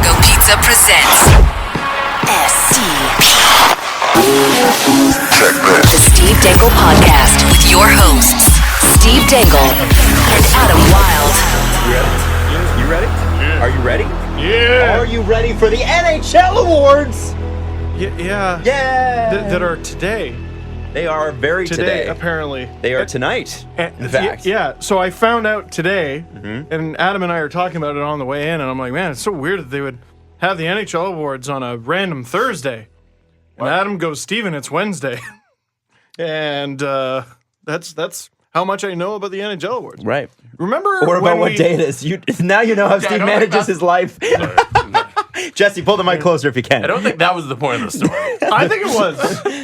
Go Pizza presents STP. The Steve Dangle Podcast with your hosts, Steve Dangle and Adam Wilde. You ready? Yeah. Are you ready? Yeah. Are you ready for the NHL Awards? Yeah. That are today. They are very today. Apparently. They are tonight, in fact. Yeah, so I found out today, and Adam and I are talking about it on the way in, and I'm like, man, it's so weird that they would have the NHL Awards on a random Thursday. And Adam goes, Steven, it's Wednesday. And that's how much I know about the NHL Awards. Right. Remember Or about what day it is. Now you know how Steve manages his life. Jesse, pull the mic closer if you can. I don't think that was the point of the story. I think it was.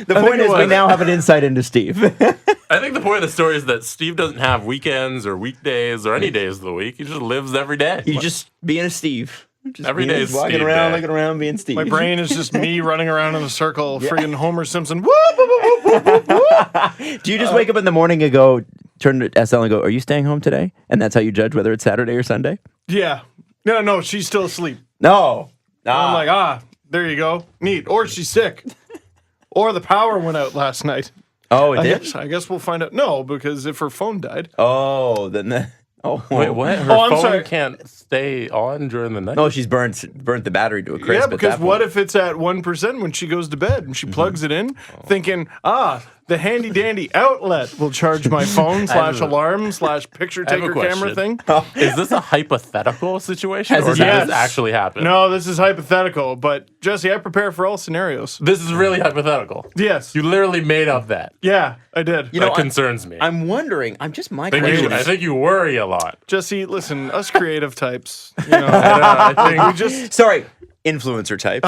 The point is we now have an insight into Steve. I think the point of the story is that Steve doesn't have weekends or weekdays or any days of the week. He just lives every day. He's just being a Steve. Just Every day is walking Steve around, day. looking around, being Steve. My brain is just me running around in a circle, friggin' Homer Simpson. Whoop, whoop, whoop, whoop, whoop, whoop. Do you just wake up in the morning and go, turn to SL and go, are you staying home today? And that's how you judge whether it's Saturday or Sunday? Yeah. No, she's still asleep. No. I'm like, there you go. Neat. Or she's sick. Or the power went out last night. Oh, it did? I guess we'll find out. No, because if her phone died. Oh, then Wait, what? Her I'm phone sorry. can't stay on during the night? No, she's burnt the battery to a crisp. Yeah, because what if it's at 1% when she goes to bed and she plugs it in, thinking, the handy dandy outlet will charge my phone /alarm /picture I have a taker camera question. thing. Is this a hypothetical situation, or did Yes. this actually happen? No, this is hypothetical, but Jesse, I prepare for all scenarios. This is really hypothetical. Yes. You literally made up that. Yeah, I did. That concerns me. I'm wondering, I I think you worry a lot. Jesse, listen, us creative types, you know, I think we just Sorry, influencer types.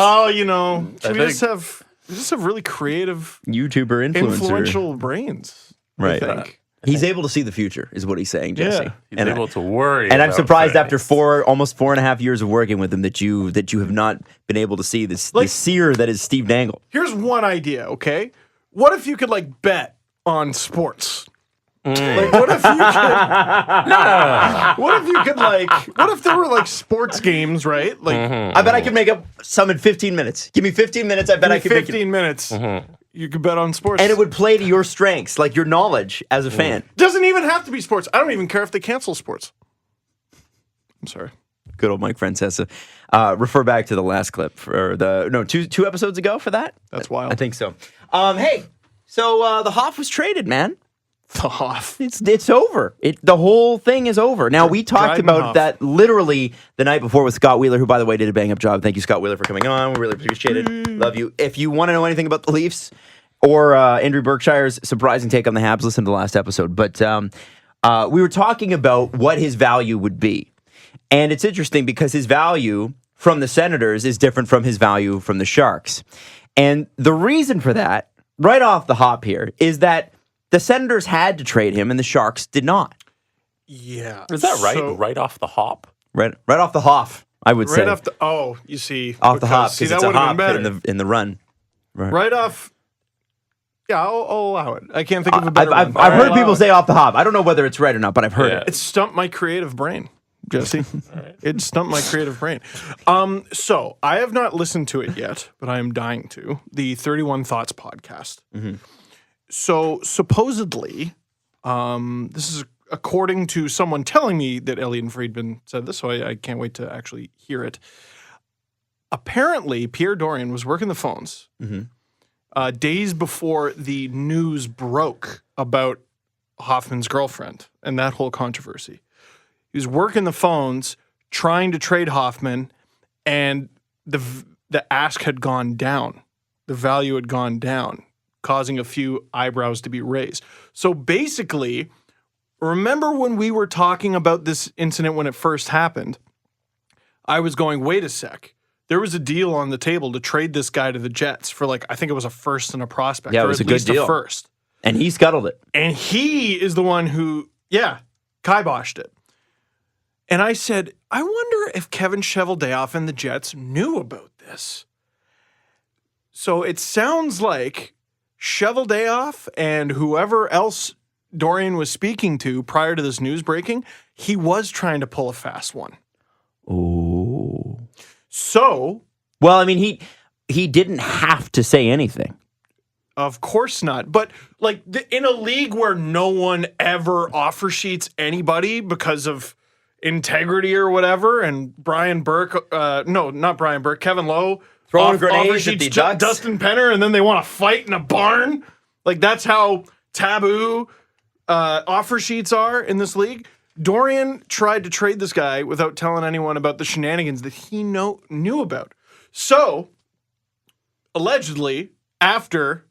we just have really creative, YouTuber, influencer. influential brains. Right. I think. He's able to see the future, is what he's saying, Jesse. Yeah. He's able to worry. And I'm about surprised things. after almost 4.5 years of working with him that you have not been able to see this seer that is Steve Dangle. Here's one idea, okay? What if you could bet on sports? Like, what if you could? What if there were sports games, right? Like, I bet I could make up some in 15 minutes. Give me 15 minutes. I bet I could make it. 15 minutes. You could bet on sports, And it would play to your strengths, like your knowledge as a fan. doesn't even have to be sports. I don't even care if they cancel sports. I'm sorry. Good old Mike Francesa. Refer back to the last clip for two episodes ago for that. That's wild. I think so. Hey, so the Hoff was traded, man. The Hoff. It's over. The whole thing is over. Now, we talked Dryden about Hoff. that literally the night before with Scott Wheeler, who, by the way, did a bang-up job. Thank you, Scott Wheeler, for coming on. We really appreciate it. Love you. If you want to know anything about the Leafs or Andrew Berkshire's surprising take on the Habs, listen to the last episode. But we were talking about what his value would be. And it's interesting because his value from the Senators is different from his value from the Sharks. And the reason for that, right off the hop here, is that the Senators had to trade him, and the Sharks did not. Yeah. Is that right? So, Right off the hop? Right off the Hoff, I would say. right off the. You see. Off the hop, See, because that it's a would have hop been better. in the run. Right off. Yeah, I'll allow it. I can't think of a better I've one. heard people say off the hop. I don't know whether it's right or not, but I've heard Yeah. it. It stumped my creative brain, Jesse. It stumped my creative brain. So I have not listened to it yet, but I am dying to. The 31 Thoughts podcast. So supposedly, this is according to someone telling me that Elliot Friedman said this, so I can't wait to actually hear it. Apparently, Pierre Dorian was working the phones days before the news broke about Hoffman's girlfriend and that whole controversy. He was working the phones, trying to trade Hoffman, and the ask had gone down. The value had gone down, causing a few eyebrows to be raised. So basically, remember when we were talking about this incident when it first happened? I was going, wait a sec. There was a deal on the table to trade this guy to the Jets for I think it was a first and a prospect. Yeah, it or was at a good least deal. A first. And he scuttled it. And he is the one who, kiboshed it. And I said, I wonder if Kevin Cheveldayoff and the Jets knew about this. So it sounds like Cheveldayoff and whoever else Dorian was speaking to prior to this news breaking, he was trying to pull a fast one. Oh. So, Well, I mean, he didn't have to say anything. of course not. But like in a league where no one ever offer sheets anybody because of integrity or whatever, and Brian Burke, no, not Brian Burke, Kevin Lowe Throwing grenades offer at sheets the Ducks. Dustin Penner, and then they want to fight in a barn. Like that's how taboo offer sheets are in this league. Dorian tried to trade this guy without telling anyone about the shenanigans that he knew about. So, allegedly, after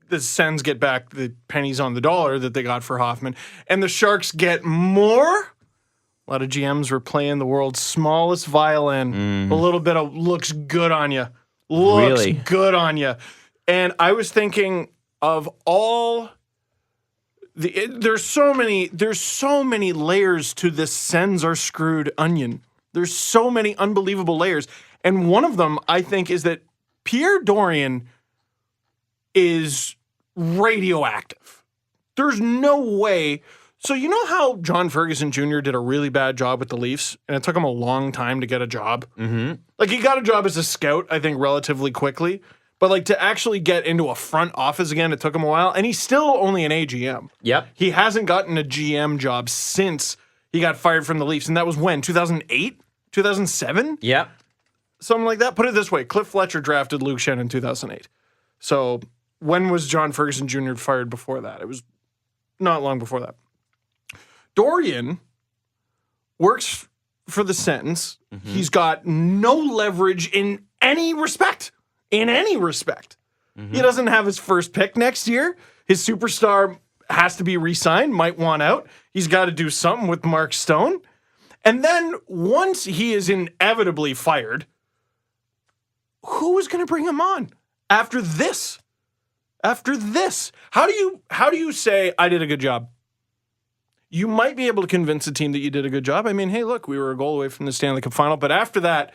the Sens get back the pennies on the dollar that they got for Hoffman, and the Sharks get more, a lot of GMs were playing the world's smallest violin. A little bit of looks good on you. Looks Really? good on you. And I was thinking of all there's so many layers to this Sens are screwed onion. There's so many unbelievable layers. And one of them, I think, is that Pierre Dorian is radioactive. There's no way. So you know how John Ferguson Jr. did a really bad job with the Leafs, and it took him a long time to get a job? Mm-hmm. Like, he got a job as a scout, I think, relatively quickly. But, like, to actually get into a front office again, it took him a while. And he's still only an AGM. Yep. He hasn't gotten a GM job since he got fired from the Leafs. And that was when? 2008? 2007? Yep. Something like that. Put it this way. Cliff Fletcher drafted Luke Shen in 2008. So when was John Ferguson Jr. fired before that? It was not long before that. Dorian works for the Sens. Mm-hmm. He's got no leverage in any respect. In any respect. Mm-hmm. He doesn't have his first pick next year. His superstar has to be re-signed, might want out. He's got to do something with Mark Stone. And then once he is inevitably fired, who is going to bring him on after this? After this, how do you say I did a good job? You might be able to convince a team that you did a good job. I mean, hey, look, we were a goal away from the Stanley Cup final. But after that,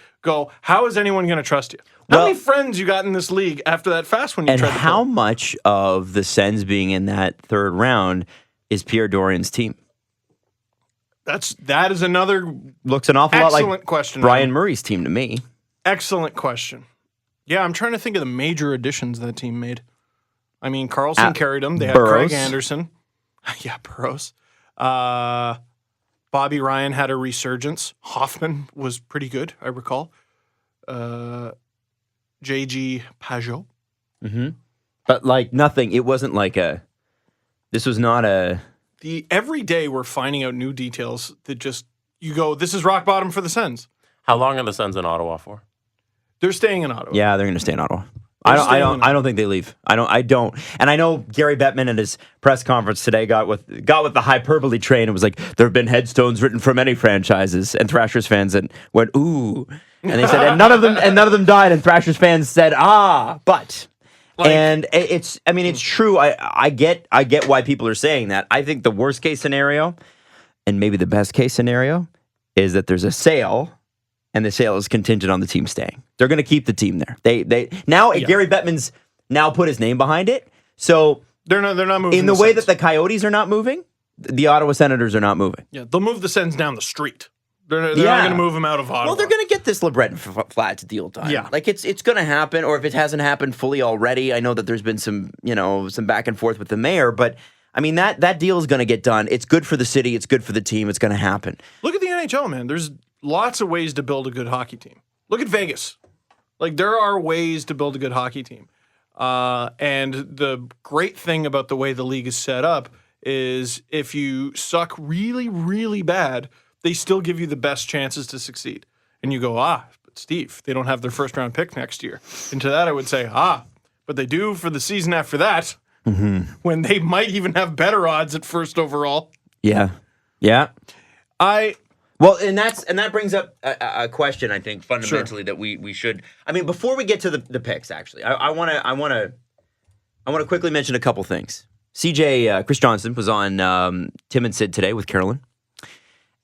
how is anyone going to trust you? How many friends you got in this league after that fast when you tried to play? And how much of the Sens being in that third round is Pierre Dorian's team? That is another looks an awful lot like question, Brian Murray's team to me. Excellent question. Yeah, I'm trying to think of the major additions that team made. I mean, Karlsson carried them. They had Burroughs. Craig Anderson. Yeah, Burroughs. Bobby Ryan had a resurgence. Hoffman was pretty good, I recall. J.G. Pajot. Mm-hmm. But like nothing. It wasn't like this was not a. Every day we're finding out new details that just, you go, this is rock bottom for the Sens. How long are the Sens in Ottawa for? They're staying in Ottawa. Yeah, they're going to stay in Ottawa. I don't think they leave. I don't. And I know Gary Bettman at his press conference today got with the hyperbole train and was like, there have been headstones written for many franchises, and Thrashers fans went ooh, and they said, and none of them died, and Thrashers fans said but. And it's true. I get why people are saying that. I think the worst case scenario, and maybe the best case scenario, is that there's a sale. And the sale is contingent on the team staying. They're going to keep the team there. Gary Bettman's now put his name behind it. So they're not moving. In the way that the Coyotes are not moving, the Ottawa Senators are not moving. Yeah, they'll move the Sens down the street. They're not going to move them out of Ottawa. Well, they're going to get this LeBreton Flats deal done. Yeah, like it's going to happen. Or if it hasn't happened fully already, I know that there's been some back and forth with the mayor, but. I mean, that deal is going to get done. It's good for the city. It's good for the team. It's going to happen. Look at the NHL, man. There's lots of ways to build a good hockey team. Look at Vegas. Like, there are ways to build a good hockey team. And the great thing about the way the league is set up is if you suck really, really bad, they still give you the best chances to succeed. And you go, but Steve, they don't have their first-round pick next year. And to that I would say, but they do for the season after that. Mm-hmm. When they might even have better odds at first overall. Yeah. Well, and that brings up a question, I think, fundamentally that we should. I mean, before we get to the picks, actually, I want to quickly mention a couple things. CJ Chris Johnson was on Tim and Sid today with Carolyn.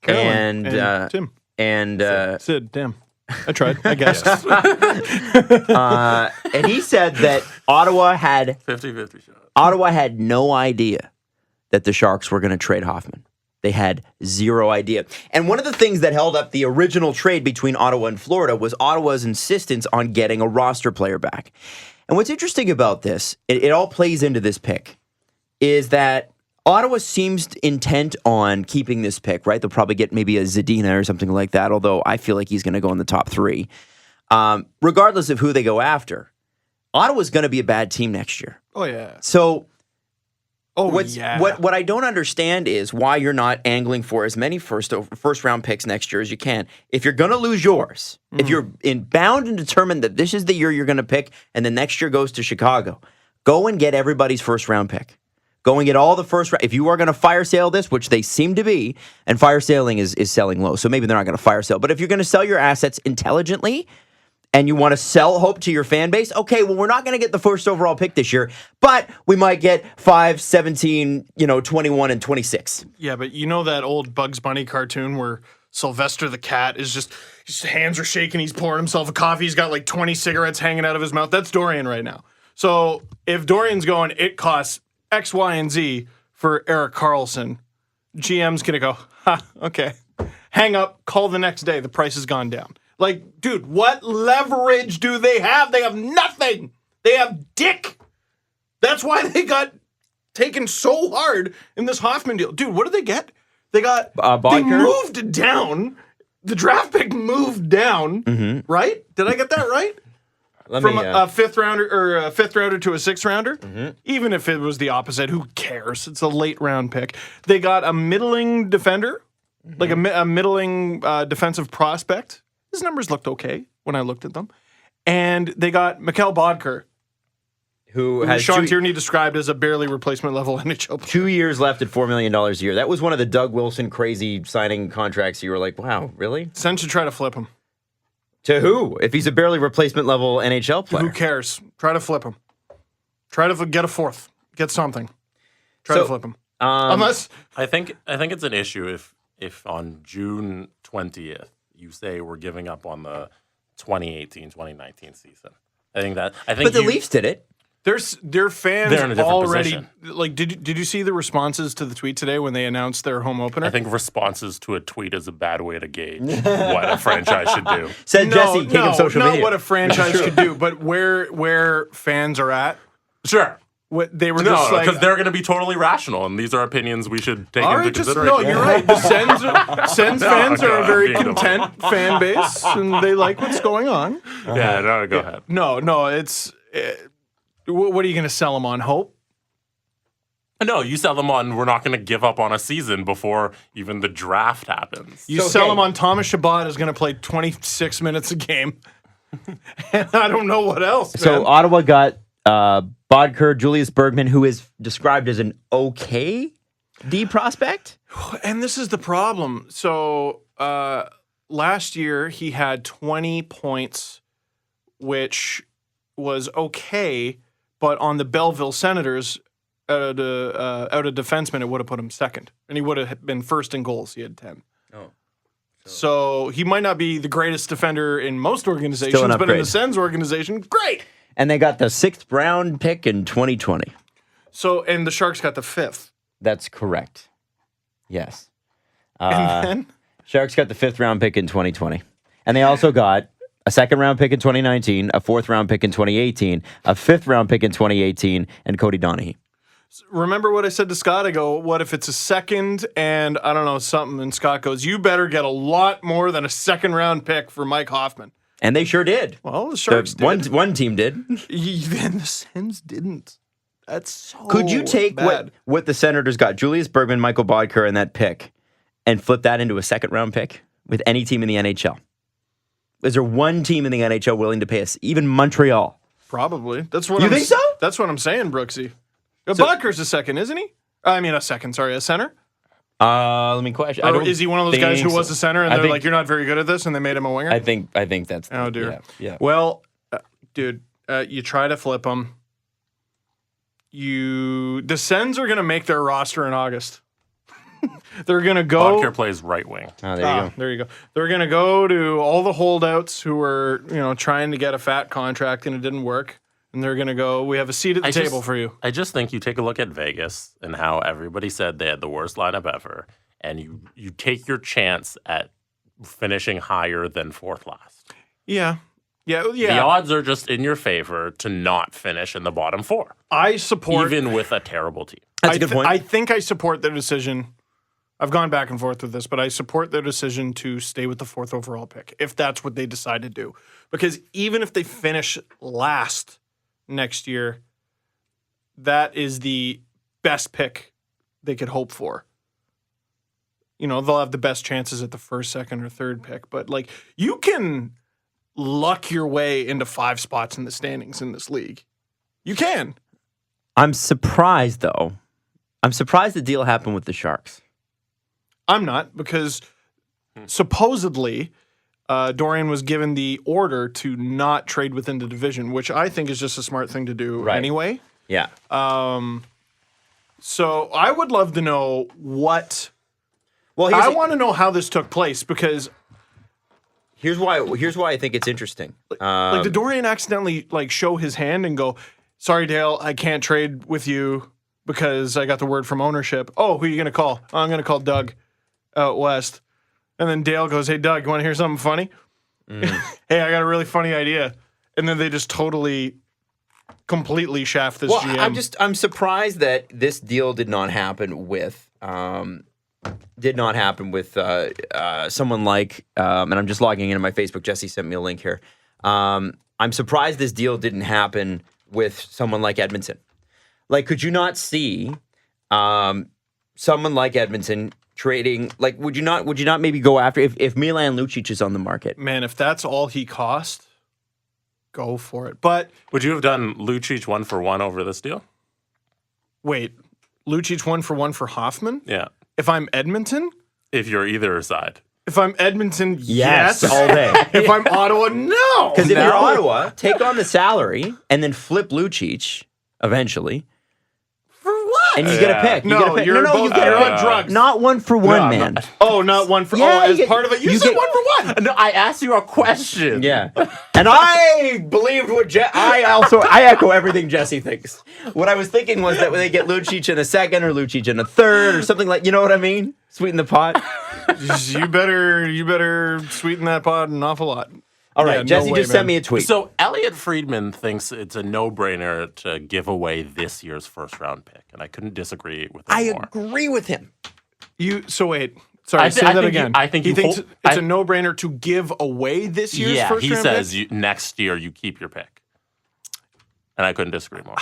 And Tim and Sid. Damn. I tried, I guess. And he said that Ottawa had 50-50 shot. Ottawa had no idea that the Sharks were going to trade Hoffman. They had zero idea. And one of the things that held up the original trade between Ottawa and Florida was Ottawa's insistence on getting a roster player back. And what's interesting about this, it all plays into this pick, is that Ottawa seems intent on keeping this pick, right? They'll probably get maybe a Zadina or something like that, although I feel like he's going to go in the top 3. Regardless of who they go after, Ottawa's going to be a bad team next year. Oh, yeah. So what I don't understand is why you're not angling for as many first round picks next year as you can. If you're going to lose yours, if you're bound and determined that this is the year you're going to pick and the next year goes to Chicago, go and get everybody's first round pick. Go and get all the first round. If you are going to fire sale this, which they seem to be, and fire saling is selling low, so maybe they're not going to fire sale. But if you're going to sell your assets intelligently, and you want to sell hope to your fan base, okay, well, we're not going to get the first overall pick this year, but we might get 5, 17, 21, and 26. Yeah, but you know that old Bugs Bunny cartoon where Sylvester the cat is just his hands are shaking, he's pouring himself a coffee, he's got like 20 cigarettes hanging out of his mouth. That's Dorian right now. So if Dorian's going, it costs X, Y, and Z for Erik Karlsson, GM's going to go, okay, hang up, call the next day, the price has gone down. Like, dude, what leverage do they have? They have nothing. They have dick. That's why they got taken so hard in this Hoffman deal. Dude, what did they get? They got, they moved down. The draft pick moved down, right? Did I get that right? From a fifth rounder to a sixth rounder? Even if it was the opposite, who cares? It's a late round pick. They got a middling defender, like a middling defensive prospect. His numbers looked okay when I looked at them. And they got Mikhail Bodker, who has Sean Tierney described as a barely replacement level NHL player. 2 years left at $4 million a year. That was one of the Doug Wilson crazy signing contracts. You were like, wow, really? Sen should try to flip him. To who? If he's a barely replacement level NHL player. Who cares? Try to flip him. Try to get a fourth. Get something. Try to flip him. Unless I think it's an issue if on June 20th you say we're giving up on the 2018-2019 season. But the Leafs did it. Their fans they're in a different already position. Like. Did you see the responses to the tweet today when they announced their home opener? I think responses to a tweet is a bad way to gauge what a franchise should do. Said Jesse, king of social media. Not what a franchise should do, but where fans are at. Sure. What they were just like, because they're going to be totally rational, and these are opinions we should take into consideration. No, you're right. The Sens fans are a very content fan base, and they like what's going on. Yeah, no, go ahead. No, it's what are you going to sell them on? Hope? No, you sell them on, we're not going to give up on a season before even the draft happens. You sell them on Thomas Chabot is going to play 26 minutes a game, and I don't know what else. So Ottawa got Bodker, Julius Bergman, who is described as an okay D prospect. And this is the problem. So last year he had 20 points, which was okay, but on the Belleville Senators, out of defenseman, it would have put him second, and he would have been first in goals. He had 10. Oh. So he might not be the greatest defender in most organizations, but in the Sens organization, great. And they got the 6th round pick in 2020. So, and the Sharks got the 5th. That's correct. Yes. And then? Sharks got the 5th round pick in 2020. And they also got a 2nd round pick in 2019, a 4th round pick in 2018, a 5th round pick in 2018, and Cody Donaghy. Remember what I said to Scott? I go, what if it's a second and I don't know, something? And Scott goes, you better get a lot more than a 2nd round pick for Mike Hoffman. And they sure did. Well, the Sharks did. One team did. Then the Sens didn't. That's so Could you take what the Senators got, Julius Bergman, Michael Bodker, and that pick, and flip that into a 2nd round pick with any team in the NHL? Is there one team in the NHL willing to pay us? Even Montreal? Probably. That's what you think so? That's what I'm saying, Brooksy. Bodker's a second, isn't he? I mean, a center. Let me question. Or is he one of those guys who was a center and they're like, you're not very good at this, and they made him a winger? I think that's. Oh dear. Yeah. Well, dude, you try to flip him. The Sens are going to make their roster in August. They're going to go. Bodker plays right wing. Oh, there you go. There you go. They're going to go to all the holdouts who were, trying to get a fat contract and it didn't work. And they're going to go, we have a seat at the table for you. I just think you take a look at Vegas and how everybody said they had the worst lineup ever. and you take your chance at finishing higher than fourth last. Yeah. The odds are just in your favor to not finish in the bottom four. I support... Even with a terrible team. That's a good point. I think I support their decision. I've gone back and forth with this, but I support their decision to stay with the 4th overall pick, if that's what they decide to do. Because even if they finish last next year, that is the best pick they could hope for. You know, they'll have the best chances at the 1st, 2nd, or 3rd pick. But, like, you can luck your way into 5 spots in the standings in this league. You can. I'm surprised, though. I'm surprised the deal happened with the Sharks. I'm not, because supposedly Dorian was given the order to not trade within the division, which I think is just a smart thing to do anyway. Yeah. So I would love to know what... Well, I want to know how this took place, because... Here's why I think it's interesting. Like, did Dorian accidentally show his hand and go, "Sorry, Dale, I can't trade with you because I got the word from ownership." "Oh, who are you going to call?" "Oh, I'm going to call Doug out west." And then Dale goes, "Hey, Doug, you want to hear something funny?" "Hey, I got a really funny idea." And then they just completely shaft this GM. I'm surprised that this deal did not happen with someone like, and I'm just logging into my Facebook. Jesse sent me a link here. I'm surprised this deal didn't happen with someone like Edmonton. Like, could you not see someone like Edmonton trading? Like, would you not maybe go after if Milan Lucic is on the market? Man, if that's all he cost, go for it. But would you have done Lucic 1-for-1 over this deal? Wait, Lucic 1-for-1 for Hoffman? Yeah. If I'm Edmonton? If you're either side. If I'm Edmonton, yes. All day. If I'm Ottawa, no. Because if you're Ottawa, take on the salary and then flip Lucic eventually. For what? And you get a pick. You're on drugs. Not 1-for-1, man. Not 1 for... as part of it. You said 1-for-1. No, I asked you a question. Yeah. And I believed what I echo everything Jesse thinks. What I was thinking was that when they get Lucic in a 2nd or Lucic in a 3rd or something like, you know what I mean? Sweeten the pot. You better sweeten that pot an awful lot. All right, Jesse just sent me a tweet. So Elliot Friedman thinks it's a no-brainer to give away this year's first-round pick, and I couldn't disagree with him more. I agree with him. Sorry, say that again. I think he thinks it's a no-brainer to give away this year's first-round pick? Yeah, he says next year you keep your pick. And I couldn't disagree more.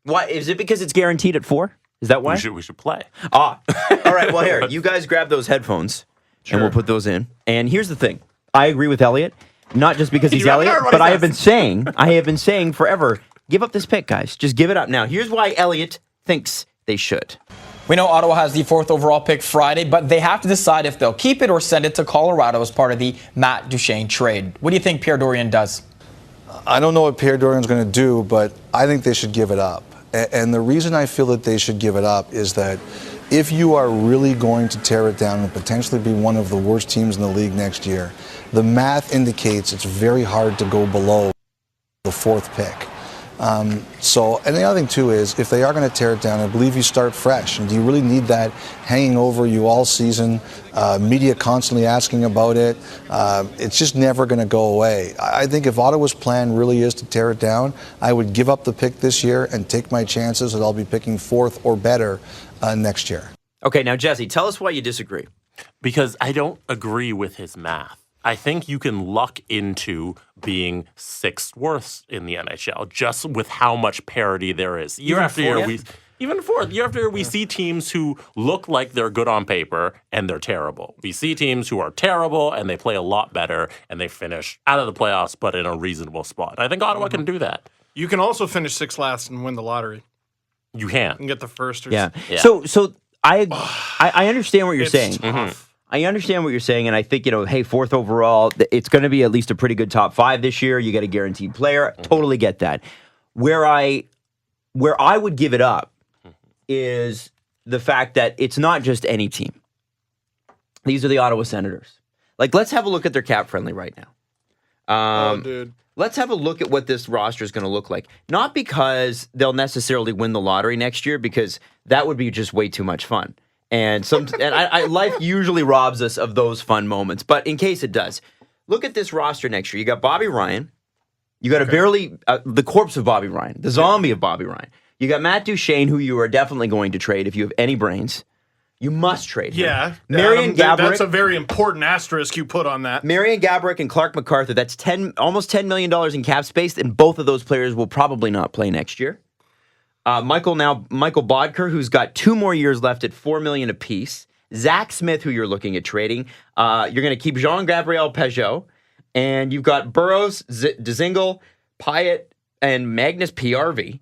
Why? Is it because it's guaranteed at 4? Is that why? We should play. All right, well, here, you guys grab those headphones, and we'll put those in. And here's the thing. I agree with Elliot. Not just because he's Elliot, but I have been saying forever, give up this pick, guys. Just give it up. Now, here's why Elliot thinks they should. We know Ottawa has the 4th overall pick Friday, but they have to decide if they'll keep it or send it to Colorado as part of the Matt Duchene trade. What do you think Pierre Dorian does? I don't know what Pierre Dorian's going to do, but I think they should give it up. And the reason I feel that they should give it up is that if you are really going to tear it down and potentially be one of the worst teams in the league next year, the math indicates it's very hard to go below the 4th pick. And the other thing, too, is if they are going to tear it down, I believe you start fresh. And do you really need that hanging over you all season? Media constantly asking about it. It's just never going to go away. I think if Ottawa's plan really is to tear it down, I would give up the pick this year and take my chances that I'll be picking 4th or better next year. Okay, now, Jesse, tell us why you disagree. Because I don't agree with his math. I think you can luck into being 6th worst in the NHL just with how much parity there is. Year after year, we see teams who look like they're good on paper and they're terrible. We see teams who are terrible and they play a lot better and they finish out of the playoffs but in a reasonable spot. I think Ottawa can do that. You can also finish 6th last and win the lottery. You can. And get the first or yeah. So I understand what you're saying. Tough. I understand what you're saying, and I think, hey, 4th overall, it's going to be at least a pretty good top 5 this year. You get a guaranteed player. Totally get that. Where I would give it up is the fact that it's not just any team. These are the Ottawa Senators. Like, let's have a look at their cap friendly right now. Dude. Let's have a look at what this roster is going to look like. Not because they'll necessarily win the lottery next year, because that would be just way too much fun. And life usually robs us of those fun moments. But in case it does, look at this roster next year. You got Bobby Ryan. You got the corpse of Bobby Ryan, the zombie of Bobby Ryan. You got Matt Duchene, who you are definitely going to trade if you have any brains. You must trade him. Yeah. Marion Gaborik. That's a very important asterisk you put on that. Marion Gaborik and Clark MacArthur, that's almost $10 million in cap space, and both of those players will probably not play next year. Michael Bodker, who's got 2 more years left at $4 million apiece. Zach Smith, who you're looking at trading. You're going to keep Jean-Gabriel Pageau. And you've got Burroughs, Dzingel, Pyatt, and Magnus PRV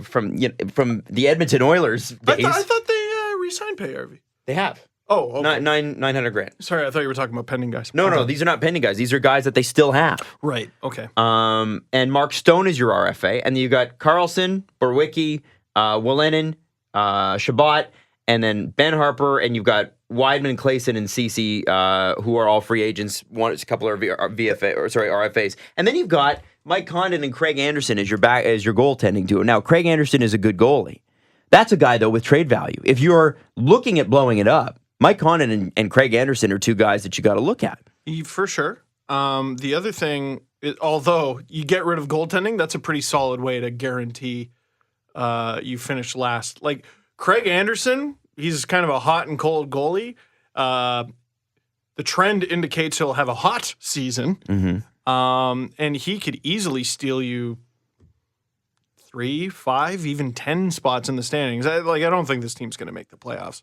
from the Edmonton Oilers days. I thought they re-signed PRV. They have. Oh, okay. $900,000. Sorry, I thought you were talking about pending guys. No, these are not pending guys. These are guys that they still have. Right. Okay. And Mark Stone is your RFA, and then you got Karlsson, Borwicki, Wallinen, Shabbat, and then Ben Harper, and you've got Weidman, Clayson, and Cece, who are all free agents. A couple are RFAs, and then you've got Mike Condon and Craig Anderson as your goaltending duo. Now, Craig Anderson is a good goalie. That's a guy though with trade value. If you're looking at blowing it up, Mike Condon and Craig Anderson are 2 guys that you got to look at. For sure. The other thing, although you get rid of goaltending, that's a pretty solid way to guarantee you finish last. Like Craig Anderson, he's kind of a hot and cold goalie. The trend indicates he'll have a hot season. Mm-hmm. And he could easily steal you 3, 5, even 10 spots in the standings. I don't think this team's going to make the playoffs.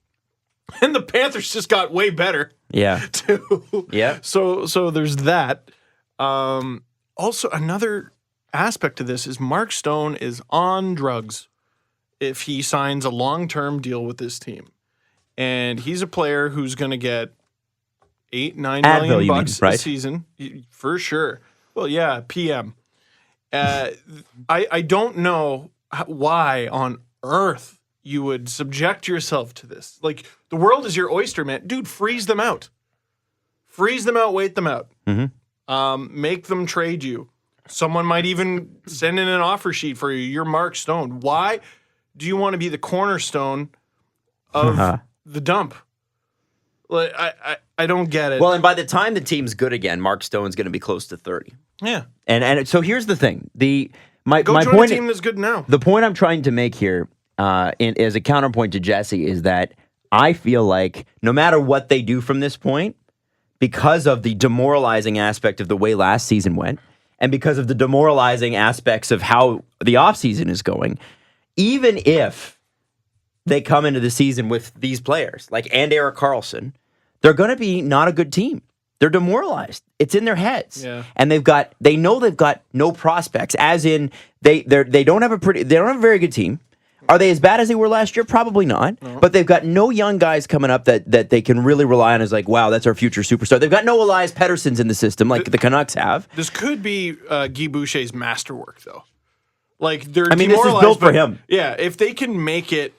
And the Panthers just got way better. Yeah. Too. Yeah. So there's that. Also, another aspect to this is Mark Stone is on drugs if he signs a long-term deal with this team. And he's a player who's going to get $8-9 million bucks a season for sure. Well, yeah, PM. I don't know why on earth you would subject yourself to this. Like, the world is your oyster, man. Dude, freeze them out. Freeze them out, wait them out. Mm-hmm. Make them trade you. Someone might even send in an offer sheet for you. You're Mark Stone. Why do you want to be the cornerstone of the dump? Like, I don't get it. Well, and by the time the team's good again, Mark Stone's going to be close to 30. Yeah. And so here's the thing. My join point, a team that's good now. The point I'm trying to make here as a counterpoint to Jesse is that I feel like no matter what they do from this point, because of the demoralizing aspect of the way last season went, and because of the demoralizing aspects of how the offseason is going, even if they come into the season with these players, and Erik Karlsson, they're going to be not a good team. They're demoralized. It's in their heads. Yeah. And they know they've got no prospects, as in they don't have a very good team. Are they as bad as they were last year? Probably not. No. But they've got no young guys coming up that they can really rely on as wow, that's our future superstar. They've got no Elias Petterssons in the system like the Canucks have. This could be Guy Boucher's masterwork, though. They're this is built for him. Yeah, if they can make it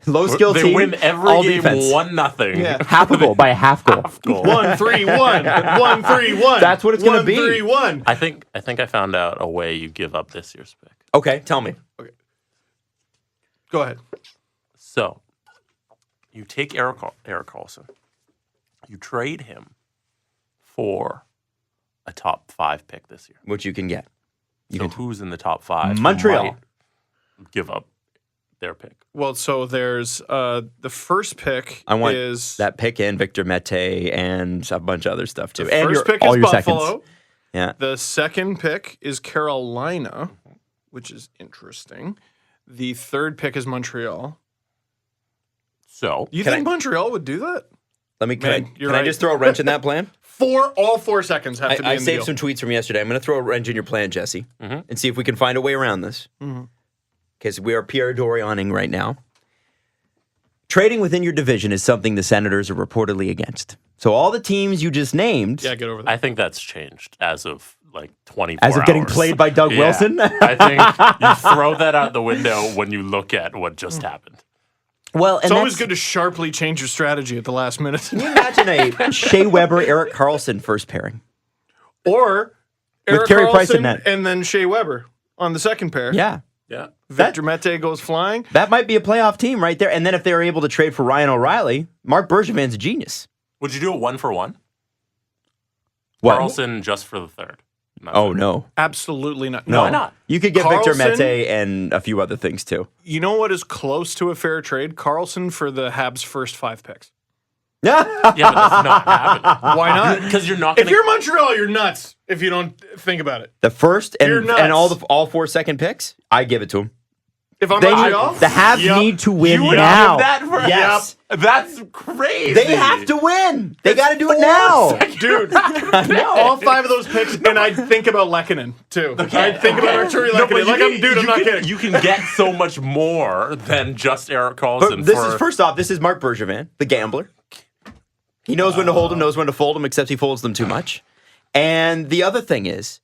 low skill team, they win every all game defense. 1-0. Yeah. Half a goal by a half goal. 1-3-1. 1-3-1. That's what it's going to be. 1-3-1. I think I found out a way you give up this year's pick. Okay, tell me. Okay. Go ahead. So, you take Erik Karlsson. You trade him for a top 5 pick this year. Which you can get. Who's in the top 5? Montreal. Give up their pick. Well, so there's the first pick. I want is that pick and Victor Mete and a bunch of other stuff too. The and first pick all is your Buffalo. Seconds. Yeah. The second pick is Carolina, which is interesting. The third pick is Montreal. So you think Montreal would do that? Can I just throw a wrench in that plan? All 4 seconds have to be I in the saved deal. some tweets from yesterday. I'm going to throw a wrench in your plan, Jesse, and see if we can find a way around this. Because we are Pierre Dorianing right now. Trading within your division is something the Senators are reportedly against. So all the teams you just named... Yeah, get over that. I think that's changed as of 24 As of hours. getting played by Doug Wilson? I think you throw that out the window when you look at what just happened. Well, and it's always good to sharply change your strategy at the last minute. Can you imagine a Shea Weber, Erik Karlsson first pairing? Or Erik Carey Price in Karlsson net. and then Shea Weber on the second pair. Yeah. Yeah. Victor Mete goes flying. That might be a playoff team right there. And then if they were able to trade for Ryan O'Reilly, Mark Bergevin's a genius. Would you do it 1-for-1? What? Karlsson just for the third. Not Oh, for- no. Absolutely not. No. Why not? You could get Victor Karlsson- Mete and a few other things, too. You know what is close to a fair trade? Karlsson for the Habs' first 5 picks. Yeah. Yeah, but that's not happening. Why not? Because you're not If going you're Montreal, you're nuts if you don't think about it. The first You're and nuts. all 4 second picks, I give it to him. If I'm They Montreal, the Habs Yep. need to win You would now. give that for Yes. Yep. That's crazy. They have to win. They got to do it now. Dude, all 5 of those picks, and I'd think about Lehkonen, too. I'd think about Artemi No, but Lehkonen. I'm you kidding. You can get so much more than just Erik Karlsson. But this for, is first off, this is Mark Bergevin, the gambler. He knows when to hold them, knows when to fold them, except he folds them too much. And the other thing is,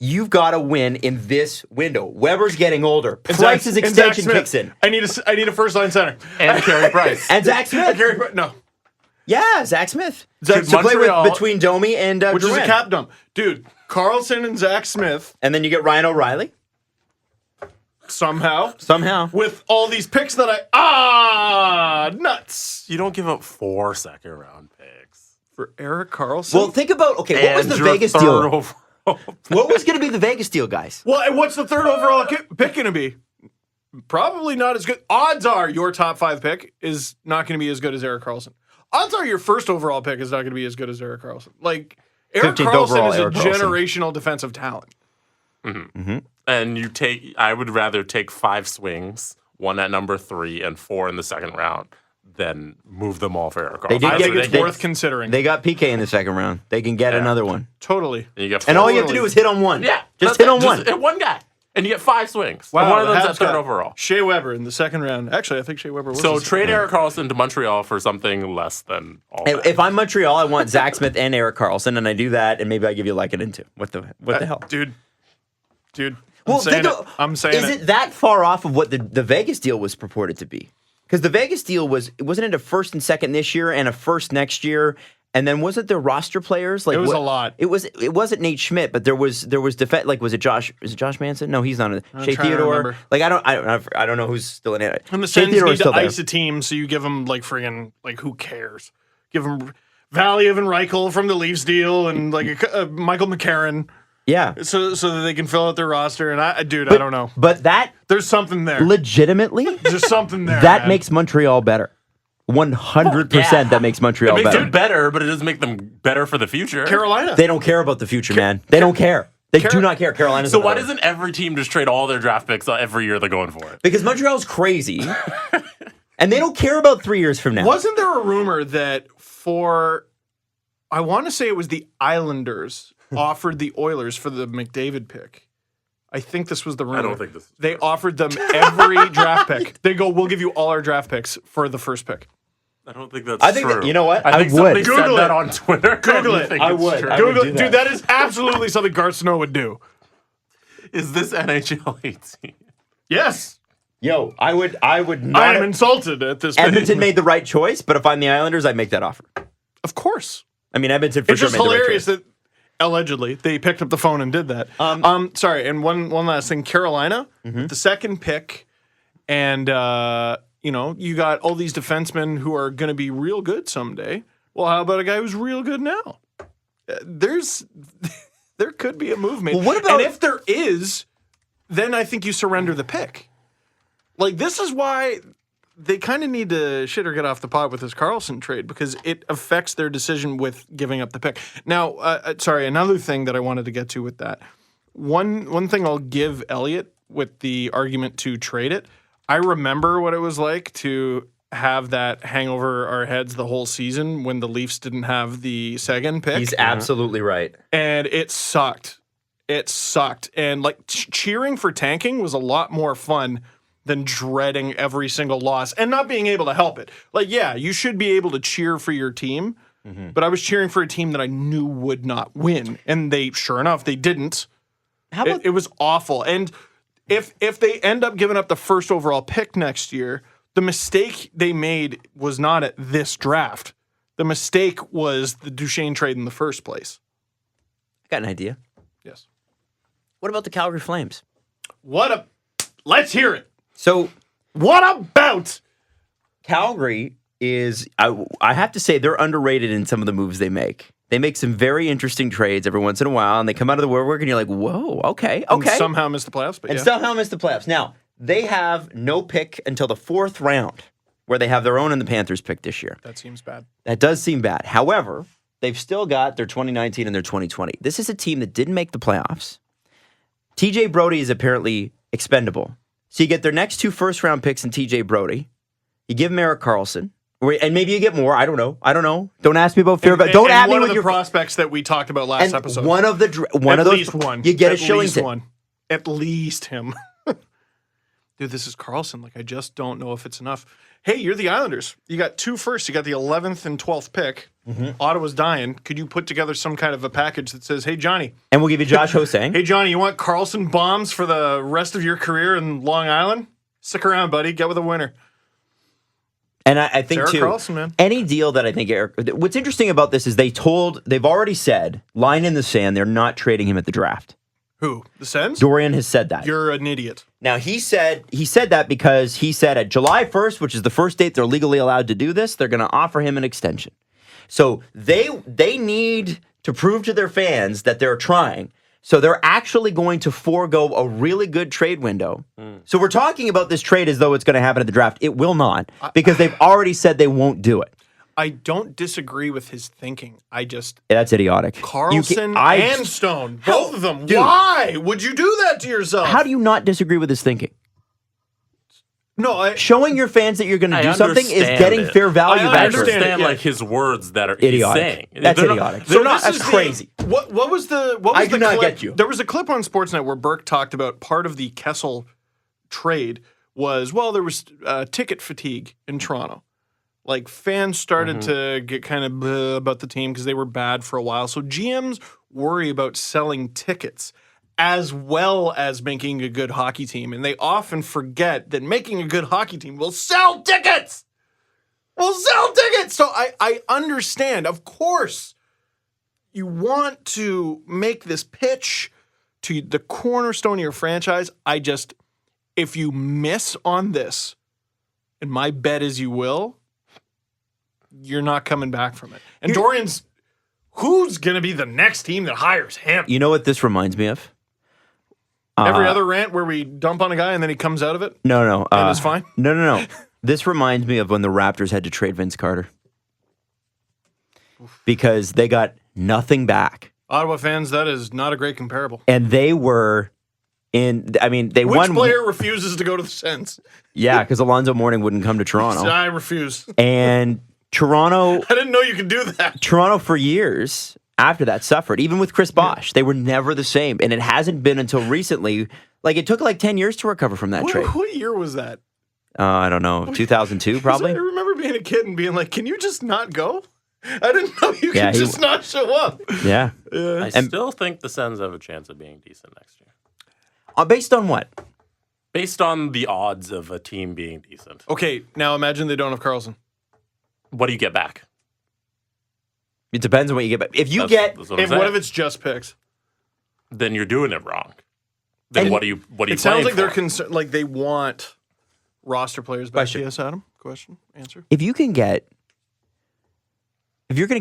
you've got to win in this window. Weber's getting older. Price's And Zach extension Smith. kicks in. I need a first line center. and Carey Price. And Zach Smith. No, Yeah, Zach Smith. Zach- to play with Montreal- between Domi and which is a Drouin. cap dump. Dude, Karlsson and Zach Smith And then you get Ryan O'Reilly, somehow somehow. with all these picks that nuts You don't give up 4 second-round picks. for Erik Karlsson. Well, think about, okay, what was And the your Vegas third deal? overall What was going to be the Vegas deal, guys? Well, and what's the third overall pick going to be? Probably not as good. Odds are your top 5 pick is not going to be as good as Erik Karlsson. Odds are your first overall pick is not going to be as good as Erik Karlsson. Like, Erik 15th Karlsson overall is a Erik Karlsson. generational defensive talent. And I would rather take 5 swings, 1 at number 3 and 4 in the second round, than move them all for Erik Karlsson. They did I get- think it's they- worth considering. They got PK in the second round. They can get another one. Totally. And you get And all you have to Totally. do is hit on one. yeah, Just that's hit it. on one. Hit one guy, and you get 5 swings. Wow, And one of the them's Habs at third got overall. Shea Weber in the second round. Actually, I think Shea Weber was. So the second trade round. Erik Karlsson to Montreal for something less than all that. If I'm Montreal, I want Zach Smith and Erik Karlsson, and I do that, and maybe I give you Lehkonen too. What the hell? Dude. Well, I'm saying think it. of- I'm saying is it. it that far off of what the Vegas deal was purported to be? Because the Vegas deal wasn't it a first and second this year and a first next year, and then wasn't there roster players? Like It was a lot. It wasn't Nate Schmidt, but there was defense. Like was it Josh? Is it Josh Manson? No, he's not. Shea trying to Theodore. remember. Like I don't know who's still in it. And the Shea Sens Theodore's need to still there. ice a team, so you give them like friggin' like who cares? Give them Valiev and Reichel from the Leafs deal, and like Michael McCarron, Yeah, so that they can fill out their roster. And I don't know. but that There's something there. legitimately There's something there. that man. makes Montreal better. 100% that makes Montreal it makes better. them better, but it doesn't make them better for the future. Carolina. They don't care about the future, man. They don't care. They do not care. Carolina's So why another one. doesn't every team just trade all their draft picks every year they're going for it? Because Montreal's crazy, and they don't care about 3 years from now. Wasn't there a rumor that I want to say it was the Islanders offered the Oilers for the McDavid pick? I think this was the rumor. I don't think this is They offered them every draft pick. They go, we'll give you all our draft picks for the first pick. I don't think that's I think true. that- you know what? I think I would. somebody Google said that it. on Twitter. Google I it. think I it's would. true. I would Google, do that. dude, that is absolutely something Garth Snow would do. Is this NHL 18? Yes. Yo, I would not. I am insulted at this Edmonton point. made the right choice, but if I'm the Islanders, I'd make that offer. Of course. I mean, Edmonton for It's sure just made the right hilarious choice. that allegedly they picked up the phone and did that. Sorry, and one last thing. Carolina, the second pick, and you got all these defensemen who are going to be real good someday. Well, how about a guy who's real good now? There could be a move made. Well, what about- and if there is, then I think you surrender the pick. Like, this is why they kind of need to shit or get off the pot with this Karlsson trade, because it affects their decision with giving up the pick. Now, another thing that I wanted to get to with that. One thing I'll give Elliott with the argument to trade it, I remember what it was like to have that hang over our heads the whole season when the Leafs didn't have the Seguin pick. He's absolutely right. And it sucked. It sucked. And like cheering for tanking was a lot more fun than dreading every single loss and not being able to help it. Like, yeah, you should be able to cheer for your team, but I was cheering for a team that I knew would not win. And sure enough, they didn't. How about It was awful. And if they end up giving up the first overall pick next year, the mistake they made was not at this draft. The mistake was the Duchesne trade in the first place. I got an idea. Yes. What about the Calgary Flames? What a Let's hear it. So What about? Calgary is, I have to say, they're underrated in some of the moves they make. They make some very interesting trades every once in a while, and they come out of the woodwork, and you're like, whoa, okay. And somehow miss the playoffs, but And yeah. somehow miss the playoffs. Now, they have no pick until the 4th round, where they have their own and the Panthers pick this year. That seems bad. That does seem bad. However, they've still got their 2019 and their 2020. This is a team that didn't make the playoffs. TJ Brody is apparently expendable. So you get their next 2 first-round picks in TJ Brody. You give them Erik Karlsson. And maybe you get more. I don't know. Don't ask me about fear. Don't at me one with of the your prospects that we talked about last episode. One of those. At least one. You get At a Shillington. One. At least him. Dude, this is Karlsson. Like, I just don't know if it's enough. Hey, you're the Islanders. You got 2 firsts. You got the 11th and 12th pick. Ottawa's dying. Could you put together some kind of a package that says, hey, Johnny. And we'll give you Josh Hosang. Hey, Johnny, you want Karlsson bombs for the rest of your career in Long Island? Stick around, buddy. Get with a winner. And I think, Erik too, Karlsson, man. any deal that I think Eric... What's interesting about this is they've already said, line in the sand, they're not trading him at the draft. Who? The Sens? Dorian has said that. You're an idiot. Now, he said that because he said at July 1st, which is the first date they're legally allowed to do this, they're going to offer him an extension. So they need to prove to their fans that they're trying. So they're actually going to forego a really good trade window. So we're talking about this trade as though it's going to happen at the draft. It will not, because they've already said they won't do it. I don't disagree with his thinking. That's idiotic. Karlsson and Stone, both of them. Dude, why would you do that to yourself? How do you not disagree with his thinking? No, showing your fans that you're going to do something is getting fair value back. I understand like his words that are idiotic. Saying. That's idiotic. That's crazy. What was the I do the not clip? get you. There was a clip on Sportsnet where Burke talked about part of the Kessel trade was, well, there was ticket fatigue in Toronto. Like, fans started to get kind of bleh about the team because they were bad for a while. So GMs worry about selling tickets as well as making a good hockey team. And they often forget that making a good hockey team will sell tickets. So I understand. Of course, you want to make this pitch to the cornerstone of your franchise. If you miss on this, and my bet is you will, you're not coming back from it. And Dorian's, who's going to be the next team that hires him? You know what this reminds me of? Every other rant where we dump on a guy and then he comes out of it? No. And it's fine? No. This reminds me of when the Raptors had to trade Vince Carter. Because they got nothing back. Ottawa fans, that is not a great comparable. And they were they Which won. Which player refuses to go to the Sens? Yeah, because Alonzo Mourning wouldn't come to Toronto. I refuse. And Toronto... I didn't know you could do that. Toronto, for years after that, suffered. Even with Chris Bosh, they were never the same. And it hasn't been until recently. Like, it took 10 years to recover from that trade. What year was that? I don't know. 2002, probably? I remember being a kid and being like, can you just not go? I didn't know you could just not show up. Yeah. I still think the Sens have a chance of being decent next year. Based on what? Based on the odds of a team being decent. Okay, now imagine they don't have Karlsson. What do you get back? It depends on what you get back. If you what if it's just picks? Then you're doing it wrong. Then what do you It sounds like they're concerned, like they want roster players back. Question. Yes, Adam? Question? Answer? If you're going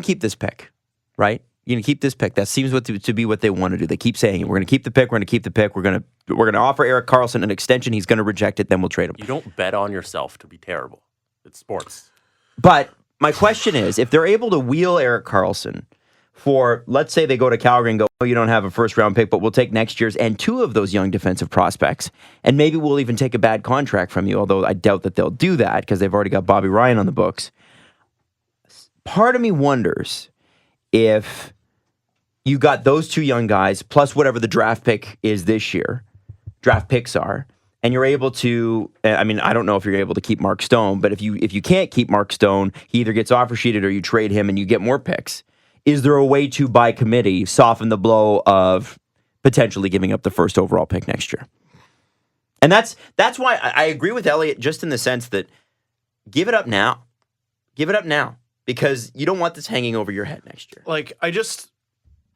to keep this pick, right? You're going to keep this pick. That seems to be what they want to do. They keep saying it. We're going to keep the pick. We're going to keep the pick. We're going to offer Erik Karlsson an extension. He's going to reject it. Then we'll trade him. You don't bet on yourself to be terrible. It's sports. But my question is, if they're able to wheel Erik Karlsson for, let's say they go to Calgary and go, oh, you don't have a first-round pick, but we'll take next year's and 2 of those young defensive prospects, and maybe we'll even take a bad contract from you, although I doubt that they'll do that because they've already got Bobby Ryan on the books. Part of me wonders if you got those 2 young guys, plus whatever the draft pick is this year, draft picks are, and you're able to, I don't know if you're able to keep Mark Stone, but if you can't keep Mark Stone, he either gets offer sheeted or you trade him and you get more picks. Is there a way to, by committee, soften the blow of potentially giving up the first overall pick next year? And that's why I agree with Elliot, just in the sense that give it up now. Give it up now. Because you don't want this hanging over your head next year.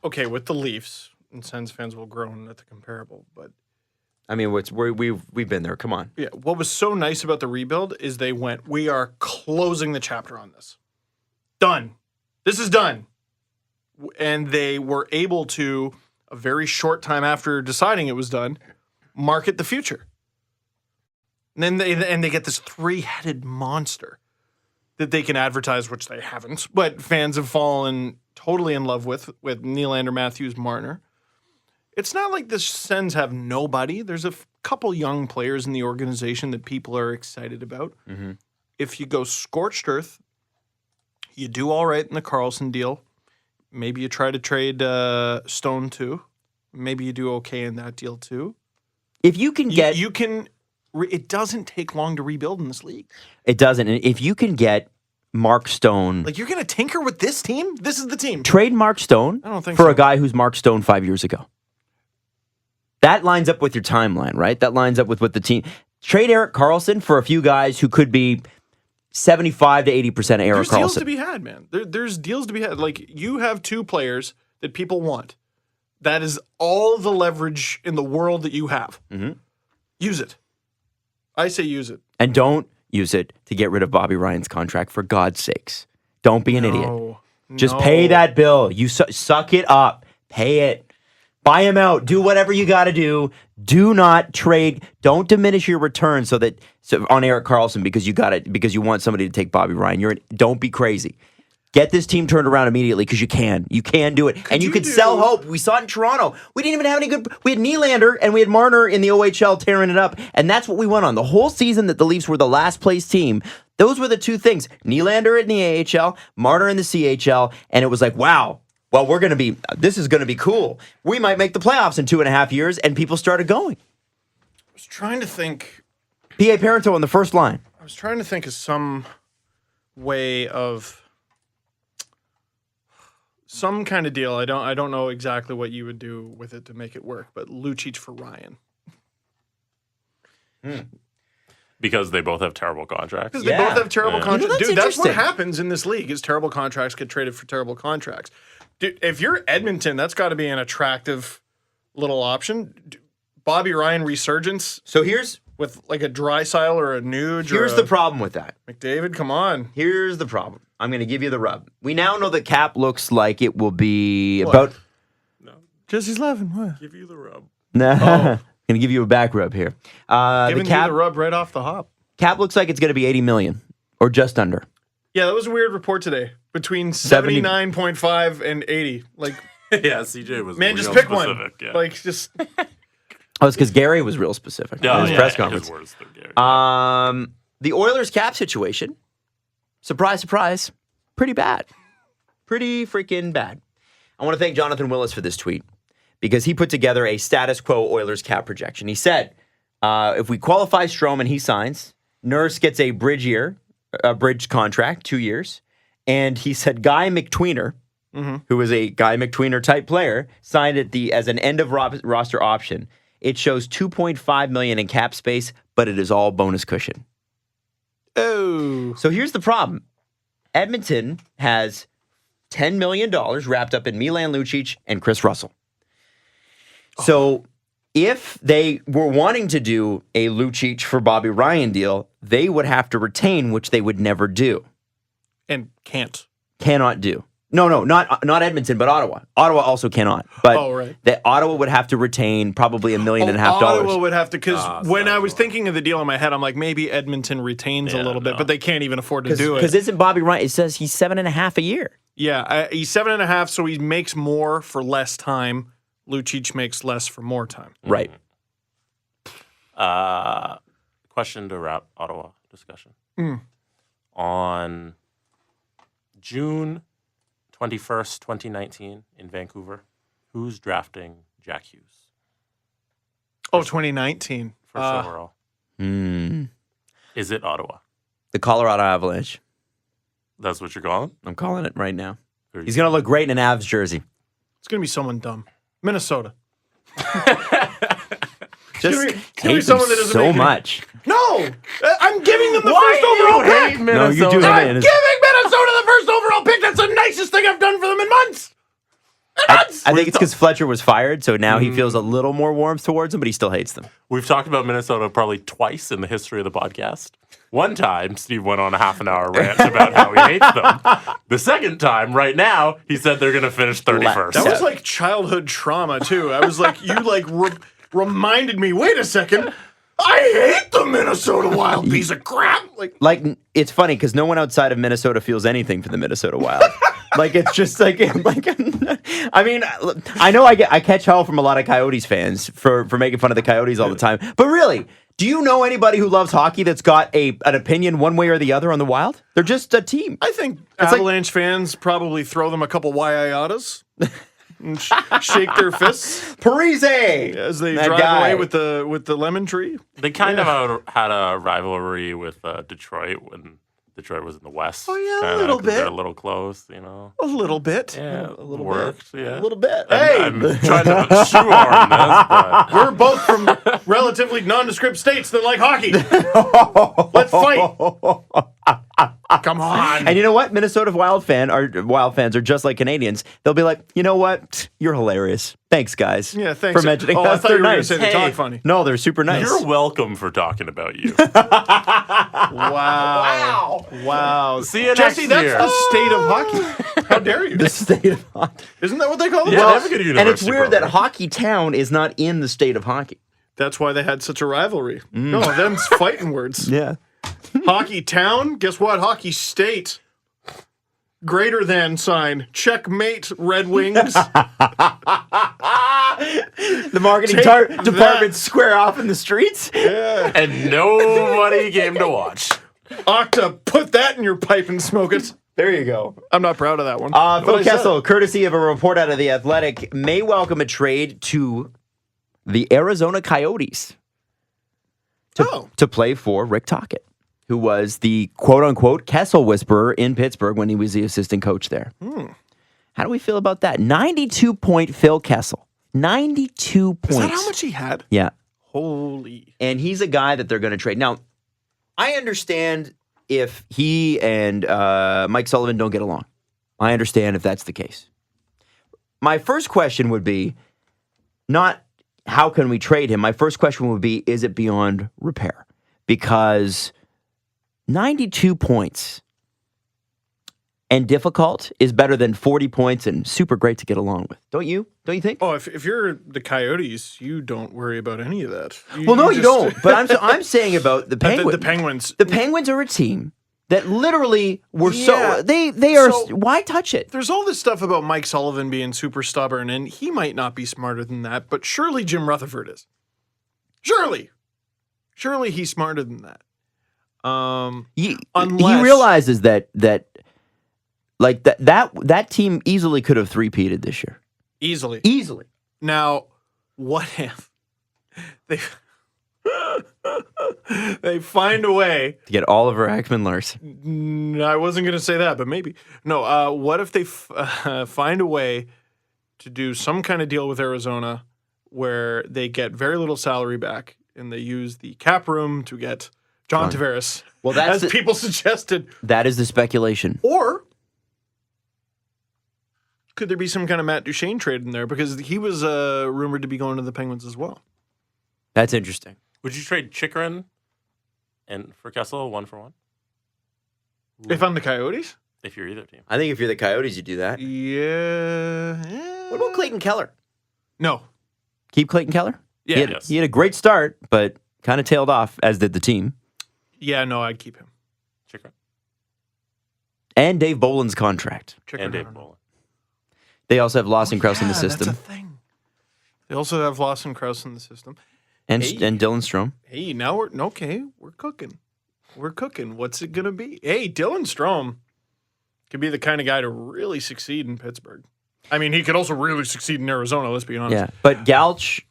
Okay, with the Leafs, and Sens fans will groan at the comparable, but I mean, we've been there. Come on. Yeah. What was so nice about the rebuild is they went, we are closing the chapter on this. Done. This is done. And they were able to, a very short time after deciding it was done, market the future. And then they get this three-headed monster that they can advertise, which they haven't, but fans have fallen totally in love with Nylander, Matthews, Marner. It's not like the Sens have nobody. There's a couple young players in the organization that people are excited about. Mm-hmm. If you go scorched earth, you do all right in the Karlsson deal. Maybe you try to trade Stone too. Maybe you do okay in that deal too. If you can get... It doesn't take long to rebuild in this league. It doesn't. And if you can get Mark Stone... Like, you're going to tinker with this team? This is the team. Trade Mark Stone I don't think for so. a guy who's Mark Stone 5 years ago. That lines up with your timeline, right? That lines up with what the team... Trade Erik Karlsson for a few guys who could be 75 to 80% Erik Karlsson. There's deals to be had, man. There's deals to be had. Like, you have two players that people want. That is all the leverage in the world that you have. Mm-hmm. Use it. I say use it. And don't use it to get rid of Bobby Ryan's contract, for God's sakes. Don't be an idiot. Just pay that bill. You suck it up. Pay it. Buy him out. Do whatever you got to do. Do not trade. Don't diminish your return on Erik Karlsson because you want somebody to take Bobby Ryan. Don't be crazy. Get this team turned around immediately because you can. You can do it. And you could sell hope. We saw it in Toronto. We didn't even have any good... We had Nylander and we had Marner in the OHL tearing it up. And that's what we went on. The whole season that the Leafs were the last place team, those were the two things. Nylander in the AHL, Marner in the CHL. And it was like, wow, well, this is going to be cool. We might make the playoffs in 2.5 years. And people started going. I was trying to think... P.A. Parento on the first line. I was trying to think of some way of... Some kind of deal. I don't know exactly what you would do with it to make it work, but Lucic for Ryan. Because they both have terrible contracts. Because they both have terrible contracts. You know, that's what happens in this league is terrible contracts get traded for terrible contracts. Dude, if you're Edmonton, that's got to be an attractive little option. Bobby Ryan resurgence. So here's... With like a Draisaitl or a Nuge. Here's the problem with that. McDavid, come on. Here's the problem. I'm going to give you the rub. We now know the cap looks like it will be about... No. Jesse's laughing. What? Give you the rub. Nah. I'm going to give you a back rub here. Giving you the rub right off the hop. Cap looks like it's going to be $80 million or just under. Yeah, that was a weird report today. Between 79.5 and 80. Like, yeah, CJ was man, real just pick specific, one. Yeah. Like, just... Oh, it's because Gary was real specific in his press conference. His words Gary. The Oilers cap situation, surprise, surprise, pretty bad. Pretty freaking bad. I want to thank Jonathan Willis for this tweet because he put together a status quo Oilers cap projection. He said, if we qualify Stroman, he signs. Nurse gets a bridge contract, 2 years. And he said Guy McTweener, who is a Guy McTweener type player, signed as an end of roster option. It shows $2.5 million in cap space, but it is all bonus cushion. Oh. So here's the problem. Edmonton has $10 million wrapped up in Milan Lucic and Chris Russell. So if they were wanting to do a Lucic for Bobby Ryan deal, they would have to retain, which they would never do. And can't. Cannot do. No, not Edmonton, but Ottawa. Ottawa also cannot. But Ottawa would have to retain probably $1.5 million. Ottawa would have to, because when I was thinking of the deal in my head, I'm like, maybe Edmonton retains a little bit, but they can't even afford to do it. Because isn't Bobby Ryan, it says he's $7.5 a year. Yeah, he's 7.5, so he makes more for less time. Lucic makes less for more time. Right. Question to wrap Ottawa discussion. On June 21st, 2019, in Vancouver, who's drafting Jack Hughes? Oh, 2019. First overall. Is it Ottawa? The Colorado Avalanche. That's what you're calling? I'm calling it right now. He's going to look great in an Avs jersey. It's going to be someone dumb. Minnesota. Just hate someone that doesn't so make much. No! I'm giving them the first overall pick! No, you do I'm giving Minnesota the first overall pick! That's the nicest thing I've done for them in months! I think it's because Fletcher was fired, so now he feels a little more warmth towards them, but he still hates them. We've talked about Minnesota probably twice in the history of the podcast. One time, Steve went on a half-an-hour rant about how he hates them. The second time, right now, he said they're going to finish 31st. That was like childhood trauma, too. I was like, you reminded me, wait a second, I hate the Minnesota Wild, piece of crap. Like, it's funny because no one outside of Minnesota feels anything for the Minnesota Wild. Like, it's just like I mean, I know I catch hell from a lot of Coyotes fans for making fun of the Coyotes all the time. But really, do you know anybody who loves hockey that's got an opinion one way or the other on the Wild? They're just a team. I think Avalanche fans probably throw them a couple Waiatas and shake their fists Parise! as they That drive guy. away with the lemon tree. They kind of had a rivalry with Detroit when Detroit was in the West. Oh, yeah, a kinda, little 'cause bit. They're a little close, you know. A little bit. Yeah, A little worked. bit. Yeah, A little bit. I'm trying to shoehorn this, but We're both from relatively nondescript states that like hockey. Let's fight. Come on. And you know what? Minnesota Wild fans are just like Canadians. They'll be like, you know what? You're hilarious. Thanks, guys. Yeah, thanks. for mentioning I us. thought you They're were going to nice. say they Hey. talk funny. No, they're super nice. you're welcome for talking about you. Wow. Wow. See you Jesse, next that's year. the state of hockey. How dare you? the state of hockey. Isn't that what they call it? Yeah, Well, they have a good And it's university weird that program. Hockey Town is not in the state of hockey. that's why they had such a rivalry. No, them's fighting words. Yeah. Hockey town? Guess what? Hockey state. Greater than sign. Checkmate, Red Wings. The marketing Take department that. square off in the streets. And nobody came to watch. Octa, put that in your pipe and smoke it. There you go. I'm not proud of that one. Phil What I said. Kessel, courtesy of a report out of The Athletic, may welcome a trade to the Arizona Coyotes to play for Rick Tocchet, who was the quote-unquote Kessel whisperer in Pittsburgh when he was the assistant coach there. How do we feel about that? 92-point Phil Kessel. 92 points. Is that how much he had? Yeah. Holy. And he's a guy that they're going to trade. Now, I understand if he and Mike Sullivan don't get along. I understand if that's the case. My first question would be not how can we trade him? My first question would be, is it beyond repair? Because 92 points and difficult is better than 40 points and super great to get along with. Don't you? Don't you think? Oh, if you're the Coyotes, you don't worry about any of that. Well, no, you just- don't. But I'm saying about the Penguins. The Penguins. The Penguins are a team that literally were Yeah. so they are. So- Why touch it? There's all this stuff about Mike Sullivan being super stubborn, and he might not be smarter than that, but surely Jim Rutherford is. Surely he's smarter than that. He Unless- realizes that like that team easily could have three-peated this year. Easily. Easily. Now, what if they they find a way? To get Oliver Ekman-Larsson. I wasn't going to say that, but maybe. No, what if they find a way to do some kind of deal with Arizona where they get very little salary back and they use the cap room to get John Tavares, Well, that's as the- people suggested? That is the speculation. Or could there be some kind of Matt Duchene trade in there? Because he was rumored to be going to the Penguins as well. That's interesting. Would you trade Chikrin and for Kessel 1-for-1? If I'm the Coyotes? If you're either team. I think if you're the Coyotes, you do that. Yeah. What about Clayton Keller? No. Keep Clayton Keller? Yeah. Yes. He had a great start, but kind of tailed off, as did the team. Yeah, no, I'd keep him. Chikrin And Dave Boland's contract. Chicken, and I Dave don't know. Boland. They also have Lawson Krause in the Yeah, system. That's a thing. They also have Lawson Krause in the system. And Hey. Dylan Strome. Hey, now we're cooking. We're cooking. What's it gonna be? Hey, Dylan Strome could be the kind of guy to really succeed in Pittsburgh. I mean, he could also really succeed in Arizona. Let's be honest. Yeah, but Gouch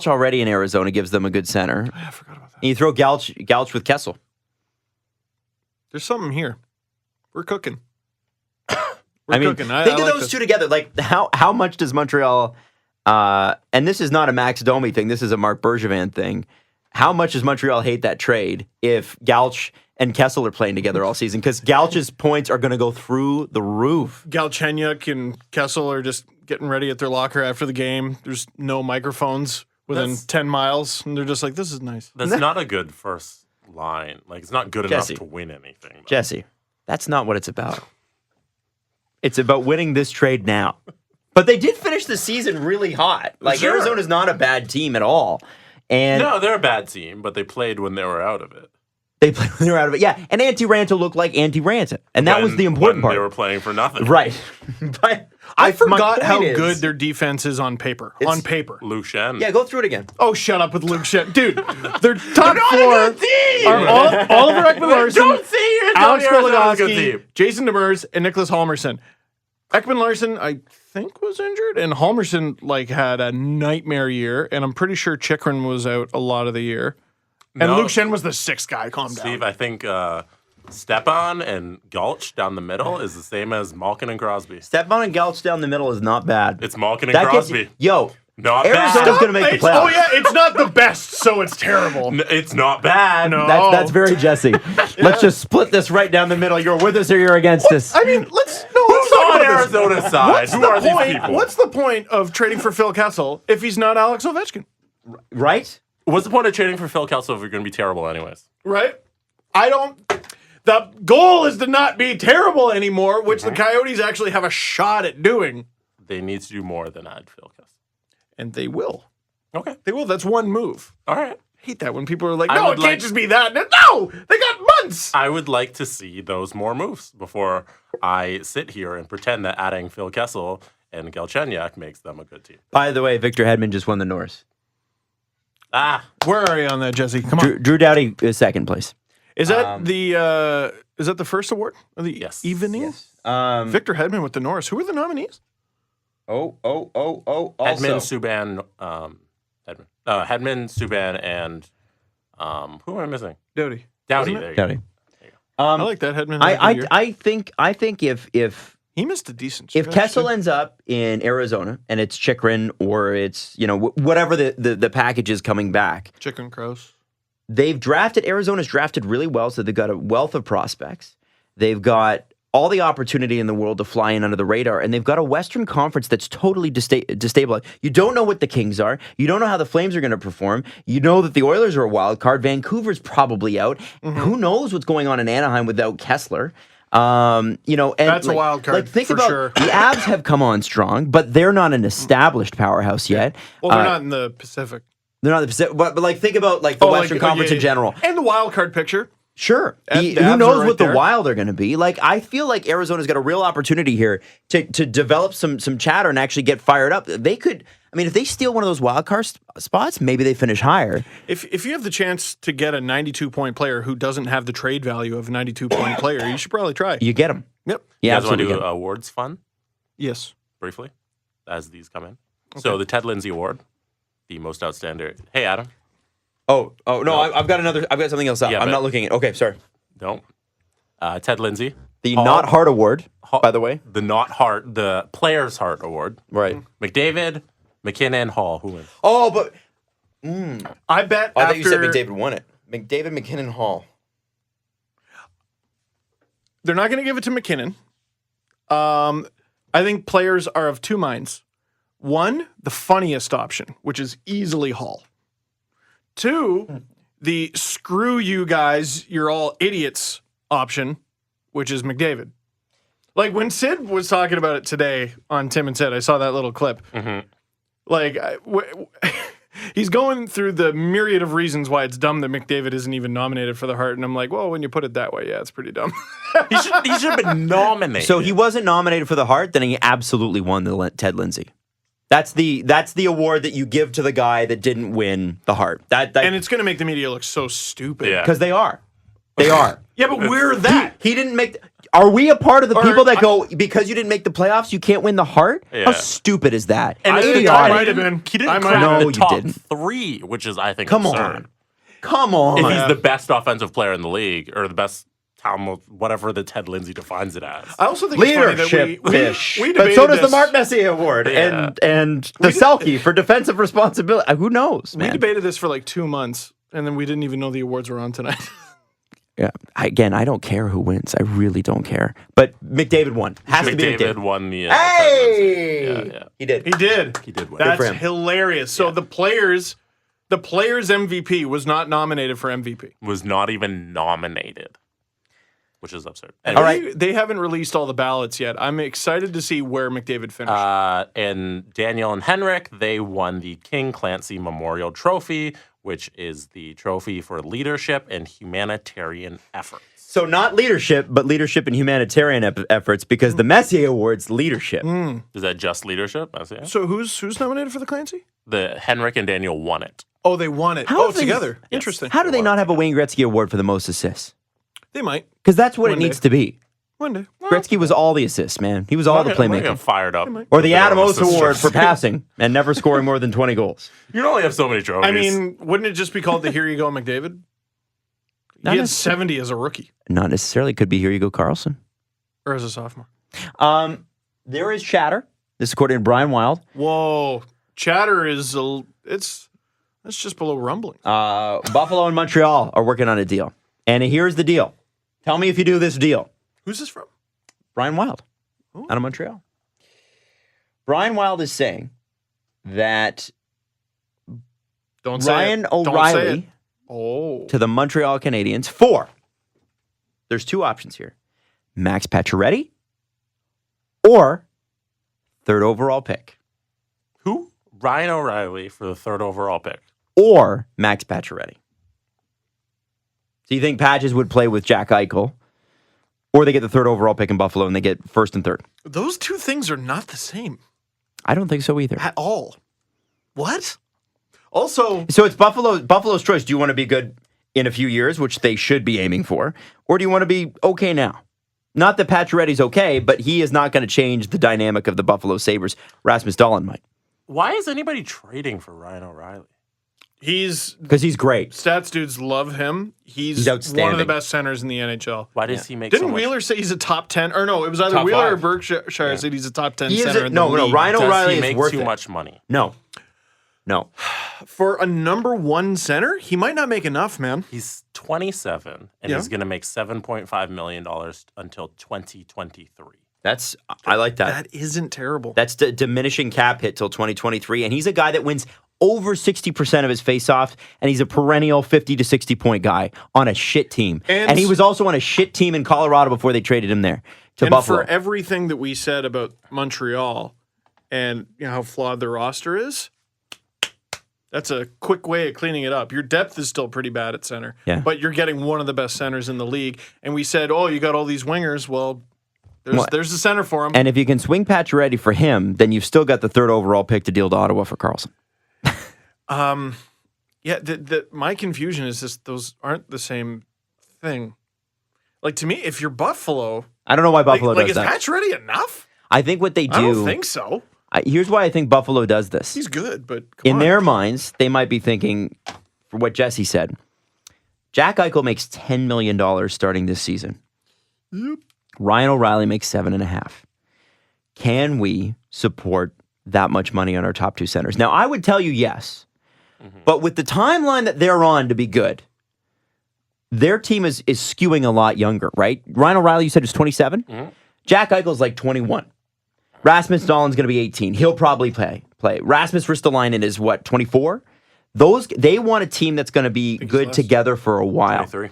already in Arizona gives them a good center. I forgot about that. And you throw Gouch with Kessel. There's something here. We're cooking. I mean, cooking. think of like those this. two together. Like how much does Montreal? And this is not a Max Domi thing. This is a Mark Bergevin thing. How much does Montreal hate that trade if Gouch and Kessel are playing together all season? Because Gouch's points are going to go through the roof. Galchenyuk and Kessel are just getting ready at their locker after the game. There's no microphones within 10 miles, and they're just like, this is nice. That's not a good first line. Like, it's not good Jesse. enough to win anything. Though. Jesse, that's not what it's about. It's about winning this trade now. But they did finish the season really hot. Like, Sure. Arizona's not a bad team at all. And No, they're a bad team, but they played when they were out of it. they played when they were out of it. Yeah, and Antti Ranta looked like Antti Ranta. And that was the important part. They were playing for nothing. Right. But I my forgot point how is- good their defense is on paper. It's- On paper. Luke Shen. Yeah, go through it again. Oh, shut up with Luke Shen. Dude, their top not a four good team! are Oliver Ekman-Larsson, Don't say you're Alex telling Arizona's a good Goligoski, team. Jason Demers, and Nicholas Halmerson. Ekman-Larsson, I think, was injured, and Halmerson had a nightmare year, and I'm pretty sure Chikrin was out a lot of the year. And No. Luke Shen was the sixth guy. Calm down. Steve, I think Stepan and Gulch down the middle is the same as Malkin and Crosby. Stepan and Gauch down the middle is not bad. It's Malkin and That gets Crosby. Arizona's Not bad. going to make the playoffs. Oh, yeah, it's not the best, so it's terrible. It's not bad. No. That's very Jesse. Let's just split this right down the middle. You're with us or you're against us. I mean, let's Who's talk on about this. Arizona's side? Who are these people? What's the point of trading for Phil Kessel if he's not Alex Ovechkin? Right? What's the point of trading for Phil Kessel if you're going to be terrible anyways? Right? The goal is to not be terrible anymore, which the Coyotes actually have a shot at doing. They need to do more than add Phil Kessel. And they will. Okay. They will. That's one move. All right. I hate that when people are like, I no, would it can't like- just be that. No, they got months. I would like to see those more moves before I sit here and pretend that adding Phil Kessel and Galchenyuk makes them a good team. By the way, Victor Hedman just won the Norris. Where are you on that, Jesse? Come on. Drew Doughty is second place. Is that the first award? Or the Yes. evening? Yes. Victor Hedman with the Norris. Who are the nominees? Also. Hedman, Subban, Hedman, Subban, and who am I missing? Doughty. Doughty. Wasn't it? There you Doughty. go. I like that Hedman. had a good year. I think if He missed a decent if stretch, Kessel too. ends up in Arizona and it's Chikrin or it's whatever the package is coming back, Chicken Crows. Arizona's drafted really well, so they've got a wealth of prospects. They've got all the opportunity in the world to fly in under the radar, and they've got a Western Conference that's totally destabilized. You don't know what the Kings are. You don't know how the Flames are going to perform. You know that the Oilers are a wild card. Vancouver's probably out. Who knows what's going on in Anaheim without Kessler? And That's a wild card, Think for about sure. the Avs have come on strong, but they're not an established powerhouse yet. Well, they're not in the Pacific. They're not the Pacific, but think about the Western Conference in general. And the wild card picture. Sure. The Who Avs knows are right what the there. Wild are going to be? I feel like Arizona's got a real opportunity here to develop some chatter and actually get fired up. They could. I mean, if they steal one of those wild card spots, maybe they finish higher. If you have the chance to get a 92-point player who doesn't have the trade value of a 92-point player, you should probably try. You get them. Yep. Yeah, You guys want to absolutely. do awards fun Yes. briefly as these come in? So the Ted Lindsay Award, the most outstanding. Hey, Adam. Oh no! I've got something else up. Yeah, I'm but- not looking at. Okay, sorry. Don't. Ted Lindsay. The Hall- Not Hard Award, by the way. The Players' Heart Award. Right. McDavid, McKinnon, Hall. Who wins? Oh, but I bet I after thought you said McDavid won it. McDavid, McKinnon, Hall. they're not going to give it to McKinnon. I think players are of two minds. One, the funniest option, which is easily Hall. Two, the screw you guys, you're all idiots option, which is McDavid. Like when Sid was talking about it today on Tim and Sid, I saw that little clip. Like, he's going through the myriad of reasons why it's dumb that McDavid isn't even nominated for the Hart, and I'm like, well, when you put it that way, yeah, it's pretty dumb. He should have been nominated. So he wasn't nominated for the Hart, then he absolutely won the Ted Lindsay. That's the award that you give to the guy that didn't win the Hart. That And it's going to make the media look so stupid. Yeah. because they are. They are. Yeah, but we're that. He didn't make. Are we a part of the Or- people that go because you didn't make the playoffs, you can't win the Hart? Yeah. How stupid is that? And I think idiotic. I might have been. He didn't I might crack No, the you top didn't. 3, which is, I think, Come absurd. on. If he's the best offensive player in the league, or the best whatever the Ted Lindsay defines it as. I also think it's funny Leadership that fish. we But debated so does the this. Mark Messier Award Yeah. and the Selke for defensive responsibility. Who knows, We man? debated this for like 2 months, and then we didn't even know the awards were on tonight. Yeah. Again, I don't care who wins. I really don't care. But McDavid won. Has to be McDavid McDavid. won the. Hey! Yeah. He did. He did. He did win. for That's him. hilarious. So the players' MVP was not nominated for MVP. Was not even nominated, which is absurd. All Anyway, right. They haven't released all the ballots yet. I'm excited to see where McDavid finished. and Daniel and Henrik, they won the King Clancy Memorial Trophy, which is the trophy for leadership and humanitarian efforts. So not leadership, but leadership and humanitarian efforts because the Messier Award's leadership. Is that just leadership? That's it. So who's nominated for the Clancy? The Henrik and Daniel won it. Oh, they won it. How Oh, have they- together. Interesting. How do they not have a Wayne Gretzky Award for the most assists? They might. Because that's what it One needs day. to be. One day. Gretzky was all the assists, man. He was all the I'm gonna playmaking. get fired up. Or the Adam Oates Assist Award for trophy. passing and never scoring more than 20 goals. You can only have so many trophies. I mean, wouldn't it just be called the Here You Go McDavid? Not He had necessarily. 70 as a rookie Not necessarily. Could be here you go, Karlsson. or as a sophomore. There is chatter. This is according to Brian Wild. Whoa. Chatter is that's just below rumbling. Buffalo and Montreal are working on a deal. And here's the deal. Tell me if you do this deal. Who's this from? Brian Wild out of Montreal. Brian Wild is saying that Don't say Ryan it. Don't say it. O'Reilly Oh. to the Montreal Canadiens for, there's two options here, Max Pacioretty or third overall pick, who? Ryan O'Reilly for the third overall pick. or Max Pacioretty. So you think Patches would play with Jack Eichel, or they get the third overall pick in Buffalo and they get first and third? Those two things are not the same I don't think so either. at all. What? Also, So it's Buffalo's choice. Do you want to be good in a few years, which they should be aiming for, or do you want to be okay now? Not that Pacioretty's okay, but he is not going to change the dynamic of the Buffalo Sabres. Rasmus Dahlin might, Why is anybody trading for Ryan O'Reilly? he's because he's great. stats dudes love him. He's He's outstanding. one of the best centers in the NHL. Why does he make Didn't so much? Wheeler say he's a top 10? Or no, it was either Top Wheeler or five. Berkshire said he's a top 10 He is center a, in no, the no. league. Ryan Does O'Reilly he is make worth too it. much money? No. For a number one center, he might not make enough, man. He's 27, and Yeah. he's going to make $7.5 million until 2023. I like that. That isn't terrible. That's the diminishing cap hit till 2023, and he's a guy that wins over 60% of his faceoffs, and he's a perennial 50 to 60 point guy on a shit team. And he was also on a shit team in Colorado before they traded him there to And Buffalo. for everything that we said about Montreal and how flawed their roster is, that's a quick way of cleaning it up. Your depth is still pretty bad at center, Yeah. but you're getting one of the best centers in the league. And we said, oh, you got all these wingers. Well, there's the center for him. And if you can swing Pacioretty for him, then you've still got the third overall pick to deal to Ottawa for Karlsson. Yeah, my confusion is just those aren't the same thing. Like, to me, if you're Buffalo, I don't know why Buffalo like does is that. Patch ready enough? I think what they do. I don't think so. Here's why I think Buffalo does this. He's good, but come In on. their minds, they might be thinking, for what Jesse said, Jack Eichel makes $10 million starting this season. Yep. Ryan O'Reilly makes $7.5 million. Can we support that much money on our top two centers? Now, I would tell you yes. But with the timeline that they're on to be good, their team is skewing a lot younger, right? Ryan O'Reilly, you said, is 27? Jack Eichel's like 21. Rasmus Dahlin's going to be 18. He'll probably play. Rasmus Ristolainen is what, 24? They want a team that's going to be good less. together for a while. 23.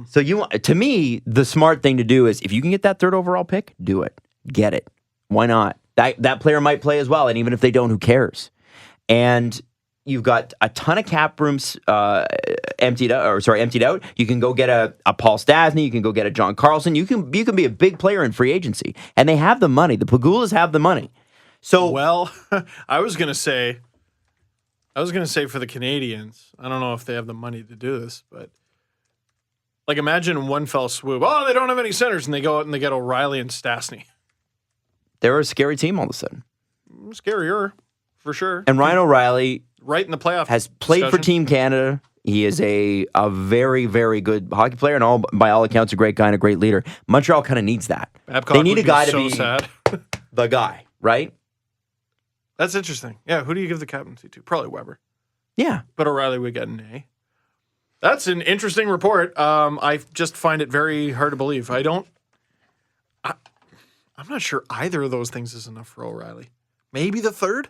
So to me, the smart thing to do is if you can get that third overall pick, do it. Get it. Why not? That player might play as well, and even if they don't, who cares? And you've got a ton of cap rooms emptied out. You can go get a Paul Stastny. You can go get a John Karlsson. You can be a big player in free agency, and they have the money. The Pagulas have the money. So Well, I was gonna say for the Canadiens. I don't know if they have the money to do this, but like imagine one fell swoop. Oh, they don't have any centers, and they go out and they get O'Reilly and Stastny. they're a scary team all of a sudden. Scarier, for sure. And Ryan O'Reilly Right in the playoff. has played for discussion. Team Canada. He is a very, very good hockey player and by all accounts, a great guy and a great leader. Montreal kind of needs that. Babcock They need would a guy be to so be sad. the guy, right? That's interesting. Yeah, who do you give the captaincy to? Probably Weber, Yeah. but O'Reilly would get an A. That's an interesting report. I just find it very hard to believe. I'm not sure either of those things is enough for O'Reilly. Maybe the third?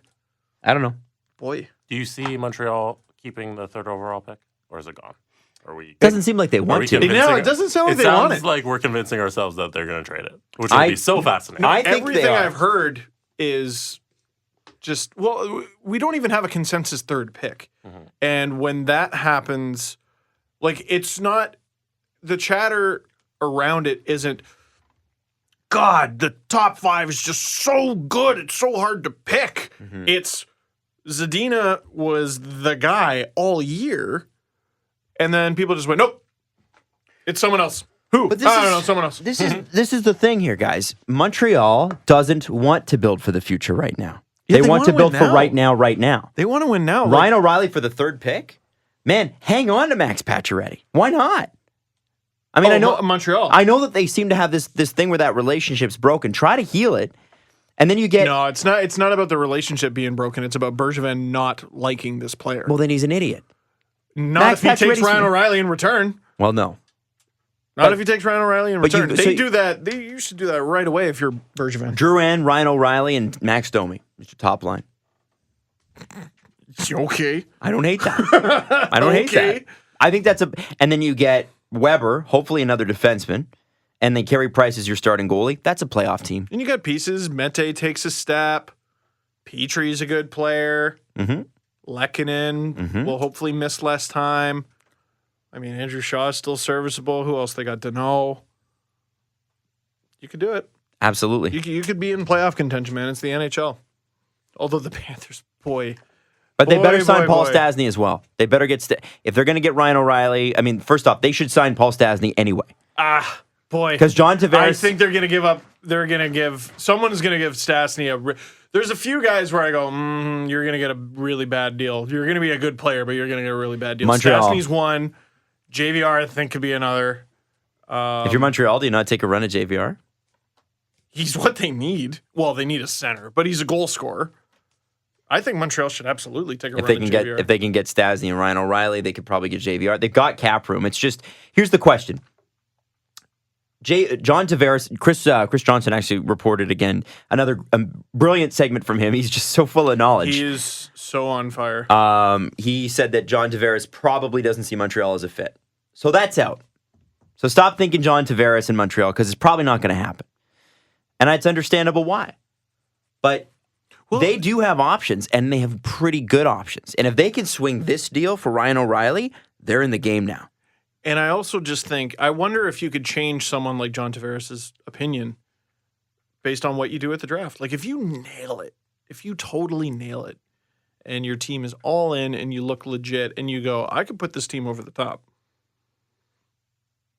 I don't know. Boy. Do you see Montreal keeping the 3rd overall pick, or is it gone? Are we? Doesn't seem like they want to. No, it doesn't sound like they want it. It sounds like we're convincing ourselves that they're going to trade it, which would be so fascinating. I think everything they are. I've heard is just, well, we don't even have a consensus 3rd pick. And when that happens, like, it's not, the chatter around it isn't, God, the top 5 is just so good. It's so hard to pick. It's Zadina was the guy all year. And then people just went, nope, it's someone else. Who? But I don't know, someone else. This is the thing here, guys. Montreal doesn't want to build for the future right now. Yeah, they want to wanna build win for now. right now. They want to win now. Ryan O'Reilly for the 3rd pick? Man, hang on to Max Pacioretty. Why not? I mean, I know Montreal. I know that they seem to have this thing where that relationship's broken. Try to heal it. And then you get No, it's not. It's not about the relationship being broken. It's about Bergevin not liking this player. well, then he's an idiot. Not Max if he takes Pacioretty's- Ryan O'Reilly in return. Well, no. Not if he takes Ryan O'Reilly in But return. you- They so- do that. You should do that right away if you're Bergevin. Drouin, Ryan O'Reilly, and Max Domi. It's your top line. Okay. I don't hate that. I don't hate Okay. that. I think that's and then you get Weber, hopefully another defenseman, and then Carey Price is your starting goalie. That's a playoff team. And you got pieces. Mete takes a step. Petrie's a good player. Lehkonen will hopefully miss less time. I mean, Andrew Shaw is still serviceable. Who else they got? Dano. You could do it. Absolutely. You could be in playoff contention, man. It's the NHL. Although the Panthers, boy. But they better Boy, sign boy, Paul boy. Stastny as well. They better get if they're going to get Ryan O'Reilly. I mean, first off, they should sign Paul Stastny anyway. Boy. Because John Tavares. I think they're going to give up. They're going to give. Someone's going to give Stastny there's a few guys where I go, you're going to get a really bad deal. You're going to be a good player, but you're going to get a really bad deal. Montreal. Stastny's one. JVR, I think, could be another. If you're Montreal, do you not take a run at JVR? He's what they need. Well, they need a center, but he's a goal scorer. I think Montreal should absolutely take a If run they at can JVR. get if they can get Stastny and Ryan O'Reilly, they could probably get JVR. They've got cap room. It's just here's the question. John Tavares, Chris Johnson actually reported again another brilliant segment from him. He's just so full of knowledge. He is so on fire. He said that John Tavares probably doesn't see Montreal as a fit. So that's out. So stop thinking John Tavares in Montreal because it's probably not going to happen. And it's understandable why. But they do have options, and they have pretty good options. And if they can swing this deal for Ryan O'Reilly, they're in the game now. And I also just think, I wonder if you could change someone like John Tavares' opinion based on what you do at the draft. Like, if you nail it, if you totally nail it, and your team is all in and you look legit, and you go, I could put this team over the top.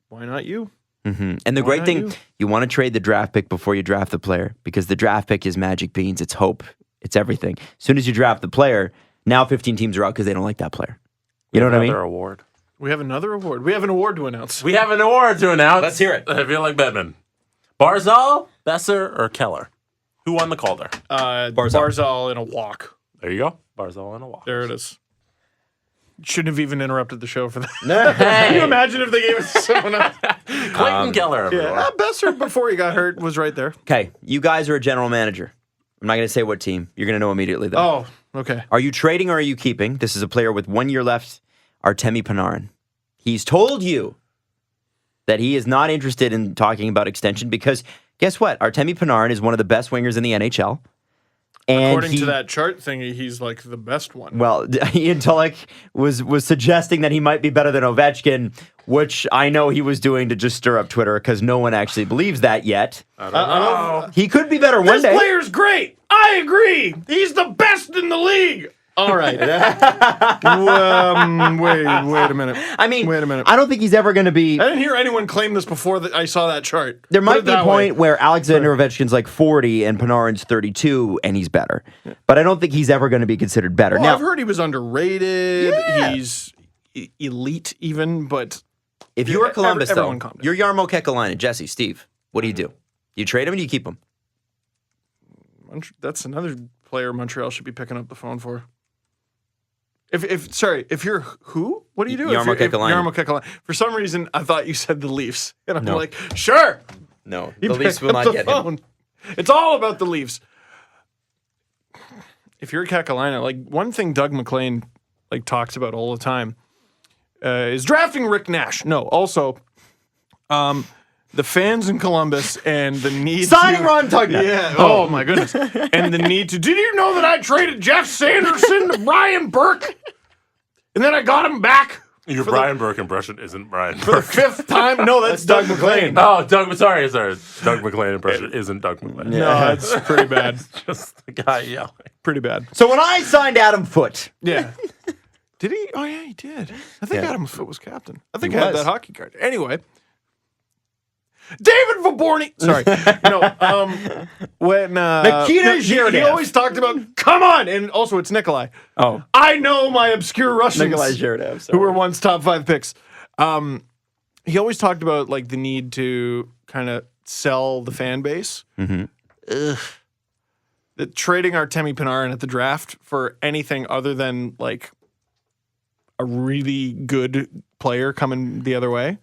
Why not you? Mm-hmm. And the Why great not thing, you? you want to trade the draft pick before you draft the player because the draft pick is magic beans. It's hope. It's everything. As soon as you draft the player, now 15 teams are out because they don't like that player. You know what I mean? Another award. We have another award. We have an award to announce. We have an award to announce. Let's hear it. I feel like Bedman. Barzal, Besser, or Keller? Who won the Calder? Barzal in a walk. There you go. Barzal and a walk. There it is. Shouldn't have even interrupted the show for that. Hey. Can you imagine if they gave it to someone else? Clayton Keller, everyone. Yeah, Besser, before he got hurt, was right there. Okay, you guys are a general manager. I'm not going to say what team. You're going to know immediately, though. Oh, okay. Are you trading or are you keeping? This is a player with 1 year left, Artemi Panarin. He's told you that he is not interested in talking about extension because guess what? Artemi Panarin is one of the best wingers in the NHL. And According to that chart thingy, he's like the best one. Well, Ian Tulloch was suggesting that he might be better than Ovechkin, which I know he was doing to just stir up Twitter because no one actually believes that yet. He could be better one This day. player's great. I agree. He's the best in the league. All right. Wait a minute. I mean, wait a minute. I don't think he's ever going to be. I didn't hear anyone claim this before that I saw that chart. There Put might it be a that point way. where Alexander Ovechkin's like 40 and Panarin's 32 and he's better. But I don't think he's ever going to be considered better. Well, Now, I've heard he was underrated. Yeah. He's elite even, but if you were Columbus, everyone though, calm down. you're Jarmo Kekalainen, Jesse, Steve, what do? You trade him or do you keep him? That's another player Montreal should be picking up the phone for. If you're who? What do you do? Jarmo Kekalainen. Jarmo Kekalainen. For some reason, I thought you said the Leafs. And I'm No. like, sure. No, He the Leafs picked will up not the get phone. him. It's all about the Leafs. If you're Kekalainen, like one thing Doug McLean like talks about all the time is drafting Rick Nash. No, also the fans in Columbus and the need Signing to, Ron Tugnutt. Yeah. Oh my goodness. And the need to. Did you know that I traded Jeff Sanderson to Brian Burke, and then I got him back? Your Brian Burke impression isn't Brian For the Burke. fifth time? No, that's Doug McLean. Oh, sorry. Doug McLean impression isn't Doug McLean. No, it's pretty bad. Just the guy yelling. Pretty bad. So when I signed Adam Foote, Yeah. Did he? Oh, yeah, he did. I think Yeah. Adam Foote was captain. I think He I had was. that hockey card. Anyway. David Vaborny. Sorry. When Nikita he Zhirdev. always talked about, come on. And also, it's Nikolai. Oh. I know my obscure Russians. Nikolai Zhirdev, Who were once top 5 picks. He always talked about like the need to kind of sell the fan base. Ugh. That trading Artemi Panarin at the draft for anything other than like a really good player coming the other way,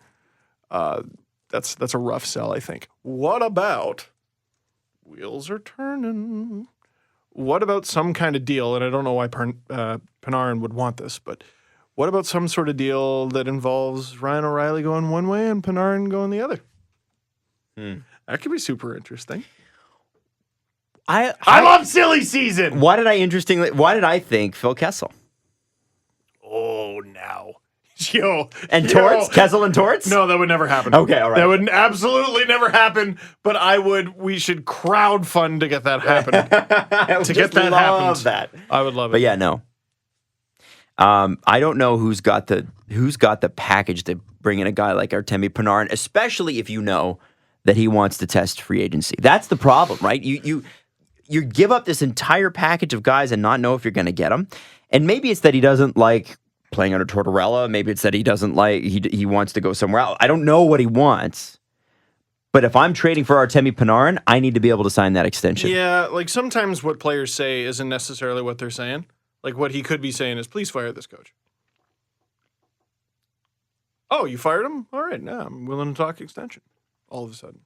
that's a rough sell, I think. What about wheels are turning? What about some kind of deal? And I don't know why Panarin would want this, but what about some sort of deal that involves Ryan O'Reilly going one way and Panarin going the other? That could be super interesting. I love silly season. Why did I think Phil Kessel Oh, now. Yo. and yo. Torts? Kessel and Torts? No, that would never happen. Okay, all right. That would absolutely never happen, but we should crowdfund to get that happening. I would to just get that love happened. that. I would love it. But yeah, no. I don't know who's got the package to bring in a guy like Artemi Panarin, especially if you know that he wants to test free agency. That's the problem, right? You give up this entire package of guys and not know if you're going to get them. And maybe it's that he doesn't like playing under Tortorella. Maybe it's that he doesn't like he wants to go somewhere else. I don't know what he wants. But if I'm trading for Artemi Panarin, I need to be able to sign that extension. Yeah, like sometimes what players say isn't necessarily what they're saying. Like what he could be saying is, please fire this coach. Oh, you fired him? All right, now I'm willing to talk extension. All of a sudden.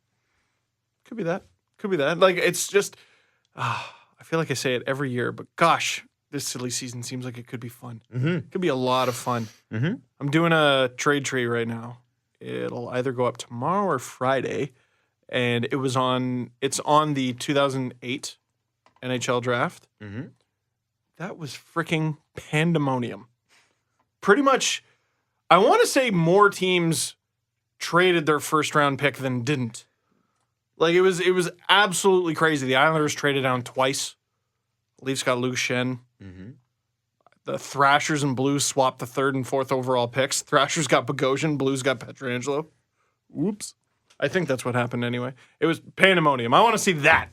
Could be that. Could be that. Like, it's just, I feel like I say it every year, but gosh, this silly season seems like it could be fun. It could be a lot of fun. I'm doing a trade tree right now. It'll either go up tomorrow or Friday, and it's on the 2008 NHL draft. That was freaking pandemonium. Pretty much, I want to say more teams traded their first round pick than didn't. Like it was absolutely crazy. The Islanders traded down twice. Leafs got Luke Shen. The Thrashers and Blues swapped the 3rd and 4th overall picks. Thrashers got Bogosian, Blues got Pietrangelo. Whoops. I think that's what happened anyway. It was pandemonium. I want to see that.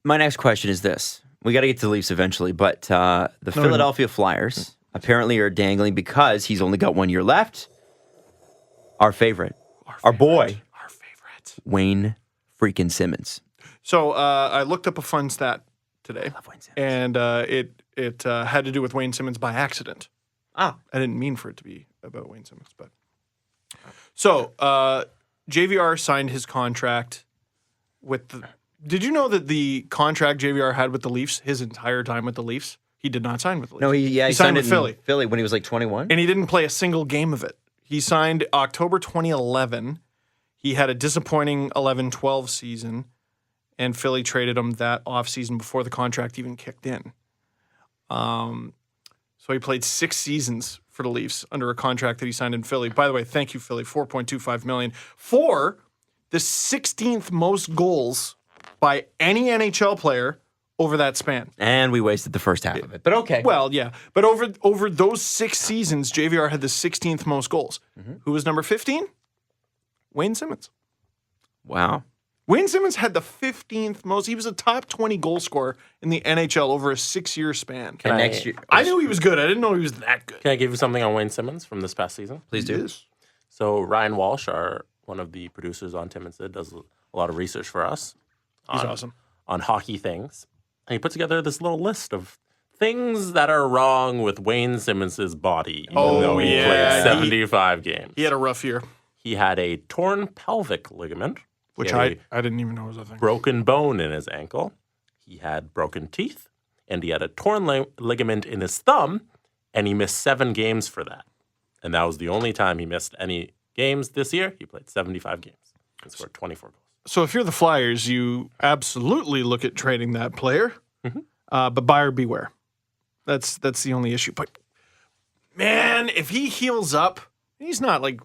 My next question is this. We got to get to the Leafs eventually, but the Philadelphia Flyers apparently are dangling because he's only got 1 year left. Our favorite. Our boy. Our favorite. Wayne freaking Simmons. So I looked up a fun stat today. love Wayne Simmons. And it had to do with Wayne Simmons by accident. I didn't mean for it to be about Wayne Simmons, but so JVR signed his contract with the. Did you know that the contract JVR had with the Leafs his entire time with the Leafs, he did not sign with the Leafs? No, he signed it with in Philly. Philly when he was like 21. And he didn't play a single game of it. He signed October 2011. He had a disappointing 11-12 season, and Philly traded him that offseason before the contract even kicked in. So he played 6 seasons for the Leafs under a contract that he signed in Philly. By the way, thank you, Philly, $4.25 million for the 16th most goals by any NHL player over that span. And we wasted the first half of it, but okay. Well, yeah. But over those 6 seasons, JVR had the 16th most goals. Who was number 15? Wayne Simmons. Wow. Wayne Simmons had the 15th most. He was a top 20 goal scorer in the NHL over a 6-year span. And next year, I knew he was good. I didn't know he was that good. Can I give you something on Wayne Simmons from this past season? please do. So Ryan Walsh, one of the producers on Tim and Sid, does a lot of research for us. He's awesome. On hockey things. And he put together this little list of things that are wrong with Wayne Simmons' body, even Oh, though he yeah. played 75 games. He had a rough year, He had a torn pelvic ligament, which He had I didn't even know was a thing. a broken bone in his ankle. He had broken teeth, and he had a torn ligament in his thumb, and he missed 7 games for that. And that was the only time he missed any games this year. He played 75 games and scored 24 goals. So if you're the Flyers, you absolutely look at trading that player, but buyer beware. That's the only issue. But man, if he heals up, he's not like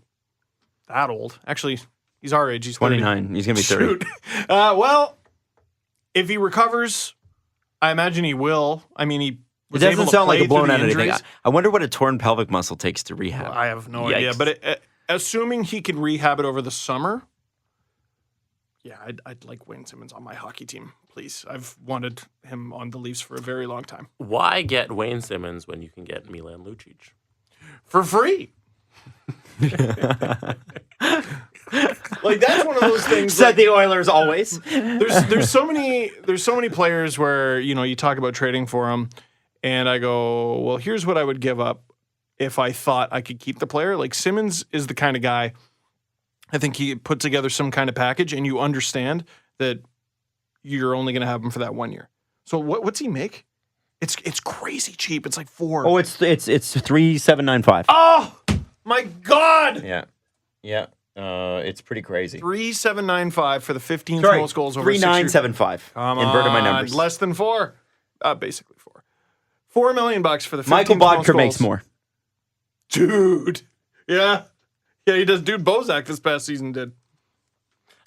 that old. Actually, he's our age. He's 29. He's going to be 30. Shoot. Well, if he recovers, I imagine he will. I mean, he It was doesn't able to sound play like a blown through out the anything. injuries. I wonder what a torn pelvic muscle takes to rehab. I have no Yikes. idea. But assuming he can rehab it over the summer, yeah, I'd like Wayne Simmons on my hockey team, please. I've wanted him on the Leafs for a very long time. Why get Wayne Simmons when you can get Milan Lucic? For free. Like, that's one of those things. Said the Oilers always. There's so many players where, you know, you talk about trading for them, and I go, well, here's what I would give up if I thought I could keep the player. Like, Simmons is the kind of guy, I think he put together some kind of package, and you understand that you're only going to have him for that 1 year. So what's he make? It's crazy cheap. It's like 4. Oh, it's 3,795. Oh my God! Yeah. It's pretty crazy. 3,795 for the 15th Sorry, most goals over 6 years. 3,975. Come Inverted my on, numbers. less than 4. Basically 4. $4 million for the 15th Michael most Bodker goals. makes more. Dude. Yeah. Yeah, he does. Dude, Bozak this past season did.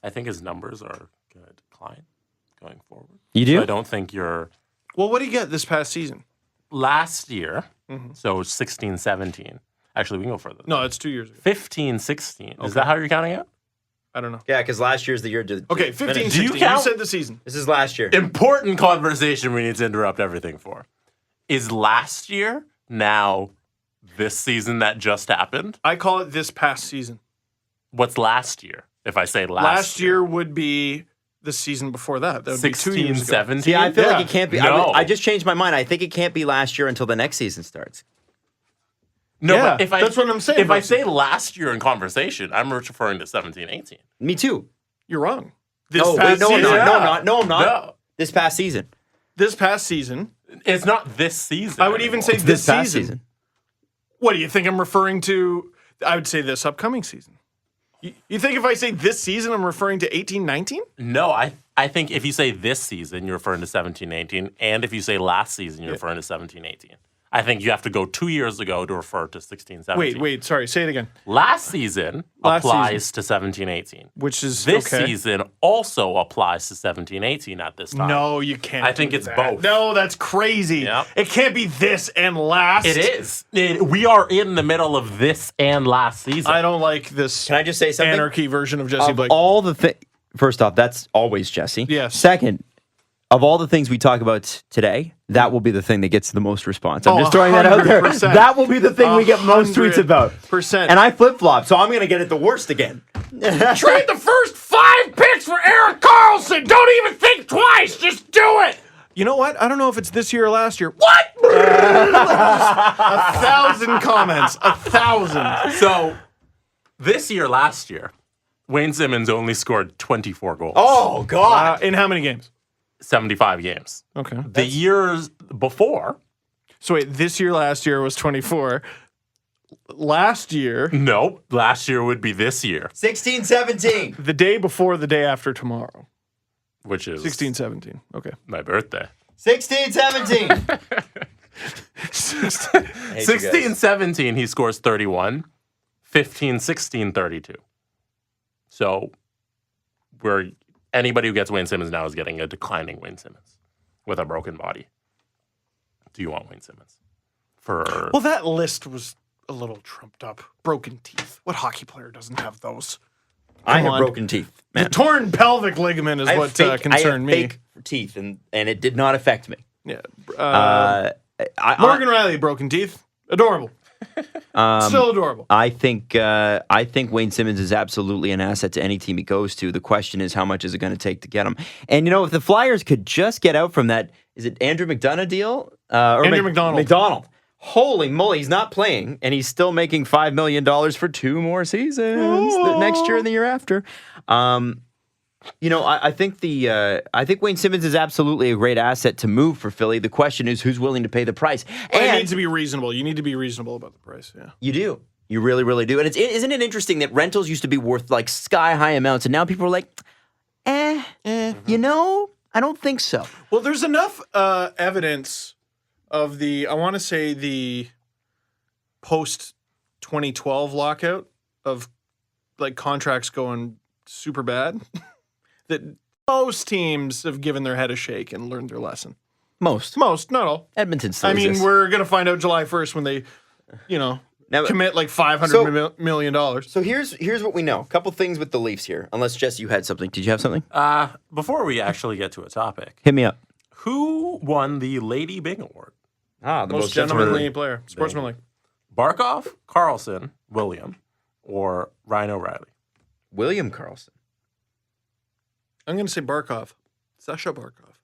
I think his numbers are going to decline going forward. You do? So I don't think you're... Well, what did he get this past season? Last year, so 16, 17. Actually, we can go further. No, it's 2 years ago. 15, 16. Is that how you're counting it? I don't know. Yeah, because last year's the year. Okay, 15, Do you 16. You count? said the season. This is last year. Important conversation we need to interrupt everything for. Is last year now this season that just happened? I call it this past season. What's last year? If I say Last year would be the season before that. That would 16, be 2 years ago. 17? See, I feel Yeah. like it can't be. No. I just changed my mind. I think it can't be last year until the next season starts. No, Yeah, but if that's what I'm saying, If I Bryson. say last year in conversation, I'm referring to 17, 18. Me too. You're wrong. This No, wait, past no, I'm season. not. No, I'm not. No. This past season. This past season. It's not this season. I would even say It's this past season. What do you think I'm referring to? I would say this upcoming season. You think if I say this season, I'm referring to 18, 19? No, I think if you say this season, you're referring to 17, 18. And if you say last season, you're referring to 17, 18. I think you have to go 2 years ago to refer to 16, 17. Wait, sorry. Say it again. Last season Last applies to 17, 18. Which is This okay. season also applies to 17, 18 at this time. No, you can't. I think do it's that. both. No, that's crazy. Yep. It can't be this and last. It is. We are in the middle of this and last season. I don't like this Can I just say something? anarchy version of Jesse Of Blake. all the things, first off, that's always Jesse. Yes. Second, of all the things we talk about today, that will be the thing that gets the most response. I'm Oh, just throwing that out there. 100%. That will be the thing we get most tweets about. 100%. And I flip flop, so I'm going to get it the worst again. Trade the first 5 picks for Eric Karlsson. Don't even think twice. Just do it. You know what? I don't know if it's this year or last year. What? 1,000 comments. 1,000. So, this year, last year, Wayne Simmons only scored 24 goals. Oh, God. In how many games? 75 games. Okay. The years before, So wait, this year, last year was 24. Last year, no, last year would be this year, 16, 17. the day before the day after tomorrow. which is 16, 17. Okay. my birthday. 16, 17. 16, 17, he scores 31. 15, 16, 32. So, anybody who gets Wayne Simmons now is getting a declining Wayne Simmons with a broken body. Do you want Wayne Simmons? Well, that list was a little trumped up. Broken teeth. What hockey player doesn't have those? I have on. broken teeth, The man. torn pelvic ligament is I have what fake- concerned I have me. fake teeth, and it did not affect me. Yeah. Morgan, Morgan Riley, broken teeth. Adorable. Still adorable. I think Wayne Simmons is absolutely an asset to any team he goes to. The question is, how much is it going to take to get him? And, you know, if the Flyers could just get out from that is it Andrew McDonough deal? Andrew McDonald. McDonald. Holy moly, he's not playing, and he's still making $5 million for 2 more seasons next year and the year after. I think Wayne Simmons is absolutely a great asset to move for Philly. The question is who's willing to pay the price. But And it needs to be reasonable. You need to be reasonable about the price. Yeah. you do. You really, really do. And isn't it interesting that rentals used to be worth like sky-high amounts, and now people are like, I don't think so. Well, there's enough evidence of the post 2012 lockout of like contracts going super bad that most teams have given their head a shake and learned their lesson. Most, not all. Edmonton still I mean, exists. we're going to find out July 1st when they, commit like $500 million. So here's what we know. A couple things with the Leafs here. Unless, Jess, you had something. Did you have something? Before we actually get to a topic, Hit me up. who won the Lady Byng Award? The Most gentlemanly player. Sportsmanlike. Barkov, Karlsson, William, or Ryan O'Reilly? William Karlsson. I'm going to say Barkov. Sasha Barkov.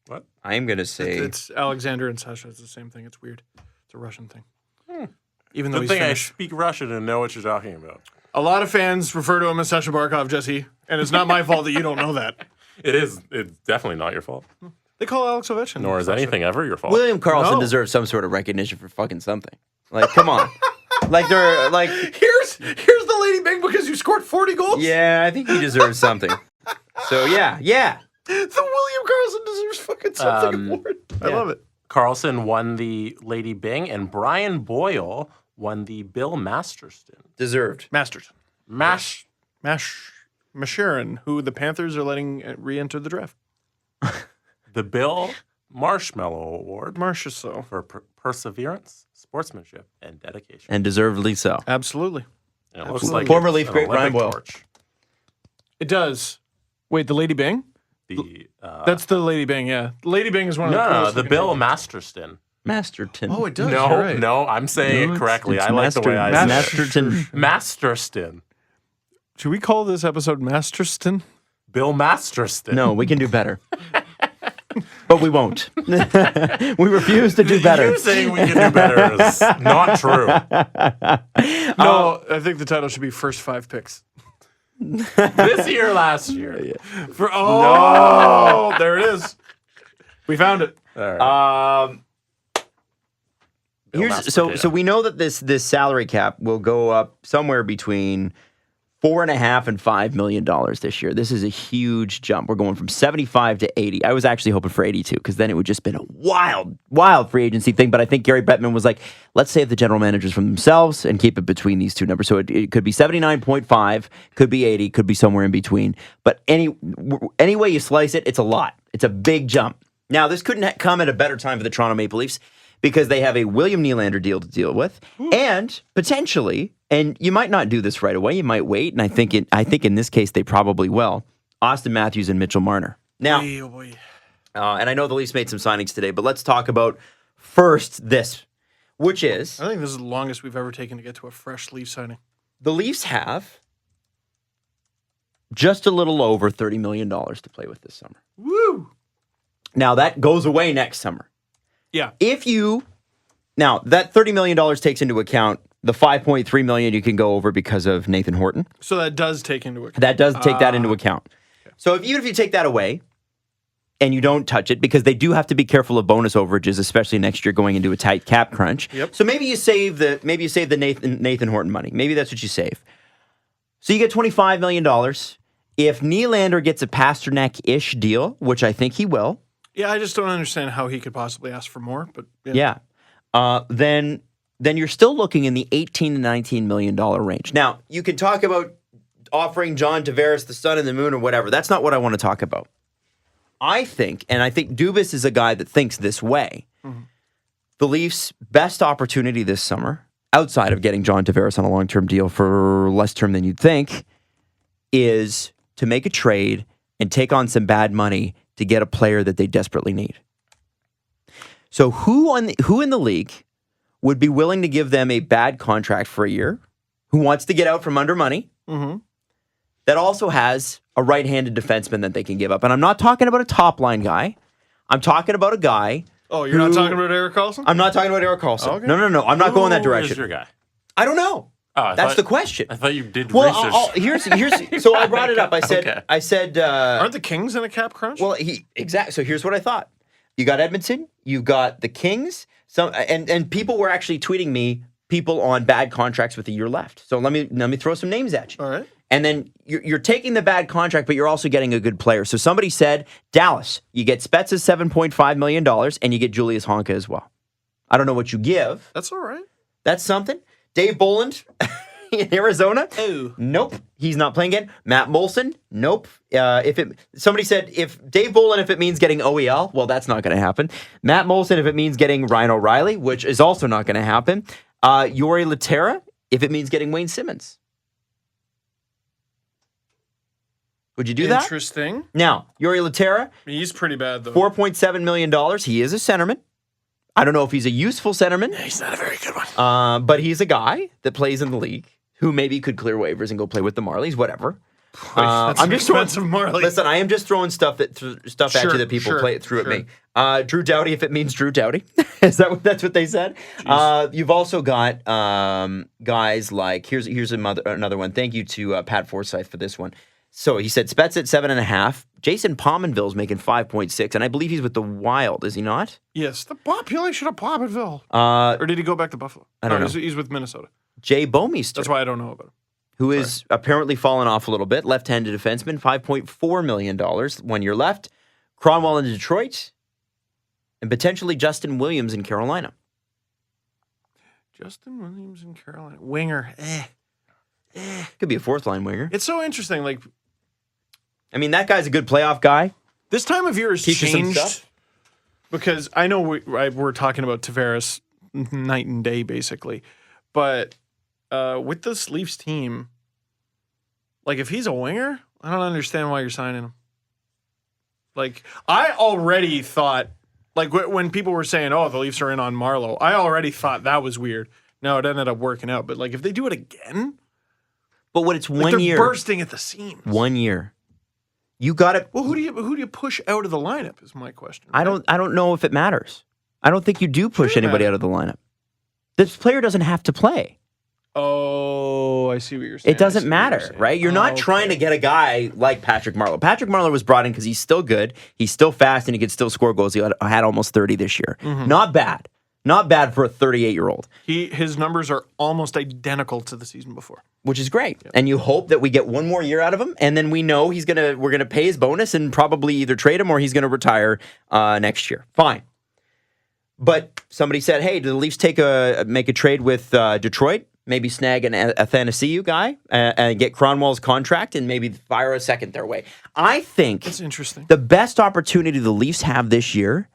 What? I am going to say... It's Alexander and Sasha. It's the same thing. It's weird. It's a Russian thing. Even though Good he's thing I Finnish. speak Russian and know what you're talking about. A lot of fans refer to him as Sasha Barkov, Jesse, and it's not my fault that you don't know that. It's definitely not your fault. They call Alex Ovechkin. Nor is anything ever your fault. William Karlsson No. deserves some sort of recognition for fucking something. Like, come on. Here's Here's the Lady Byng because you scored 40 goals. Yeah, I think he deserves something. So, yeah. The William Karlsson deserves fucking something award. I love it. Karlsson won the Lady Byng, and Brian Boyle won the Bill Masterton. Deserved. Masterton. Mash. Masharon, who the Panthers are letting re-enter the draft. The Bill Marshmallow Award Marcia so. for perseverance, sportsmanship, and dedication. And deservedly so. Absolutely. And it looks like Former it's Leaf an great Brian Olympic Boyle. torch. It does. Wait, the Lady Byng? That's the Lady Byng, yeah. Lady Byng is one of the no, coolest the looking Bill things. Masterton. Masterton. Oh, it does. No, You're right. no, I'm saying it correctly. It's I like the way I say it. Masterton. Masterston. Should we call this episode Masterston? Bill Masterston. No, we can do better. But we won't. We refuse to do better. You saying we can do better is not true. No, I think the title should be First 5 Picks. This year, last year. There it is. We found it. All right. Bill So Masterton. we know that this salary cap will go up somewhere between $4.5 and $5 million this year. This is a huge jump. We're going from 75 to 80. I was actually hoping for 82 because then it would just been a wild free agency thing. But I think Gary Bettman was like, let's save the general managers from themselves and keep it between these two numbers. So it could be 79.5, could be 80, could be somewhere in between. But any way you slice it, it's a lot. It's a big jump. Now, this couldn't come at a better time for the Toronto Maple Leafs because they have a William Nylander deal to deal with, and potentially, and you might not do this right away, you might wait, and I think in this case they probably will. Austin Matthews and Mitchell Marner. Now, and I know the Leafs made some signings today, but let's talk about first this, which is I think this is the longest we've ever taken to get to a fresh Leaf signing. the Leafs have just a little over $30 million to play with this summer. Woo! Now that goes away next summer. Yeah. Now that $30 million takes into account the $5.3 million you can go over because of Nathan Horton. So that does take into account. That does take that into account. So even if you take that away and you don't touch it, because they do have to be careful of bonus overages, especially next year going into a tight cap crunch. Yep. So maybe you save the Nathan Horton money. Maybe that's what you save. So you get $25 million. If Nylander gets a Pasternak-ish deal, which I think he will. Yeah, I just don't understand how he could possibly ask for more, but Yeah. Then you're still looking in the $18 to $19 million range. Now, you can talk about offering John Tavares the sun and the moon or whatever. That's not what I want to talk about. I think Dubas is a guy that thinks this way. Mm-hmm. The Leafs' best opportunity this summer, outside of getting John Tavares on a long-term deal for less term than you'd think, is to make a trade and take on some bad money to get a player that they desperately need. So who in the league would be willing to give them a bad contract for a year, who wants to get out from under money, that also has a right-handed defenseman that they can give up? And I'm not talking about a top-line guy. I'm talking about a guy. Oh, you're not talking about Erik Karlsson? I'm not talking about Erik Karlsson. Okay. No. I'm not going that Who direction. is your guy? I don't know. Oh, That's the question. I thought you did Well, research. here's. So I brought it up. I said. Okay. I said. Aren't the Kings in a cap crunch? Well, exactly. So here's what I thought. You got Edmonton. You got the Kings. And people were actually tweeting me people on bad contracts with a year left. So let me throw some names at you. All right. And then you're taking the bad contract, but you're also getting a good player. So somebody said Dallas. You get Spezza's $7.5 million, and you get Julius Honka as well. I don't know what you give. That's all right. That's something. Dave Bolland in Arizona. Oh. Nope. He's not playing again. Matt Molson. Nope. Somebody said if Dave Bolland, if it means getting OEL, well, that's not going to happen. Matt Molson, if it means getting Ryan O'Reilly, which is also not going to happen. Yori Laterra, if it means getting Wayne Simmons. Would you do that? Interesting. Now, Yori Laterra, He's pretty bad, though. $4.7 million. He is a centerman. I don't know if he's a useful centerman. He's not a very good one. But he's a guy that plays in the league who maybe could clear waivers and go play with the Marlies, whatever. That's I'm just throwing expensive Marley. Listen, I am just throwing stuff at you that people threw at me. Drew Doughty, if it means Drew Doughty, that's what they said? You've also got guys like here's another one. Thank you to Pat Forsyth for this one. So he said Spets at 7.5. Jason Pominville's making 5.6, and I believe he's with the Wild, is he not? Yes, the population of Pominville. Or did he go back to Buffalo? I don't know. He's with Minnesota. Jay Bomeister. That's why I don't know about him. Who is apparently fallen off a little bit. Left-handed defenseman, $5.4 million 1 year left. Cronwall in Detroit, and potentially Justin Williams in Carolina. Justin Williams in Carolina. Winger. Could be a fourth-line winger. It's so interesting. Like, I mean, that guy's a good playoff guy. this time of year has Teach you some changed stuff. because I know we're talking about Tavares night and day, basically. But with this Leafs team, like, if he's a winger, I don't understand why you're signing him. Like, I already thought, like, when people were saying, oh, the Leafs are in on Marleau, I already thought that was weird. No, it ended up working out. But, like, if they do it again, But when it's like, one they're year, bursting at the seams. 1 year, you got to. Well, who do you push out of the lineup is my question. I don't know if it matters. I don't think you do push Sure it anybody matters. out of the lineup. This player doesn't have to play. Oh, I see what you're saying. It doesn't matter, right? You're not trying to get a guy like Patrick Marleau. Patrick Marleau was brought in because he's still good, he's still fast, and he can still score goals. He had almost 30 this year. Not bad. Not bad for a 38-year-old. His numbers are almost identical to the season before. Which is great. And you hope that we get one more year out of him, and then we know we're gonna pay his bonus and probably either trade him or he's gonna retire next year. Fine. But somebody said, hey, do the Leafs make a trade with Detroit? Maybe snag an Athanasiou guy and get Cronwall's contract and maybe fire a second their way. I think That's interesting. the best opportunity the Leafs have this year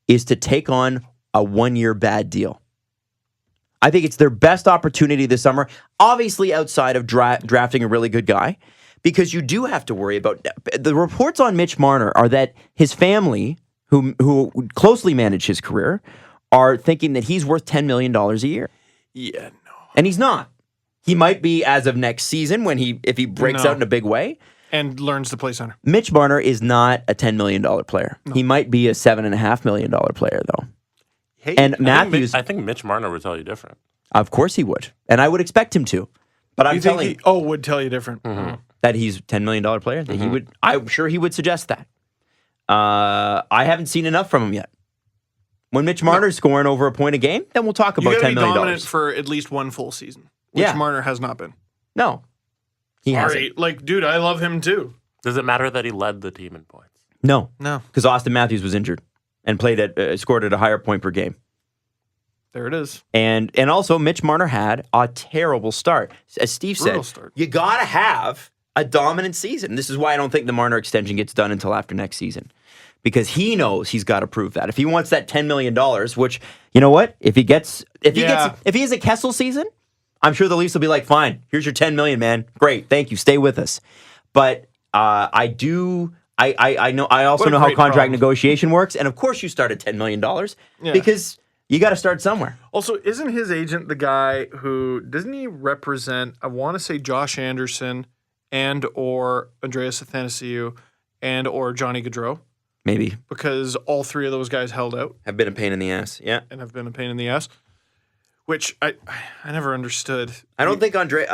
is to take on a 1 year bad deal. I think it's their best opportunity this summer, obviously outside of drafting a really good guy, because you do have to worry about the reports on Mitch Marner are that his family, who closely manage his career, are thinking that he's worth $10 million a year. Yeah, no. And he's not. He might be as of next season if he breaks out in a big way. And learns to play center. Mitch Marner is not a $10 million player. No. He might be a $7.5 million player, though. Hey, And Matthews, I think Mitch Marner would tell you different. of course he would. And I would expect him to. But I'm telling you would tell you different. that he's a $10 million player. That he would. I'm sure he would suggest that. I haven't seen enough from him yet. When Mitch Marner's scoring over a point a game, then we'll talk about You gotta $10 be million. dominant for at least one full season, which Yeah. Marner has not been. No, he hasn't. Sorry, like, dude, I love him too. Does it matter that he led the team in points? No, No, because Austin Matthews was injured and scored at a higher point per game. there it is. And also, Mitch Marner had a terrible start. As Steve Brutal said, start. you got to have a dominant season. This is why I don't think the Marner extension gets done until after next season. Because he knows he's got to prove that. If he wants that $10 million, which, you know what? If he has a Kessel season, I'm sure the Leafs will be like, fine, here's your $10 million, man. Great, thank you. Stay with us. But I also know how great contract problem. negotiation works. And of course you start at $10 million because you got to start somewhere. Also, isn't his agent the guy who doesn't he represent? I want to say Josh Anderson and or Andreas Athanasiou and or Johnny Gaudreau. Maybe. because all three of those guys held out Have been a pain in the ass. Yeah. and have been a pain in the ass, which I never understood. I don't think Andre...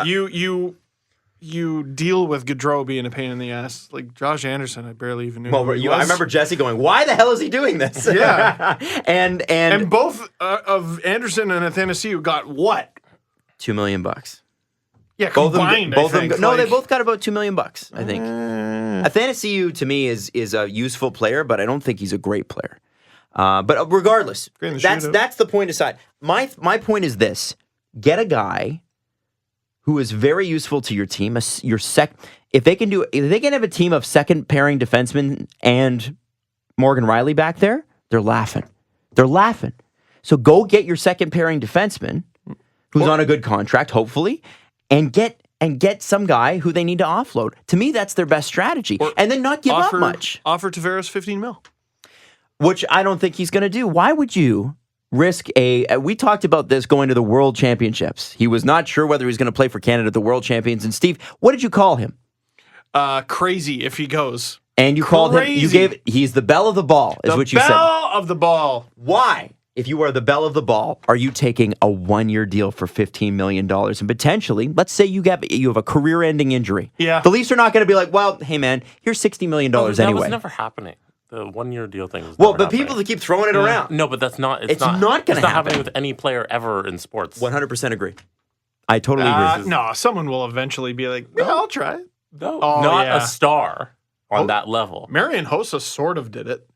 You deal with Gaudreau being a pain in the ass. Like Josh Anderson, I barely even knew. Well, who he I was. remember Jesse going, "Why the hell is he doing this?" Yeah. and both of Anderson and Athanasiou got what? $2 million. Yeah, Both combined. of them. I think. No, they Like, both got about $2 million. I think. Athanasiou to me is a useful player, but I don't think he's a great player. But regardless, Great in the that's shootout. the point aside. My point is this: get a guy who is very useful to your team. If they can have a team of second pairing defensemen and Morgan Riley back there, they're laughing. They're laughing. So go get your second pairing defenseman who's on a good contract, hopefully, and get some guy who they need to offload. To me, that's their best strategy. And then not give up much. Offer Tavares $15 million. Which I don't think he's going to do. Why would you risk we talked about this going to the World Championships. He was not sure whether he was going to play for Canada at the World Champions. And Steve, what did you call him? Crazy if he goes. And you called him, he's the belle of the ball, is what you said. The belle of the ball. Why, if you are the belle of the ball, are you taking a 1-year deal for $15 million? And potentially, let's say you have a career-ending injury. Yeah. The Leafs are not going to be like, well, hey, man, here's $60 million That anyway. was never happening. The 1-year deal thing was Well, never but people happening. that keep throwing it around. No, but that's not. It's not gonna It's not happen. happening with any player ever in sports. 100% agree. I totally agree. No, someone will eventually be like, yeah, I'll try it. No, Oh, not yeah. a star on that level. Marian Hossa sort of did it.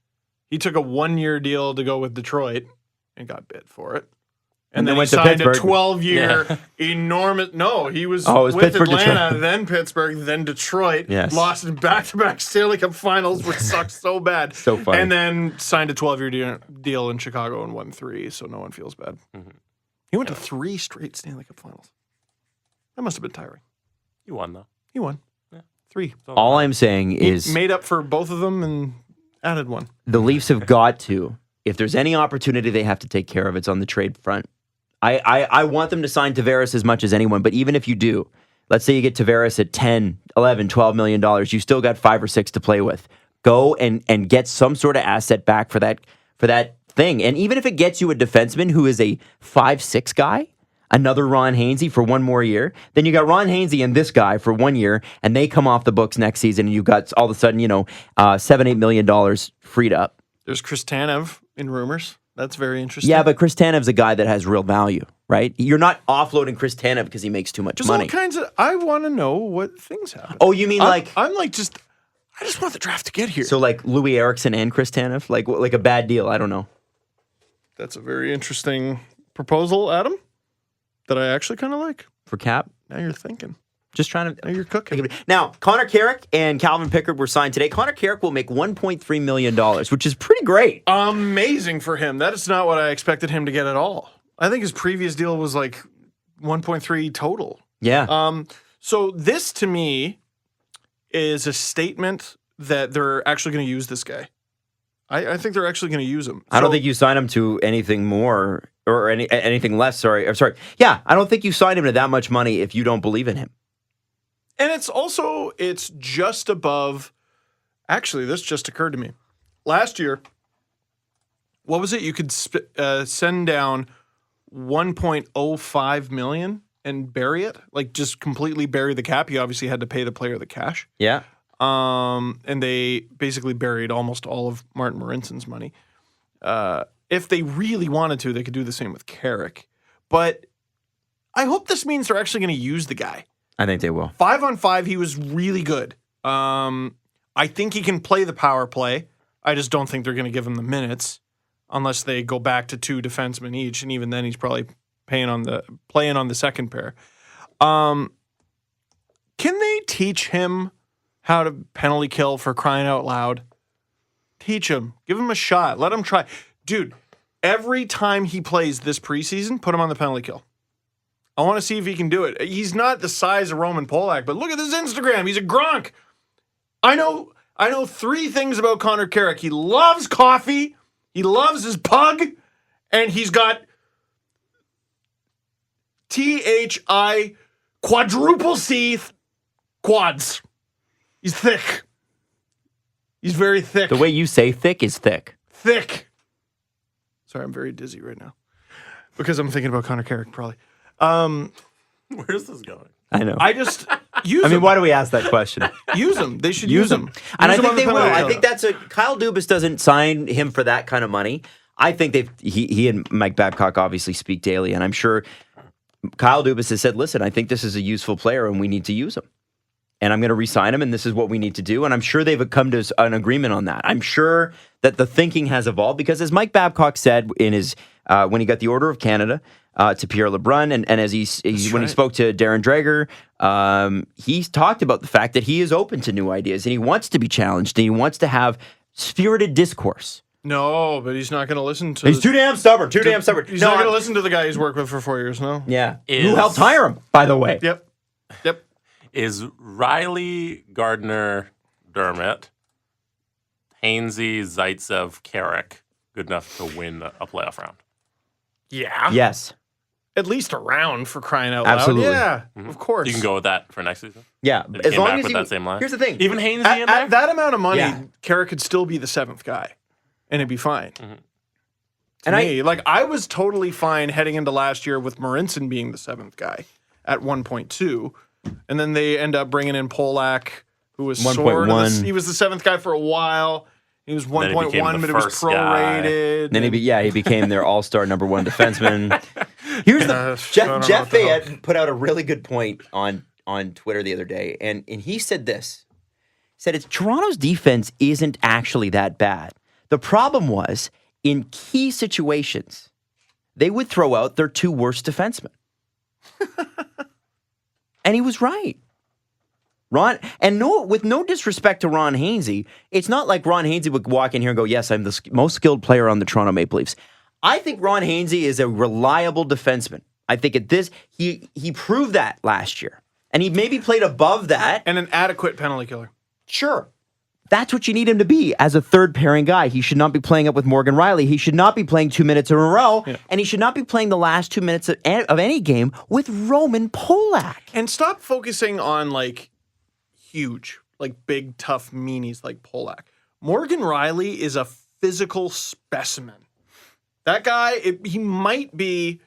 He took a 1-year deal to go with Detroit and got bid for it. And then he went to signed a Pittsburgh. 12-year enormous... No, he was, It was with Pittsburgh, Atlanta, Detroit. then Pittsburgh, then Detroit. Yes. Lost in back-to-back Stanley Cup finals, which sucked so bad. So funny. And then signed a 12-year deal in Chicago and won 3, so no one feels bad. He went to 3 straight Stanley Cup finals. That must have been tiring. You won though. He won. 3. All I'm saying is Made up for both of them and added 1. the Leafs have got to, if there's any opportunity they have to take care of, it's on the trade front. I want them to sign Tavares as much as anyone, but even if you do, let's say you get Tavares at 10, 11, $12 million, you still got 5 or 6 to play with. Go and get some sort of asset back for that thing. And even if it gets you a defenseman who is a 5-6 guy, another Ron Hainsey for 1 more year, then you got Ron Hainsey and this guy for 1 year, and they come off the books next season, and you've got all of a sudden, $7-8 million freed up. There's Chris Tanev in rumors. That's very interesting. Yeah, but Chris Tanev's a guy that has real value, right? You're not offloading Chris Tanev because he makes too much There's money. all kinds of... I want to know what things happen. Oh, you mean I'm like just... I just want the draft to get here. So like Louis Eriksson and Chris Tanev? Like a bad deal, I don't know. That's a very interesting proposal, Adam, that I actually kind of like. For Cap? Now you're thinking. Just trying to... Now you're cooking. Now, Connor Carrick and Calvin Pickard were signed today. Connor Carrick will make $1.3 million, which is pretty great. Amazing for him. That is not what I expected him to get at all. I think his previous deal was like 1.3 total. Yeah. So this to me is a statement that they're actually going to use this guy. I think they're actually going to use him. I don't think you sign him to anything more or anything less. Sorry. Yeah, I don't think you sign him to that much money if you don't believe in him. And it's just above. Actually, this just occurred to me. Last year, what was it? You could send down 1.05 million and bury it, like just completely bury the cap. You obviously had to pay the player the cash. Yeah. And they basically buried almost all of Martin Marinson's money. If they really wanted to, they could do the same with Carrick. But I hope this means they're actually going to use the guy. I think they will. 5-on-5, he was really good. I think he can play the power play. I just don't think they're going to give him the minutes unless they go back to 2 defensemen each, and even then he's probably playing on the second pair. Can they teach him how to penalty kill, for crying out loud? Teach him. Give him a shot. Let him try. Dude, every time he plays this preseason, put him on the penalty kill. I want to see if he can do it. He's not the size of Roman Polak, but look at his Instagram. He's a Gronk. I know 3 things about Connor Carrick. He loves coffee, he loves his pug, and he's got THI quadruple C quads. He's thick. He's very thick. The way you say thick is thick. Thick. Sorry, I'm very dizzy right now because I'm thinking about Connor Carrick, probably. Where's this going? I know. I just use I mean, him. why do we ask that question? Use him. They should use him. And I Use him think on the they will. penalty I kill. think that's Kyle Dubas doesn't sign him for that kind of money. I think he and Mike Babcock obviously speak daily, and I'm sure Kyle Dubas has said, listen, I think this is a useful player and we need to use him. And I'm going to re-sign him, and this is what we need to do. And I'm sure they've come to an agreement on that. I'm sure that the thinking has evolved because, as Mike Babcock said in his when he got the Order of Canada to Pierre LeBrun, and as when he spoke to Darren Dreger, he's talked about the fact that he is open to new ideas and he wants to be challenged and he wants to have spirited discourse. No, but he's not going to listen to. He's too damn stubborn. He's not no, going to listen to the guy he's worked with for 4 years. No. Yeah, who helped hire him, by the way. Yep. Is Riley, Gardner, Dermott, Hainsey, Zaitsev, Carrick good enough to win a playoff round? Yeah. Yes. At least a round, for crying out Absolutely. loud. Yeah, of course. You can go with that for next season? Yeah, If he as came long back as with he, that same line? Here's the thing. Even Hainsey in there? At that amount of money, Yeah. Carrick could still be the seventh guy, and it'd be fine. To And me, I was totally fine heading into last year with Marinson being the seventh guy at 1.2, and then they end up bringing in Polak, who was sort of 1.1. he was the seventh guy for a while. He was Then he became 1.1, the but it was first guy. prorated. Then he became their all-star number one defenseman. Here's the I don't know Jeff what the hell. Fayette put out a really good point on Twitter the other day, and he said this. He said it's Toronto's defense isn't actually that bad. The problem was in key situations, they would throw out their two worst defensemen. And he was right. With no disrespect to Ron Hainsey, it's not like Ron Hainsey would walk in here and go, yes, I'm the most skilled player on the Toronto Maple Leafs. I think Ron Hainsey is a reliable defenseman. I think he proved that last year. And he maybe played above that. And an adequate penalty killer. Sure. That's what you need him to be as a third pairing guy. He should not be playing up with Morgan Riley. He should not be playing 2 minutes in a row. Yeah. And he should not be playing the last 2 minutes of any game with Roman Polak. And stop focusing on huge, big, tough meanies like Polak. Morgan Riley is a physical specimen. That guy, he might be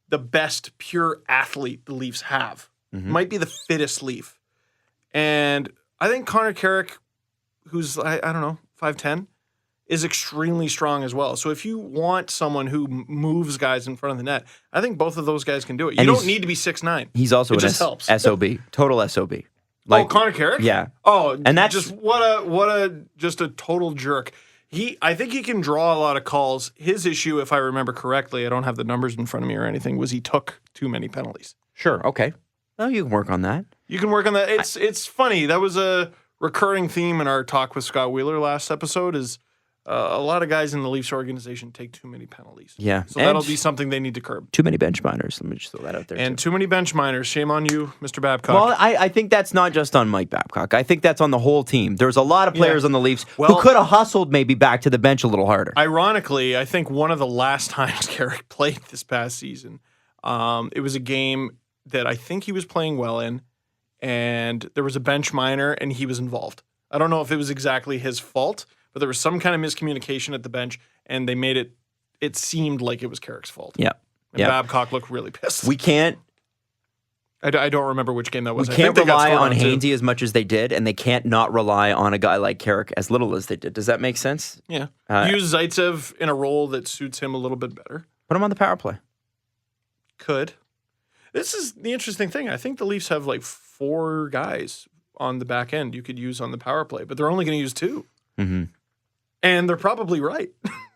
the best pure athlete the Leafs have. Might be the fittest Leaf. And I think Connor Carrick, who's, I don't know, 5'10", is extremely strong as well. So if you want someone who moves guys in front of the net, I think both of those guys can do it. You don't need to be 6'9". He's also it an just helps. SOB, total SOB. Connor Carrick? Yeah. Oh, and that's just what a total jerk. I think he can draw a lot of calls. His issue, if I remember correctly, I don't have the numbers in front of me or anything, was he took too many penalties. Sure. Okay. Well, you can work on that. You can work on that. It's funny. That was a recurring theme in our talk with Scott Wheeler last episode. Is a lot of guys in the Leafs organization take too many penalties. Yeah. So that'll be something they need to curb. Too many bench minors. Let me just throw that out there. And too many bench minors. Shame on you, Mr. Babcock. Well, I think that's not just on Mike Babcock. I think that's on the whole team. There's a lot of players on the Leafs who could have hustled maybe back to the bench a little harder. Ironically, I think one of the last times Carrick played this past season, it was a game that I think he was playing well in, and there was a bench minor, and he was involved. I don't know if it was exactly his fault, but there was some kind of miscommunication at the bench, and they made it seemed like it was Carrick's fault. Yeah. And Babcock looked really pissed. We can't. I don't remember which game that was. We can't rely on Hainsey Hainsey as much as they did, and they can't not rely on a guy like Carrick as little as they did. Does that make sense? Yeah. Use Zaitsev in a role that suits him a little bit better. Put him on the power play. Could. This is the interesting thing. I think the Leafs have 4 guys on the back end you could use on the power play, but they're only going to use 2. Mm-hmm. And they're probably right.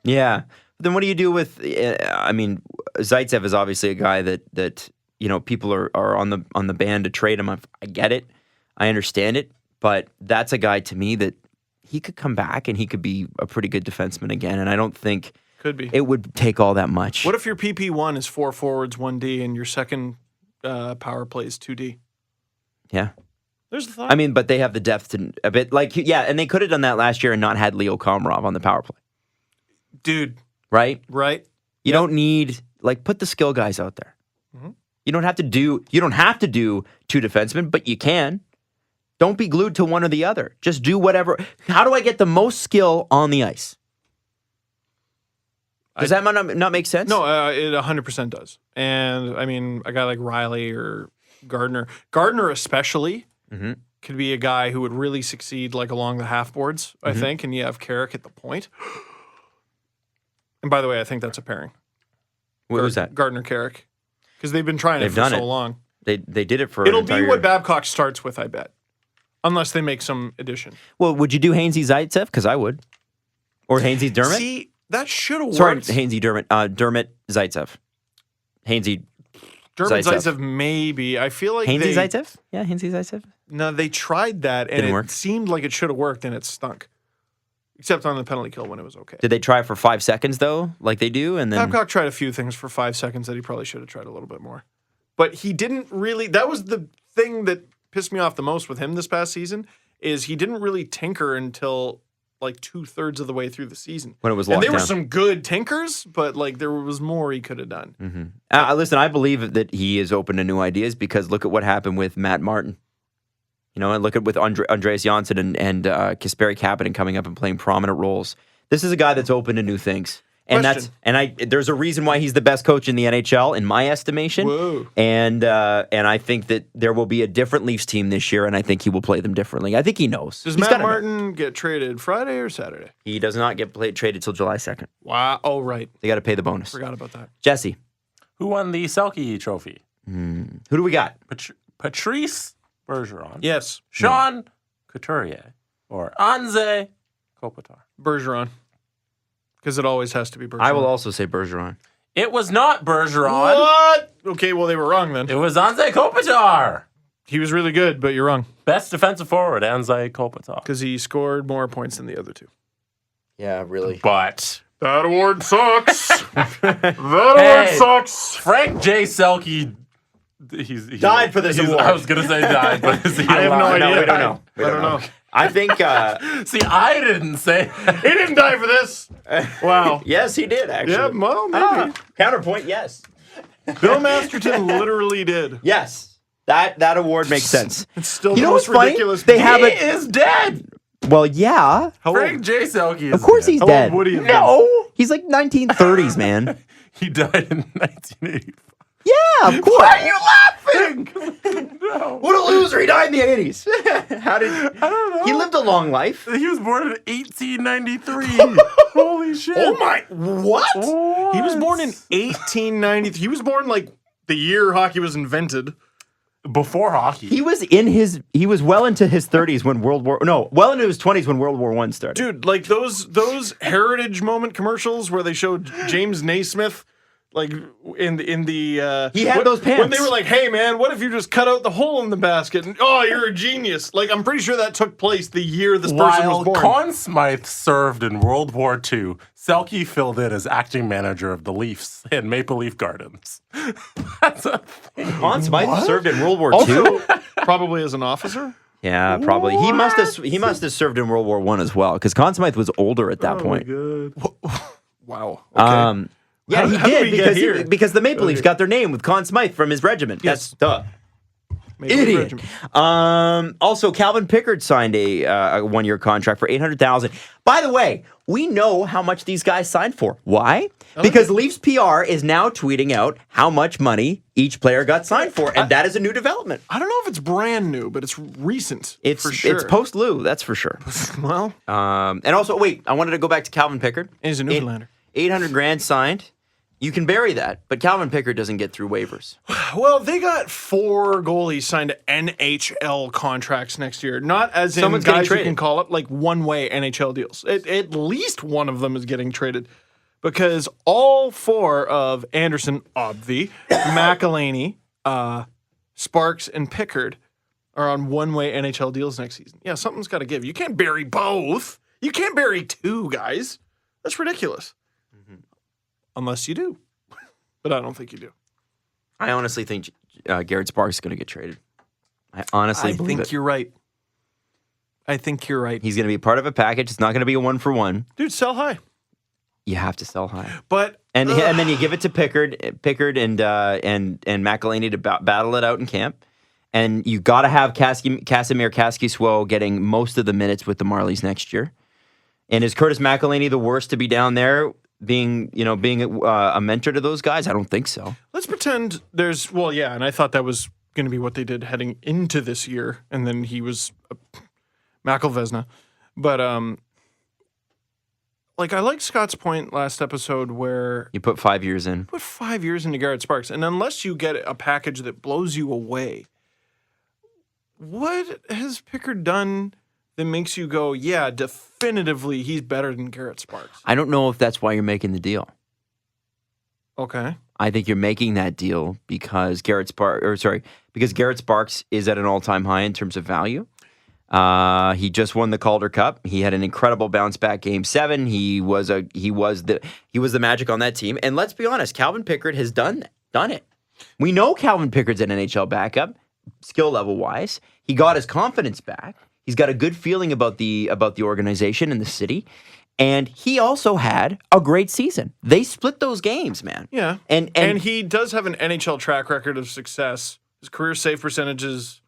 Yeah. But then what do you do with? Zaitsev is obviously a guy that people are on the band to trade him. I get it. I understand it. But that's a guy to me that he could come back and he could be a pretty good defenseman again. And I don't think Could be. it would take all that much. What if your PP1 is 4 forwards, 1D, and your second power play is 2D? Yeah. There's the thought. But they have the depth to a bit and they could have done that last year and not had Leo Komarov on the power play. Dude. Right? Right? You don't need put the skill guys out there. Mm-hmm. You don't have to do 2 defensemen, but you can. Don't be glued to one or the other. Just do whatever. How do I get the most skill on the ice? Does that not make sense? No, it 100% does. And, I mean, a guy like Riley or Gardner especially, could be a guy who would really succeed like along the half boards, I think, and you have Carrick at the point. And by the way, I think that's a pairing. What was that? Gardner Carrick. Because they've been trying it for so long. They did it for It'll be what Babcock starts with, I bet. Unless they make some addition. Well, would you do Hainsey Zaitsev? Because I would. Or Hainsey Dermott? See, that should have worked. Sorry, Hainsey Dermott. Dermott Zaitsev. Hainsey Dermott Zaitsev, maybe. I feel like Hainsey Zaitsev? Yeah, Hainsey Zaitsev. No, they tried that, and it seemed like it should have worked, and it stunk. Except on the penalty kill when it was okay. Did they try it for 5 seconds, though, like they do? And then Babcock tried a few things for 5 seconds that he probably should have tried a little bit more. But he didn't really... That was the thing that pissed me off the most with him this past season, is he didn't really tinker until like 2/3 of the way through the season. When it was locked down. And there were some good tinkers, but like there was more he could have done. Listen, I believe that he is open to new ideas because look at what happened with Matt Martin. You know, and look at with Andreas Janssen and Kasperi Kapanen coming up and playing prominent roles. This is a guy that's open to new things. And there's a reason why he's the best coach in the NHL, in my estimation. Whoa. And I think that there will be a different Leafs team this year, and I think he will play them differently. I think he knows. Does Matt Martin get traded Friday or Saturday? He does not get traded till July 2nd. Wow. Oh, right. They got to pay the bonus. Forgot about that. Jesse. Who won the Selke Trophy? Who do we got? Patrice Bergeron. Yes. Sean Couturier. Or Anze Kopitar. Bergeron. Because it always has to be Bergeron. I will also say Bergeron. It was not Bergeron. What? Okay, well, they were wrong then. It was Anze Kopitar. He was really good, but you're wrong. Best defensive forward, Anze Kopitar. Because he scored more points than the other two. Yeah, really. But that award sucks. Award sucks. Frank J. Selke, he's died for this award. I was going to say died, but is he I have no alive? idea. No, we don't know. I don't know. I think... See, I didn't say... He didn't die for this. Wow. Yes, he did, actually. Yeah, well, maybe. Counterpoint, yes. Bill Masterton literally did. Yes. That award makes sense. It's still You the know most what's funny? ridiculous. They have He it. is dead. Well, yeah. How Frank old? J. Selke is Of course dead. he's How dead. old would he have No. He's like 1930s, man. He died in 1985. Yeah, of course. Why are you laughing? No. What a loser. He died in the 80s. How did... I don't know. He lived a long life. He was born in 1893. Holy shit. Oh my! What? What? He was born in 1890. He was born like the year hockey was invented. Before hockey. He was well into his 30s when well into his 20s when World War I started. Dude, like those Heritage Moment commercials where they showed James Naismith, like in the He had those pants. when they were like, "Hey man, what if you just cut out the hole in the basket?" And oh, you're a genius. Like I'm pretty sure that took place the year this person was While born. Conn Smythe served in World War II, Selke filled in as acting manager of the Leafs in Maple Leaf Gardens. That's a thing. Conn Smythe served in World War II. also, probably as an officer. Yeah, probably. He must have served in World War I as well because Conn Smythe was older at that point. Wow. Okay. Yeah, he How did we get did here? because the Maple Leafs got their name with Conn Smythe from his regiment. Yes. That's duh. Maple Idiot. Regiment. Also, Calvin Pickard signed a 1-year contract for $800,000. By the way, we know how much these guys signed for. Why? Because Leafs PR is now tweeting out how much money each player got signed for, and that is a new development. I don't know if it's brand new, but it's recent. It's for sure. It's post Lou, that's for sure. Well, And also, wait, I wanted to go back to Calvin Pickard. he's a Newfoundlander. $800,000 signed. You can bury that, but Calvin Pickard doesn't get through waivers. Well, they got 4 goalies signed to NHL contracts next year. Not as in Someone's getting guys you traded. can call up like one-way NHL deals. At least one of them is getting traded because all 4 of Anderson, Obvi, McElhaney, Sparks, and Pickard are on one-way NHL deals next season. Yeah, something's got to give. You can't bury both. You can't bury 2 guys. That's ridiculous. Unless you do. But I don't think you do. I honestly think Garrett Sparks is going to get traded. I honestly believe it. You're right. I think you're right. He's going to be part of a package. It's not going to be a 1-for-1. Dude, sell high. You have to sell high, But and then you give it to Pickard and McElhaney to battle it out in camp, And you got to have Casimir Kaskisuo getting most of the minutes with the Marlies next year. And is Curtis McElhinney the worst to be down there being a mentor to those guys? I don't think so. Let's pretend and I thought that was going to be what they did heading into this year, and then he was McElvezna. But I like Scott's point last episode where You put 5 years in. put 5 years into Garrett Sparks, and unless you get a package that blows you away, what has Pickard done that makes you go, yeah, definitively he's better than Garrett Sparks? I don't know if that's why you're making the deal. Okay. I think you're making that deal because Garrett Sparks is at an all-time high in terms of value. He just won the Calder Cup. He had an incredible bounce back Game 7. He was the magic on that team. And let's be honest, Calvin Pickard has done it. We know Calvin Pickard's an NHL backup, skill level wise. He got his confidence back. He's got a good feeling about the organization and the city. And he also had a great season. They split those games, man. Yeah. And he does have an NHL track record of success. His career save percentage is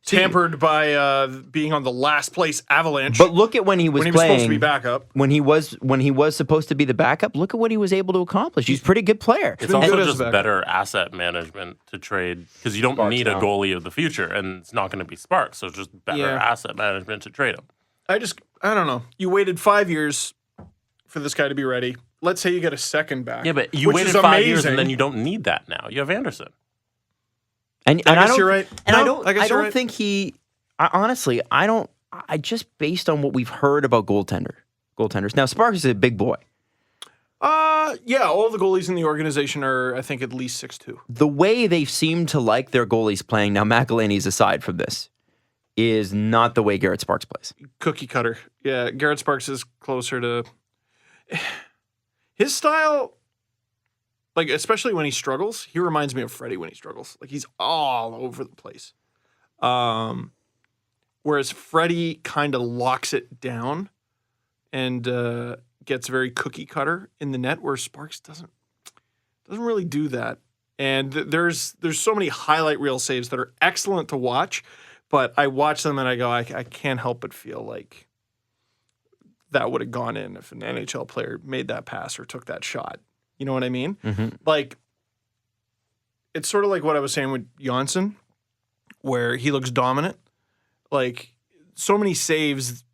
tampered by being on the last place Avalanche. But look at when he was playing. Supposed to be backup. When he was supposed to be the backup, look at what he was able to accomplish. He's a pretty good player. It's also just better asset management to trade because you don't need a goalie of the future, and it's not going to be Sparks. So it's just better asset management to trade him. I don't know. You waited 5 years for this guy to be ready. Let's say you get a second back. Yeah, but you waited 5 years and then you don't need that now. You have Anderson. And I I guess you're right. And No, I don't think he. Honestly, I don't. I just based on what we've heard about goaltenders. Now Sparks is a big boy. Yeah, all the goalies in the organization are, I think, at least 6'2". The way they seem to like their goalies playing now, McElhinney's aside from this, is not the way Garrett Sparks plays. Cookie cutter. Yeah, Garrett Sparks is closer to his style. Like, especially when he struggles, he reminds me of Freddie when he struggles. Like, he's all over the place. Whereas Freddie kind of locks it down and gets very cookie cutter in the net, where Sparks doesn't really do that. And there's so many highlight reel saves that are excellent to watch, but I watch them and I go, I can't help but feel like that would have gone in if an NHL player made that pass or took that shot. You know what I mean? Mm-hmm. Like, it's sort of like what I was saying with Janssen, where he looks dominant. Like, so many saves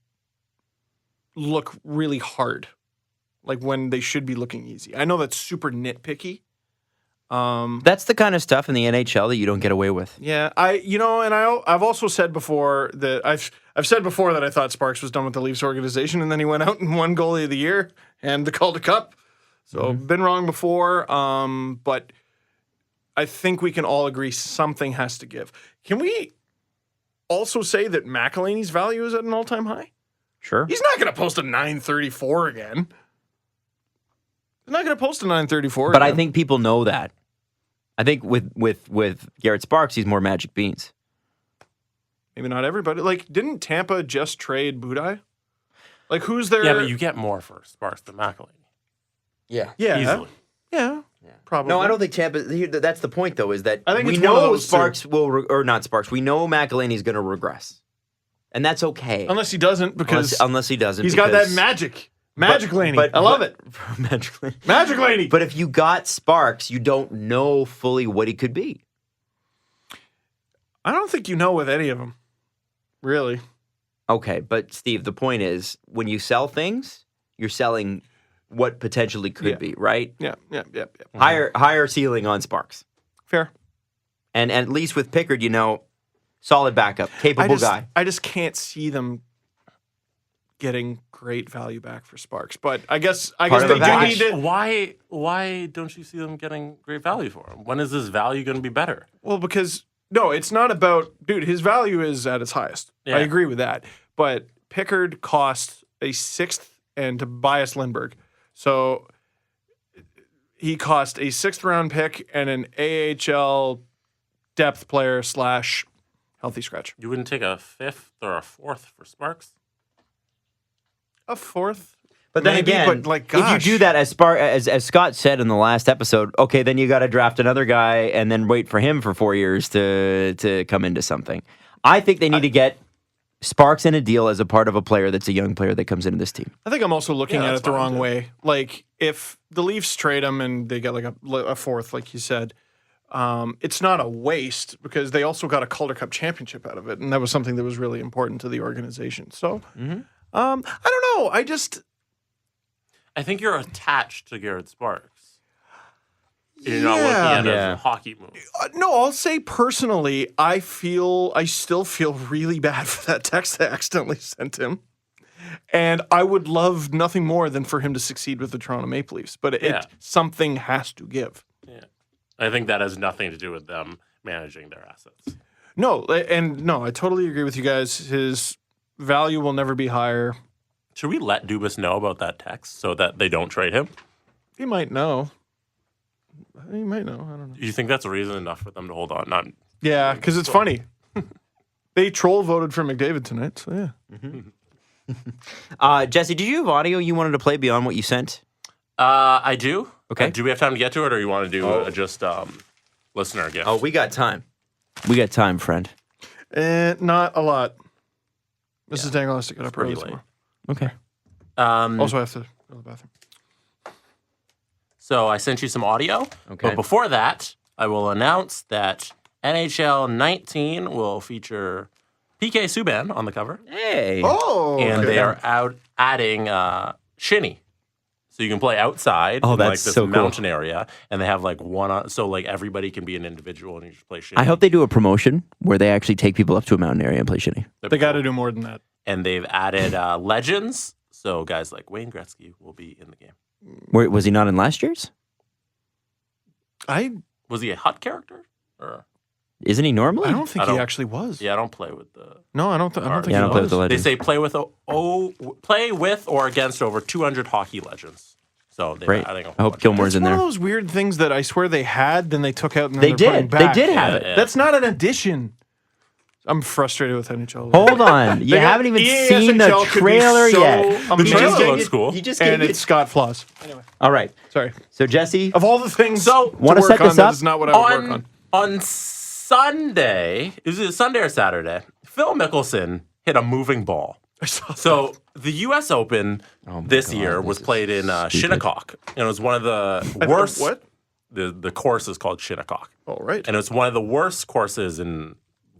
look really hard, like when they should be looking easy. I know that's super nitpicky. That's the kind of stuff in the NHL that you don't get away with. Yeah, I've also said before that I've said before that I thought Sparks was done with the Leafs organization, and then he went out and won goalie of the year and the Calder Cup. So been wrong before, but I think we can all agree something has to give. Can we also say that McElhinney's value is at an all-time high? Sure. He's not going to post a 934 again. He's not going to post a 934 But again. I think people know that. I think with Garrett Sparks, he's more Magic Beans. Maybe not everybody. Like, didn't Tampa just trade Budaj? Like, who's there? Yeah, but you get more for Sparks than McElhinney. Yeah. Yeah. Easily. Yeah. Probably. No, I don't think Tampa. That's the point, though, is that I think we it's one of know those Sparks will, or not Sparks. We know McElhinney's going to regress, and that's okay. Unless he doesn't, because unless he doesn't, he's got that magic Laney. I love it. Magic Laney. Magic Laney. But if you got Sparks, you don't know fully what he could be. I don't think you know with any of them, really. Okay, but Steve, the point is, when you sell things, you're selling what potentially could be, right? Yeah. Higher ceiling on Sparks. Fair. And at least with Pickard, solid backup, capable guy. I just can't see them getting great value back for Sparks. But I guess they of the do package. need to. Why don't you see them getting great value for him? When is this value going to be better? Well, because no, it's not about his value is at its highest. Yeah. I agree with that. But Pickard cost a sixth, and Tobias Lindbergh. So he cost a 6th round pick and an AHL depth player / healthy scratch. You wouldn't take a 5th or a 4th for Sparks? A 4th? But then Maybe, again, but, like, if you gosh. do that, as Scott said in the last episode, okay, then you got to draft another guy and then wait for him for 4 years to come into something. I think they need to get Sparks in a deal as a part of a player that's a young player that comes into this team. I think I'm also looking at that's it the fine, wrong too. way. Like, if the Leafs trade him and they get like a fourth, like you said, it's not a waste because they also got a Calder Cup championship out of it, and that was something that was really important to the organization. So, I don't know. I think you're attached to Garrett Sparks. You're not looking at it as a hockey move. No, I'll say personally, I still feel really bad for that text I accidentally sent him. And I would love nothing more than for him to succeed with the Toronto Maple Leafs. But something has to give. Yeah. I think that has nothing to do with them managing their assets. No, I totally agree with you guys. His value will never be higher. Should we let Dubas know about that text so that they don't trade him? He might know. I don't know. Do you think that's a reason enough for them to hold on? Not Yeah, because it's funny. They troll voted for McDavid tonight, so yeah. Jesse, did you have audio you wanted to play beyond what you sent? I do. Okay. Do we have time to get to it, or you want to do just listener again? Oh, we got time. We got time, friend. Not a lot. Mrs. Dangle has to get up pretty early late. tomorrow. Okay. Also, I have to go to the bathroom. So I sent you some audio. Okay. But before that, I will announce that NHL 19 will feature PK Subban on the cover. Hey. Oh, And they are adding shinny. So you can play outside in like that's this so cool. mountain area. And they have like so like everybody can be an individual and you just play shinny. I hope they do a promotion where they actually take people up to a mountain area and play shinny. They got to do more than that. And they've added legends. So guys like Wayne Gretzky will be in the game. Where, was he not in last year's? Was he a hut character? Or Isn't he normally? I don't think I don't- he actually was. yeah, I don't play with the. No, I don't think Yeah, I he don't play with was. the They legends. say play with or against over 200 hockey legends. So they're Great. adding a whole I hope bunch. Gilmore's It's in one there. of those weird things that I swear they had, then they took out, and then They they're putting did. They back. did have it. Yeah. That's not an addition. I'm frustrated with NHL. Hold on. You They got haven't even EASHL seen the could be trailer so yet. amazing. You just trailer gave- looks cool. You just And gave it's Scott Floss. Anyway, All right. sorry. So, Jesse, Of all the things So, to wanna work set this on, up? that is not what I would work on. On Sunday, is it Sunday or Saturday? Phil Mickelson hit a moving ball. I saw So the U.S. Open this God, year was this is played in Shinnecock, and it was one of the that. worst. What? The course is called Shinnecock, Oh, right. and it's one of the worst courses in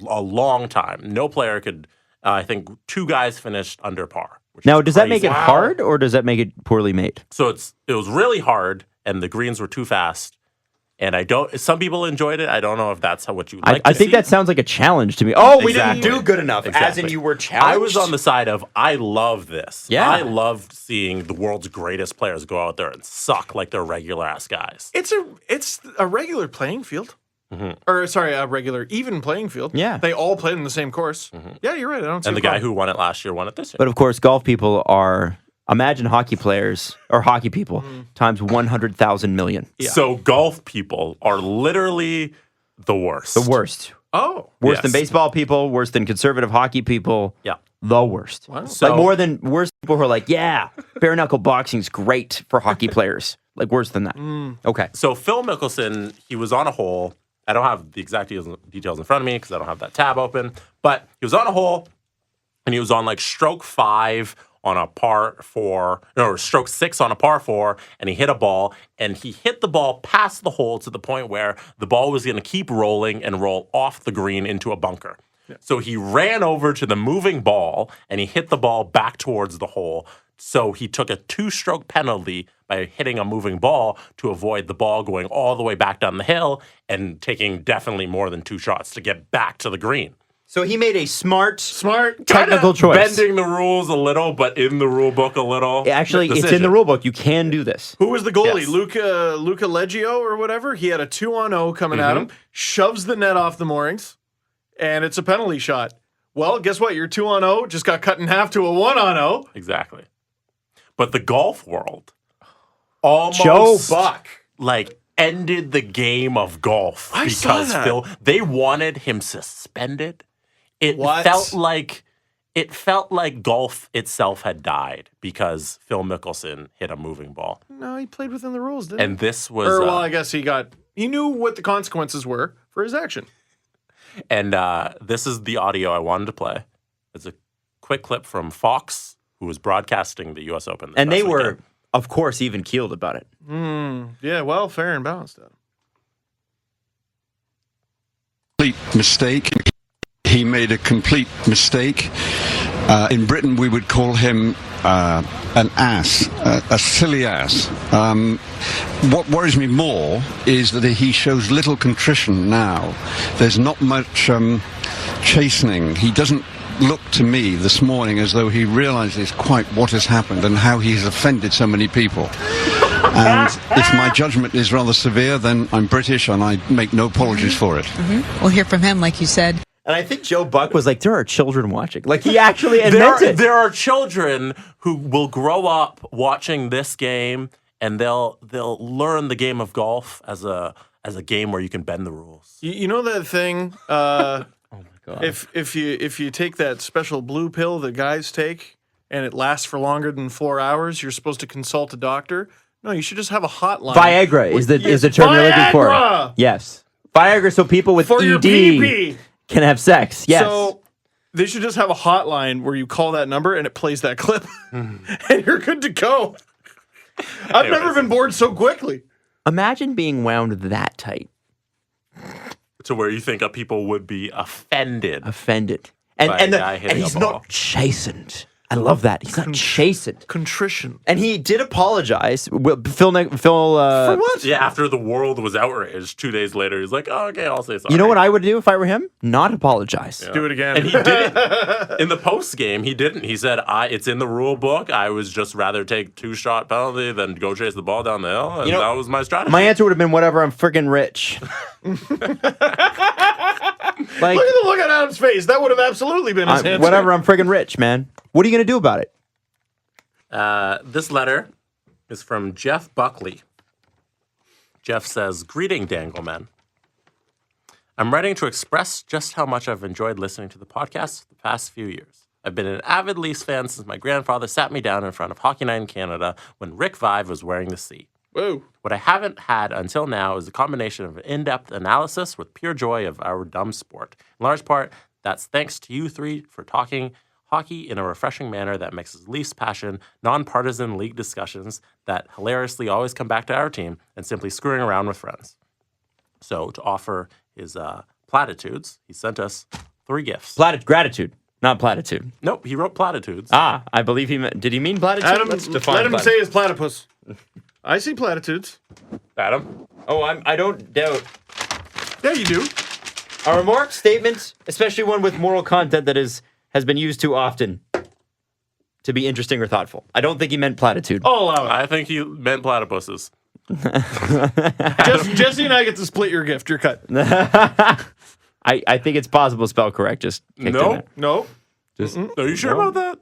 a long time. No player could. I think 2 guys finished under par. which now is does that make it crazy. hard or does that make it poorly made? So it was really hard, and the greens were too fast. And I don't. Some people enjoyed it. I don't know if that's what you like. I to think see. that sounds like a challenge to me. Oh, we Exactly. didn't do good enough. As in Exactly. you were challenged? I was on the side of I love this. Yeah. I love seeing the world's greatest players go out there and suck like they're regular ass guys. It's a regular playing field. Or sorry, a regular even playing field. Yeah. They all played in the same course. Yeah, you're right. I don't see And a the guy problem. who won it last year won it this year. But of course, golf people are, imagine hockey players or hockey people times 100,000 million. So golf people are literally the worst. The worst. Oh. Worse Yes. than baseball people, worse than conservative hockey people. Yeah. The worst. Wow. So- like worse people who are like, yeah, bare knuckle boxing's great for hockey players. Like worse than that. Okay. So Phil Mickelson, he was on a hole. I don't have the exact details in front of me because I don't have that tab open. But he was on a hole, and he was on like stroke 5 on a par 4, or stroke 6 on a par 4, and he hit a ball, and he hit the ball past the hole to the point where the ball was going to keep rolling and roll off the green into a bunker. So he ran over to the moving ball, and he hit the ball back towards the hole. So he took a 2-stroke penalty by hitting a moving ball to avoid the ball going all the way back down the hill and taking definitely more than 2 shots to get back to the green. So he made a smart Technical technical choice. Bending the rules a little, but in the rule book a little. Actually, it's in decision. the rule book. You can do this. Who was the goalie? Yes. Luca Leggio or whatever? He had a 2-on-0 coming at him, shoves the net off the moorings, and it's a penalty shot. Well, guess what? Your 2-on-0 just got cut in half to a 1-on-0. Exactly. But the golf world almost Joe Buck. like ended the game of golf I saw because that. Phil, they wanted him suspended. It What? felt like it felt like golf itself had died because Phil Mickelson hit a moving ball. No, he played within the rules, didn't he? And this was... Or, well, I guess he knew what the consequences were for his action. And this is the audio I wanted to play. It's a quick clip from Fox, who was broadcasting the U.S. Open. And they were, of course, even keeled about it. Yeah, well, fair and balanced. Complete mistake. He made a complete mistake. In Britain, we would call him an ass, a silly ass. What worries me more is that he shows little contrition now. There's not much chastening. He doesn't look to me this morning as though he realizes quite what has happened and how he's offended so many people. And if my judgment is rather severe, then I'm British and I make no apologies for it. We'll hear from him, like you said. And I think Joe Buck was like, there are children watching. Like, he actually admits it. There are children who will grow up watching this game, and they'll learn the game of golf as a game where you can bend the rules. You know that thing? Oh, my God. If you take that special blue pill that guys take, and it lasts for longer than 4 hours, you're supposed to consult a doctor. No, you should just have a hotline. Viagra is the term you're looking for. Viagra! Yes. Viagra, so people with For your ED PP. can have sex. Yes. So they should just have a hotline where you call that number and it plays that clip, and you're good to go. I've never been bored so quickly. Imagine being wound that tight. To where you think people would be offended. And By a guy hitting he's a ball. not chastened. I love that. He's not chastened. Contrition. And he did apologize. Phil For what? Yeah, after the world was outraged, 2 days later, he's like, oh, okay, I'll say sorry. you know what I would do if I were him? Not apologize. Do it again. And he did it. In the post game, he didn't. He said, it's in the rule book. I was just rather take 2-shot penalty than go chase the ball down the hill. And that was my strategy. My answer would have been whatever, I'm friggin' rich. Like, Look at the look on Adam's face. That would have absolutely been his answer. whatever, I'm friggin' rich, man. What are you going to do about it? This letter is from Jeff Buckley. Jeff says, greeting, Dangle men. I'm writing to express just how much I've enjoyed listening to the podcast the past few years. I've been an avid Leafs fan since my grandfather sat me down in front of Hockey Night in Canada when Rick Vive was wearing the C. Whoa. What I haven't had until now is a combination of in-depth analysis with pure joy of our dumb sport. In large part, that's thanks to you three for talking hockey in a refreshing manner that mixes Leafs passion, nonpartisan league discussions that hilariously always come back to our team, and simply screwing around with friends. So to offer his platitudes, he sent us 3 gifts. Gratitude, not platitude. Nope, he wrote platitudes. I believe he meant. Did he mean platitude? Adam, Let's define let him platitude. say his platypus. I see platitudes. Adam? Oh, I don't doubt. Yeah, you do. A remark, statement, especially one with moral content that has been used too often to be interesting or thoughtful. I don't think he meant platitude. I'll allow it. I think he meant platypuses. Jesse and I get to split your gift. You're cut. I think it's possible to spell correct. Just kicked in there. No. Are you sure about that?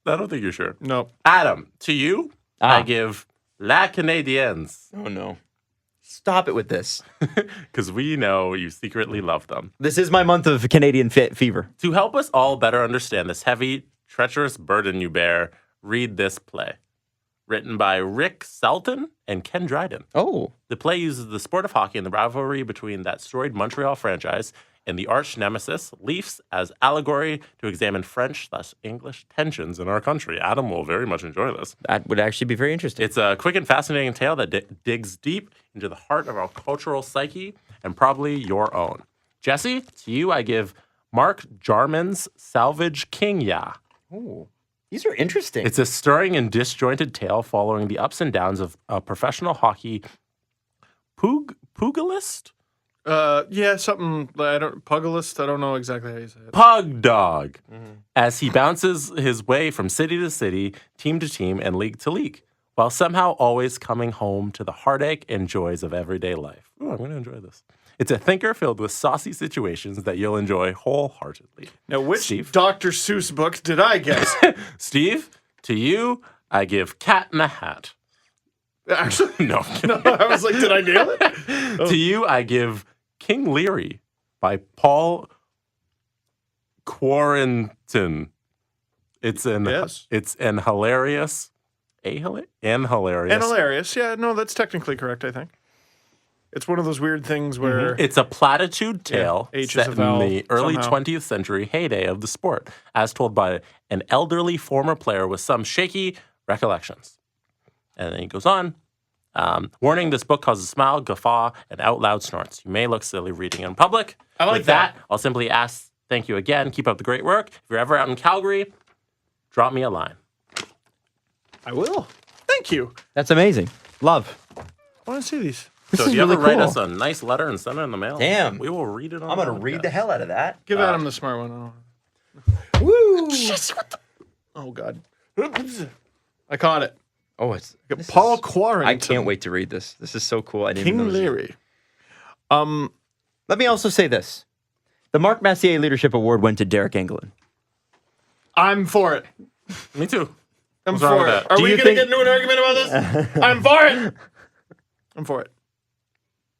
I don't think you're sure. No. Adam, to you, I give La Canadiens. Oh no! Stop it with this. Because we know you secretly love them. This is my month of Canadian fever. To help us all better understand this heavy, treacherous burden you bear, read this play. Written by Rick Selton and Ken Dryden. Oh, The play uses the sport of hockey and the rivalry between that storied Montreal franchise and the arch nemesis, Leafs, as allegory to examine French/English tensions in our country. Adam will very much enjoy this. that would actually be very interesting. It's a quick and fascinating tale that digs deep into the heart of our cultural psyche and probably your own. Jesse, to you I give Mark Jarman's Salvage King Ya. Ooh, these are interesting. It's a stirring and disjointed tale following the ups and downs of a professional hockey pugilist? Yeah, something. Pugilist. I don't know exactly how you say it. Pug dog, as he bounces his way from city to city, team to team, and league to league, while somehow always coming home to the heartache and joys of everyday life. Ooh, I'm going to enjoy this. It's a thinker filled with saucy situations that you'll enjoy wholeheartedly. Now, which Steve? Dr. Seuss book did I guess? Steve, to you, I give Cat in the Hat. Actually, No. I was like, did I nail it? To you, I give King Leary by Paul Quarentin. It's Yes. an hilarious. Hilarious. And hilarious. Yeah, no, that's technically correct, I think. It's one of those weird things where It's a platitude tale H is set a in vowel the early somehow. 20th century heyday of the sport, as told by an elderly former player with some shaky recollections. And then he goes on. Warning, this book causes smile, guffaw, and out loud snorts. You may look silly reading it in public. I like With that. I'll simply ask, thank you again. Keep up the great work. If you're ever out in Calgary, drop me a line. I will. Thank you. That's amazing. Love. I want to see these. This So is if you really ever write cool. us a nice letter and send it in the mail, Damn. we will read it on I'm the going to read the podcast. hell out of that. Give Adam the smart one. Woo! Oh, God. I caught it. Oh, it's this Paul is- Quarrington. I can't wait to read this. This is so cool. I didn't even King know this. Leary. Let me also say this. The Mark Messier Leadership Award went to Derek Engelin. I'm for it. Me too. I'm What's wrong for with it. that? Are Do we you going to think- get into an argument about this? I'm for it. I'm for it.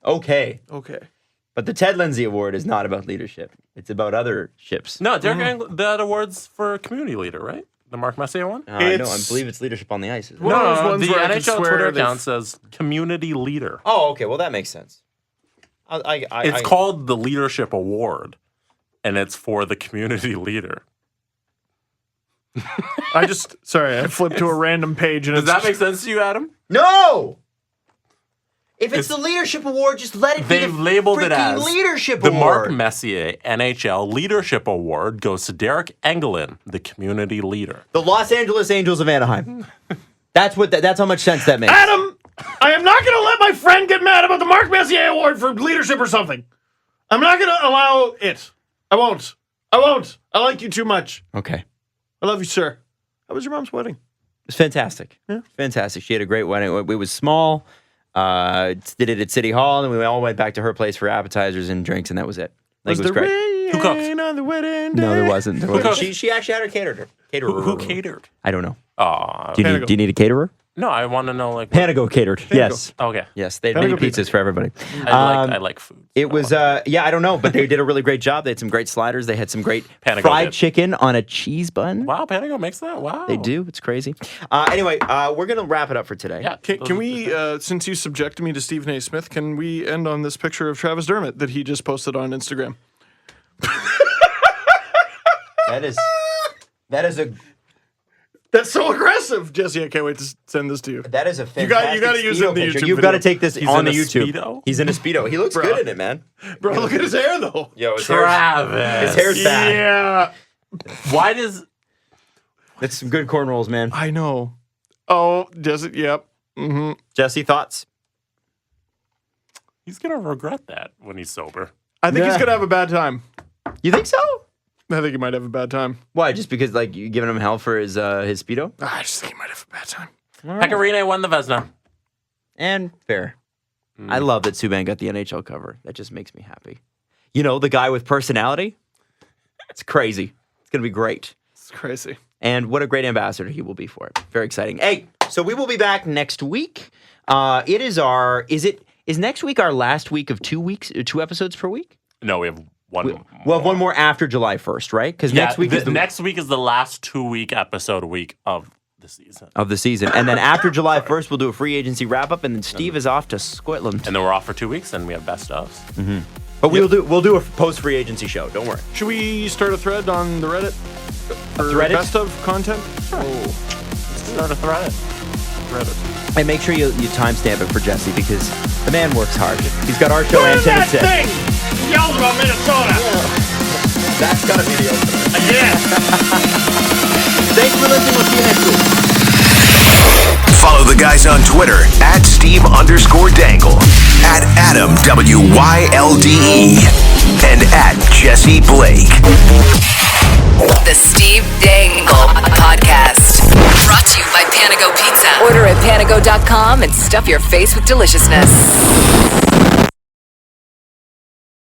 Okay. Okay. But the Ted Lindsay Award is not about leadership. It's about other ships. No, Derek Engle, that award's for community leader, right? The Mark Messier one? I know. I It's- believe it's leadership on the ice. Isn't it? One of those ones the where I could NHL swear Twitter they've- account says community leader. Oh, okay. Well, that makes sense. It's called the Leadership Award, and it's for the community leader. I flipped to a random page and Does it's that make sense to you, Adam? No! If it's It's- the leadership award, just let it be They've the labeled it freaking as leadership the award. Mark Messier NHL Leadership Award goes to Derek Engelin, the community leader. The Los Angeles Angels of Anaheim. That's how much sense that makes. Adam, I am not going to let my friend get mad about the Mark Messier Award for leadership or something. I'm not going to allow it. I won't. I like you too much. Okay. I love you, sir. How was your mom's wedding? It's fantastic. Yeah. Fantastic. She had a great wedding. It was small. Did it at City Hall, and we all went back to her place for appetizers and drinks, and that was it. Like, it was great. Who cooks? On the wedding day? No, there wasn't. cooked? She actually had her caterer. Who catered? I don't know. Oh, Do you need a caterer? no, I want to know like. Panago catered. Yes. Okay. Yes. They had mini Panago pizza. pizzas for everybody. I like food. It was, I don't know, but they did a really great job. They had some great sliders. They had some great Panago fried did. chicken on a cheese bun. Wow, Panago makes that. Wow. They do. It's crazy. Anyway, we're going to wrap it up for today. Yeah. Can we, since you subjected me to Stephen A. Smith, can we end on this picture of Travis Dermott that he just posted on Instagram? That's so aggressive, Jesse. I can't wait to send this to you. That is a You fantastic gotta use it in the Speedo picture. YouTube You've got to video. take this He's on in the a YouTube. Speedo? He's in a Speedo. He looks Bro. good in it, man. Bro, look at his hair, though. Yo, Travis. his hair's bad. Yeah, Why does That's some good corn rolls, man. I know. Oh, Jesse, yep. Jesse, thoughts? he's gonna regret that when he's sober? I think he's Yeah. going to have a bad time. You think so? I think he might have a bad time. Why? Just because like you giving him hell for his Speedo? I just think he might have a bad time. Pecorino won the Vezina. And fair. I love that Subban got the NHL cover. That just makes me happy. You know, the guy with personality. It's crazy. It's gonna be great. It's crazy. And what a great ambassador he will be for it. Very exciting. Hey, so we will be back next week. Is next week our last week of 2 weeks, 2 episodes per week? No, we have one. We'll have one more after July 1st, right? Because next week is the next week is the last 2-week episode week of the season. of the season. And then after July 1st, we'll do a free agency wrap up, and then Steve is off to Scotland. And then we're off for 2 weeks, and we have best ofs. But we'll do a post free agency show. Don't worry. Should we start a thread on the Reddit? For Threadit? best of content? Start a thread. Reddit. And make sure you timestamp it for Jesse because the man works hard. He's got our show and that 10 thing! Yelled about Minnesota! That's gotta be the opener. Again! Thanks for listening. We'll see you next week. Follow the guys on Twitter at Steve_Dangle, at Adam WYLDE, and at Jesse Blake. The Steve Dangle Podcast. Brought to you by Panago Pizza. Order at panago.com and stuff your face with deliciousness.